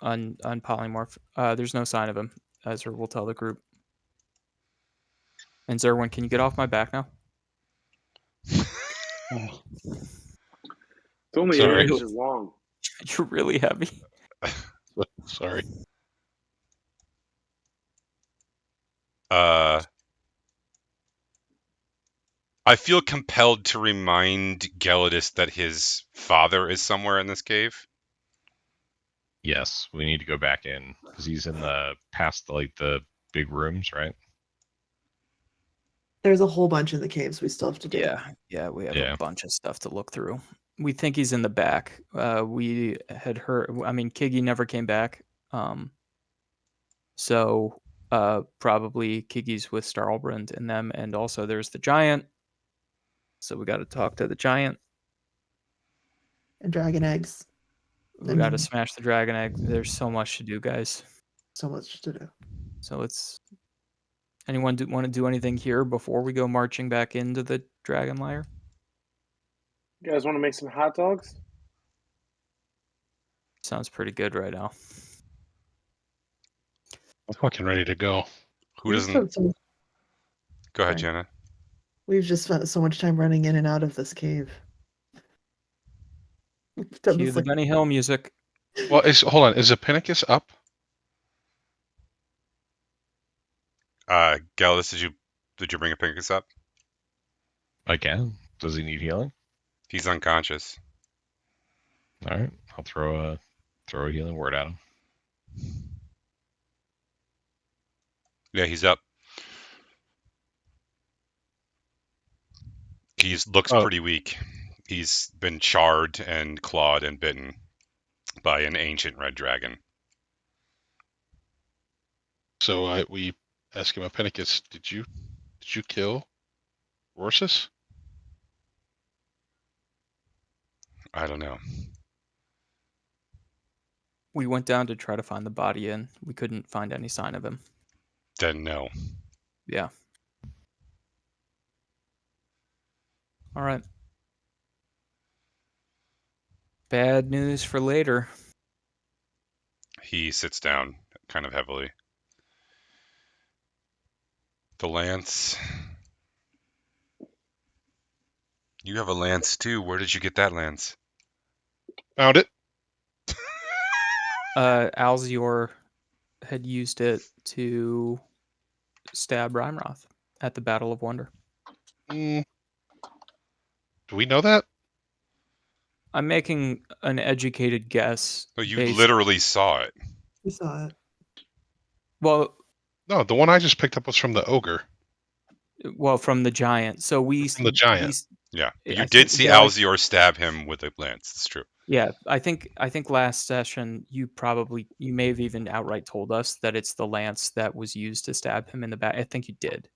on polymorph. There's no sign of him. Ezra will tell the group. And Zerwin, can you get off my back now? It's only Sorry. 8 inches long. You're really heavy. Sorry. I feel compelled to remind Gelidus that his father is somewhere in this cave. Yes, we need to go back in because he's in the past the big rooms, right? There's a whole bunch in the caves we still have to do. Yeah, we have Yeah. a bunch of stuff to look through. We think he's in the back. We had heard. I mean, Kiggy never came back. So probably Kiggy's with Starlbrand and them, and also there's the giant. So we got to talk to the giant. And dragon eggs. We got to smash the dragon egg. There's so much to do, guys. So much to do. So let's. Anyone want to do anything here before we go marching back into the dragon lair? You guys want to make some hot dogs? Sounds pretty good right now. I'm fucking ready to go. Who doesn't? Go ahead, Sorry. Jenna. We've just spent so much time running in and out of this cave. We've done Cue this the like Benny Hill music. Well, hold on. Is Epicus up? Gelidus, did you bring Epicus up? I can. Does he need healing? He's unconscious. All right, I'll throw a healing word at him. Yeah, he's up. He looks Oh. pretty weak. He's been charred and clawed and bitten by an ancient red dragon. So we ask him, Appenicus, did you kill Rorsus? I don't know. We went down to try to find the body and we couldn't find any sign of him. Then no. Yeah. All right. Bad news for later. He sits down kind of heavily. The lance. You have a lance too. Where did you get that lance? Found it. Alzior had used it to stab Rimeroth at the Battle of Wonder. Do we know that? I'm making an educated guess. Oh, you based- literally saw it. We saw it. Well, No, the one I just picked up was from the ogre. from the giant. So From the giant. Yeah, but I you did think- see well, I- Alzior stab him with a lance. It's true. Yeah, I think last session you may have even outright told us that it's the lance that was used to stab him in the back. I think you did.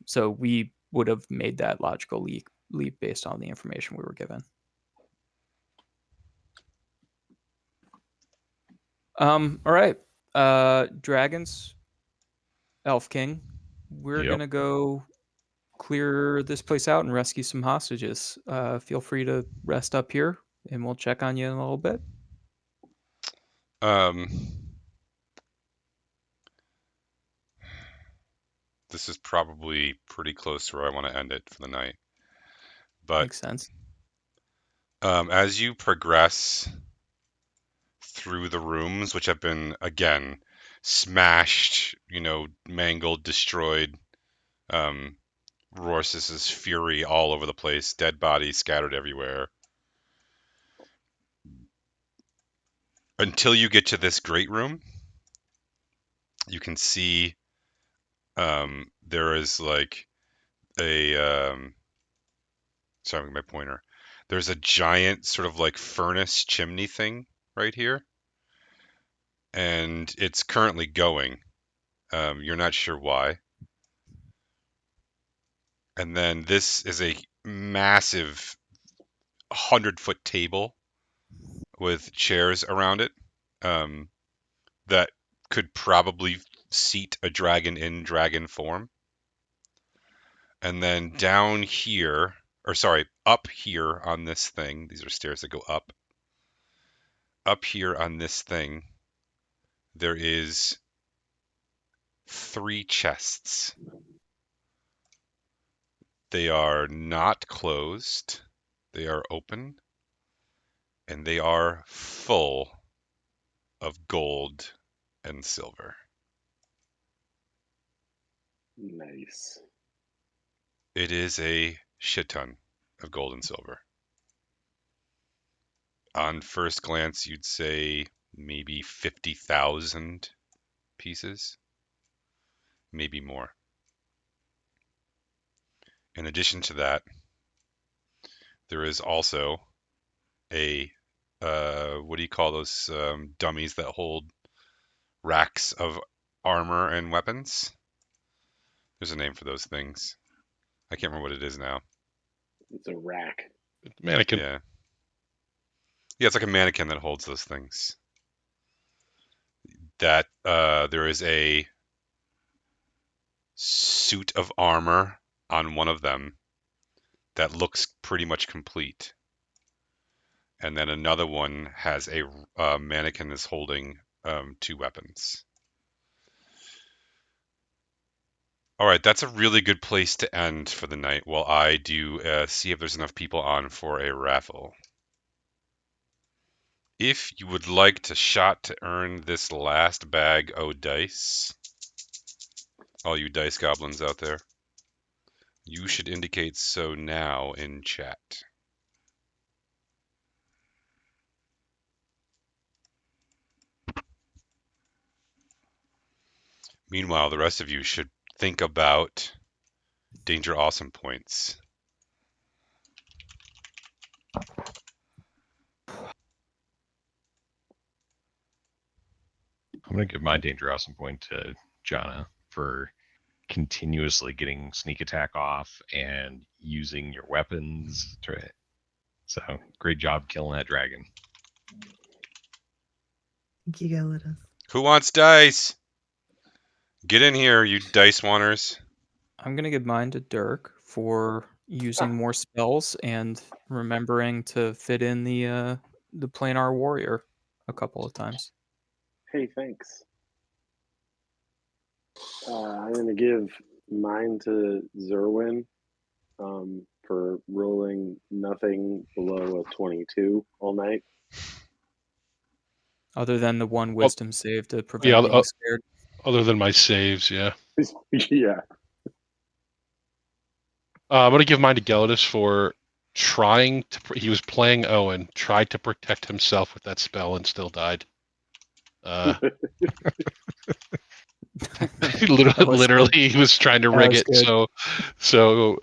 So we would have made that logical leap based on the information we were given. All right. Dragons, Elf King, we're Yep. gonna go clear this place out and rescue some hostages. Feel free to rest up here, and we'll check on you in a little bit. This is probably pretty close to where I want to end it for the night. But Makes sense. as you progress through the rooms, which have been, again, smashed, mangled, destroyed, Rorsus's fury all over the place, dead bodies scattered everywhere. Until you get to this great room, you can see there is like a sorry, my pointer. There's a giant sort of like furnace chimney thing right here, and it's currently going. You're not sure why. And then this is a massive 100-foot table with chairs around it that could probably seat a dragon in dragon form. And then down here, up here on this thing, these are stairs that go up. Up here on this thing, there is 3 chests. They are not closed. They are open. And they are full of gold and silver. Nice. It is a shit ton of gold and silver. On first glance, you'd say maybe 50,000 pieces, maybe more. In addition to that, there is also a what do you call those dummies that hold racks of armor and weapons? There's a name for those things. I can't remember what it is now. It's a rack. Mannequin. Yeah. Yeah, it's like a mannequin that holds those things. That there is a suit of armor on one of them that looks pretty much complete. And then another one has a mannequin that's holding 2 weapons. All right, that's a really good place to end for the night while I do see if there's enough people on for a raffle. If you would like to shot to earn this last bag o' dice, all you dice goblins out there, you should indicate so now in chat. Meanwhile, the rest of you should think about Danger Awesome points I'm going to give my danger awesome point to Jana for continuously getting sneak attack off and using your weapons. So great job killing that dragon. Thank you, Gelidus. Who wants dice? Get in here, you dice wanters. I'm gonna give mine to Dirk for using more spells and remembering to fit in the planar warrior a couple of times. Hey, thanks. I'm going to give mine to Zerwin for rolling nothing below a 22 all night. Other than the one wisdom save to prevent Yeah, being scared. other than my saves, yeah. Yeah. I'm going to give mine to Gelidus for trying to. He was playing Owen, tried to protect himself with that spell, and still died. That was Literally, he was trying to That rig was it good. so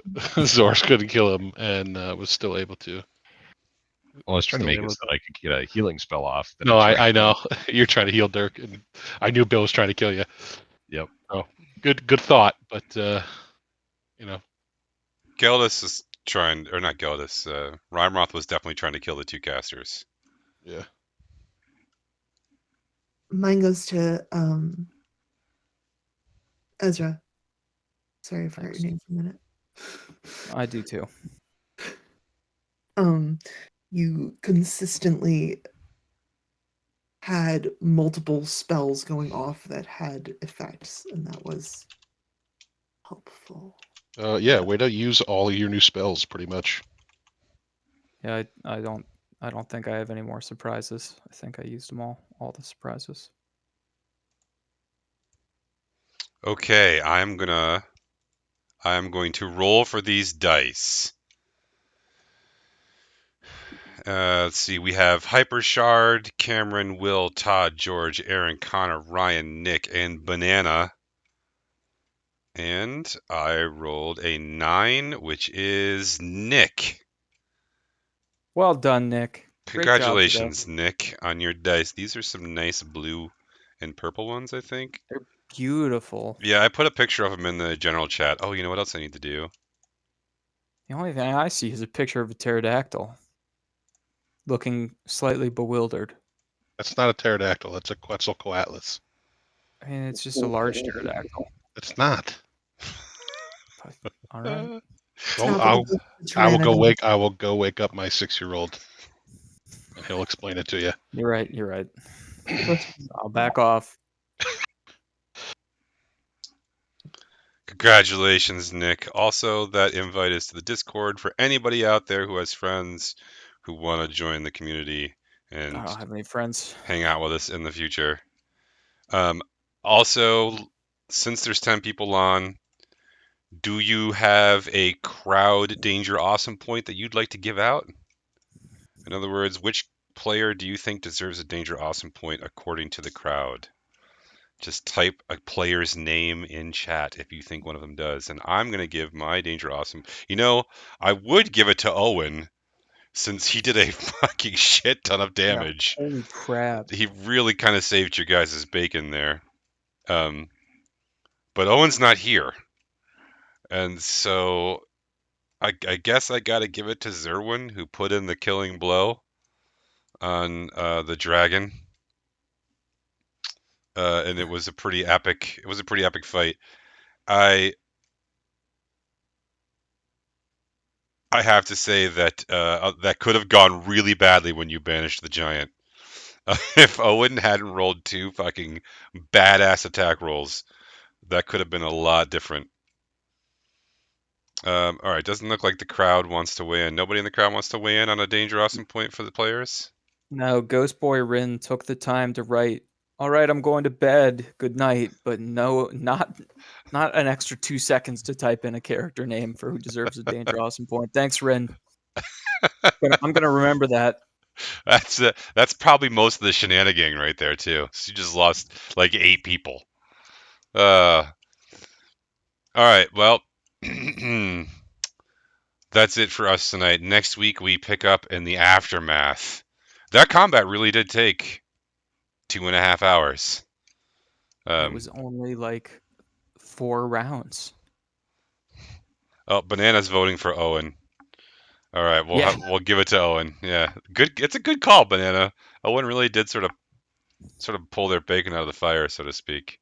Zor's couldn't kill him, and was still able to. Well, I was trying to Still make able it so that I could get a healing spell off. That No, it's I know you're trying to heal Dirk, and I knew Bill was trying to kill you. Yep. Oh, good thought, but you know, Geldis is trying, or not Geldis. Rimeroth was definitely trying to kill the two casters. yeah. Mine goes to Ezra. Sorry, I forgot Thanks. your name for a minute. I do too. You consistently had multiple spells going off that had effects, and that was helpful. Yeah, way to use all of your new spells, pretty much. Yeah, I don't think I have any more surprises. I think I used them all the surprises. Okay, I'm going to roll for these dice. Let's see. We have Hyper Shard, Cameron, Will, Todd, George, Aaron, Connor, Ryan, Nick, and Banana. And I rolled a 9, which is Nick. Well done, Nick. Great job today. Congratulations, Nick, on your dice. These are some nice blue and purple ones, I think. They're beautiful. Yeah, I put a picture of them in the general chat. Oh, you know what else I need to do? The only thing I see is a picture of a pterodactyl looking slightly bewildered. That's not a pterodactyl. That's a Quetzalcoatlus. I mean, it's just a large pterodactyl. It's not. But, all right. Well, I will go wake up my 6-year-old, and he'll explain it to you. You're right. You're right. I'll back off. Congratulations, Nick. Also, that invite is to the Discord for anybody out there who has friends who want to join the community and I don't have any friends. hang out with us in the future. Also, since there's 10 people on, do you have a crowd danger awesome point that you'd like to give out? In other words, which player do you think deserves a danger awesome point according to the crowd? Just type a player's name in chat if you think one of them does. And I'm going to give my danger awesome. You know, I would give it to Owen since he did a fucking shit ton of damage. Yeah, holy crap. He really kind of saved your guys' bacon there. But Owen's not here. And so I guess I got to give it to Zerwin, who put in the killing blow on the dragon. And it was a pretty epic fight. I have to say that that could have gone really badly when you banished the giant. If Owen hadn't rolled 2 fucking badass attack rolls, that could have been a lot different. All right, doesn't look like the crowd wants to weigh in. Nobody in the crowd wants to weigh in on a danger awesome point for the players? No, Ghost Boy Rin took the time to write, all right, I'm going to bed. Good night. But no, not an extra 2 seconds to type in a character name for who deserves a danger awesome point. Thanks, Rin. I'm gonna remember that. That's probably most of the shenanigan right there too. So you just lost like 8 people. All right, well, that that's it for us tonight. Next week we pick up in the aftermath. That combat really did take 2.5 hours. It was only like 4 rounds. Oh, Banana's voting for Owen. All right, Yeah. we'll give it to Owen. Yeah, good. It's a good call, Banana. Owen really did sort of pull their bacon out of the fire, so to speak.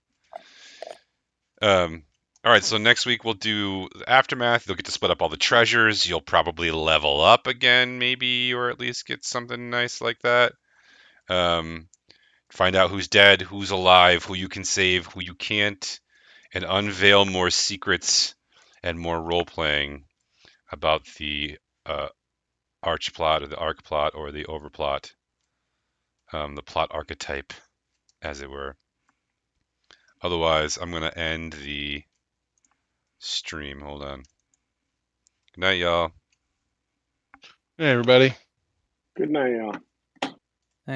All right, so next week we'll do the aftermath. You'll get to split up all the treasures. You'll probably level up again, maybe, or at least get something nice like that. Find out who's dead, who's alive, who you can save, who you can't, and unveil more secrets and more role playing about the arch plot or the arc plot or the overplot, the plot archetype, as it were. Otherwise, I'm going to end the stream. Hold on. Good night, y'all. Hey, everybody. Good night, y'all.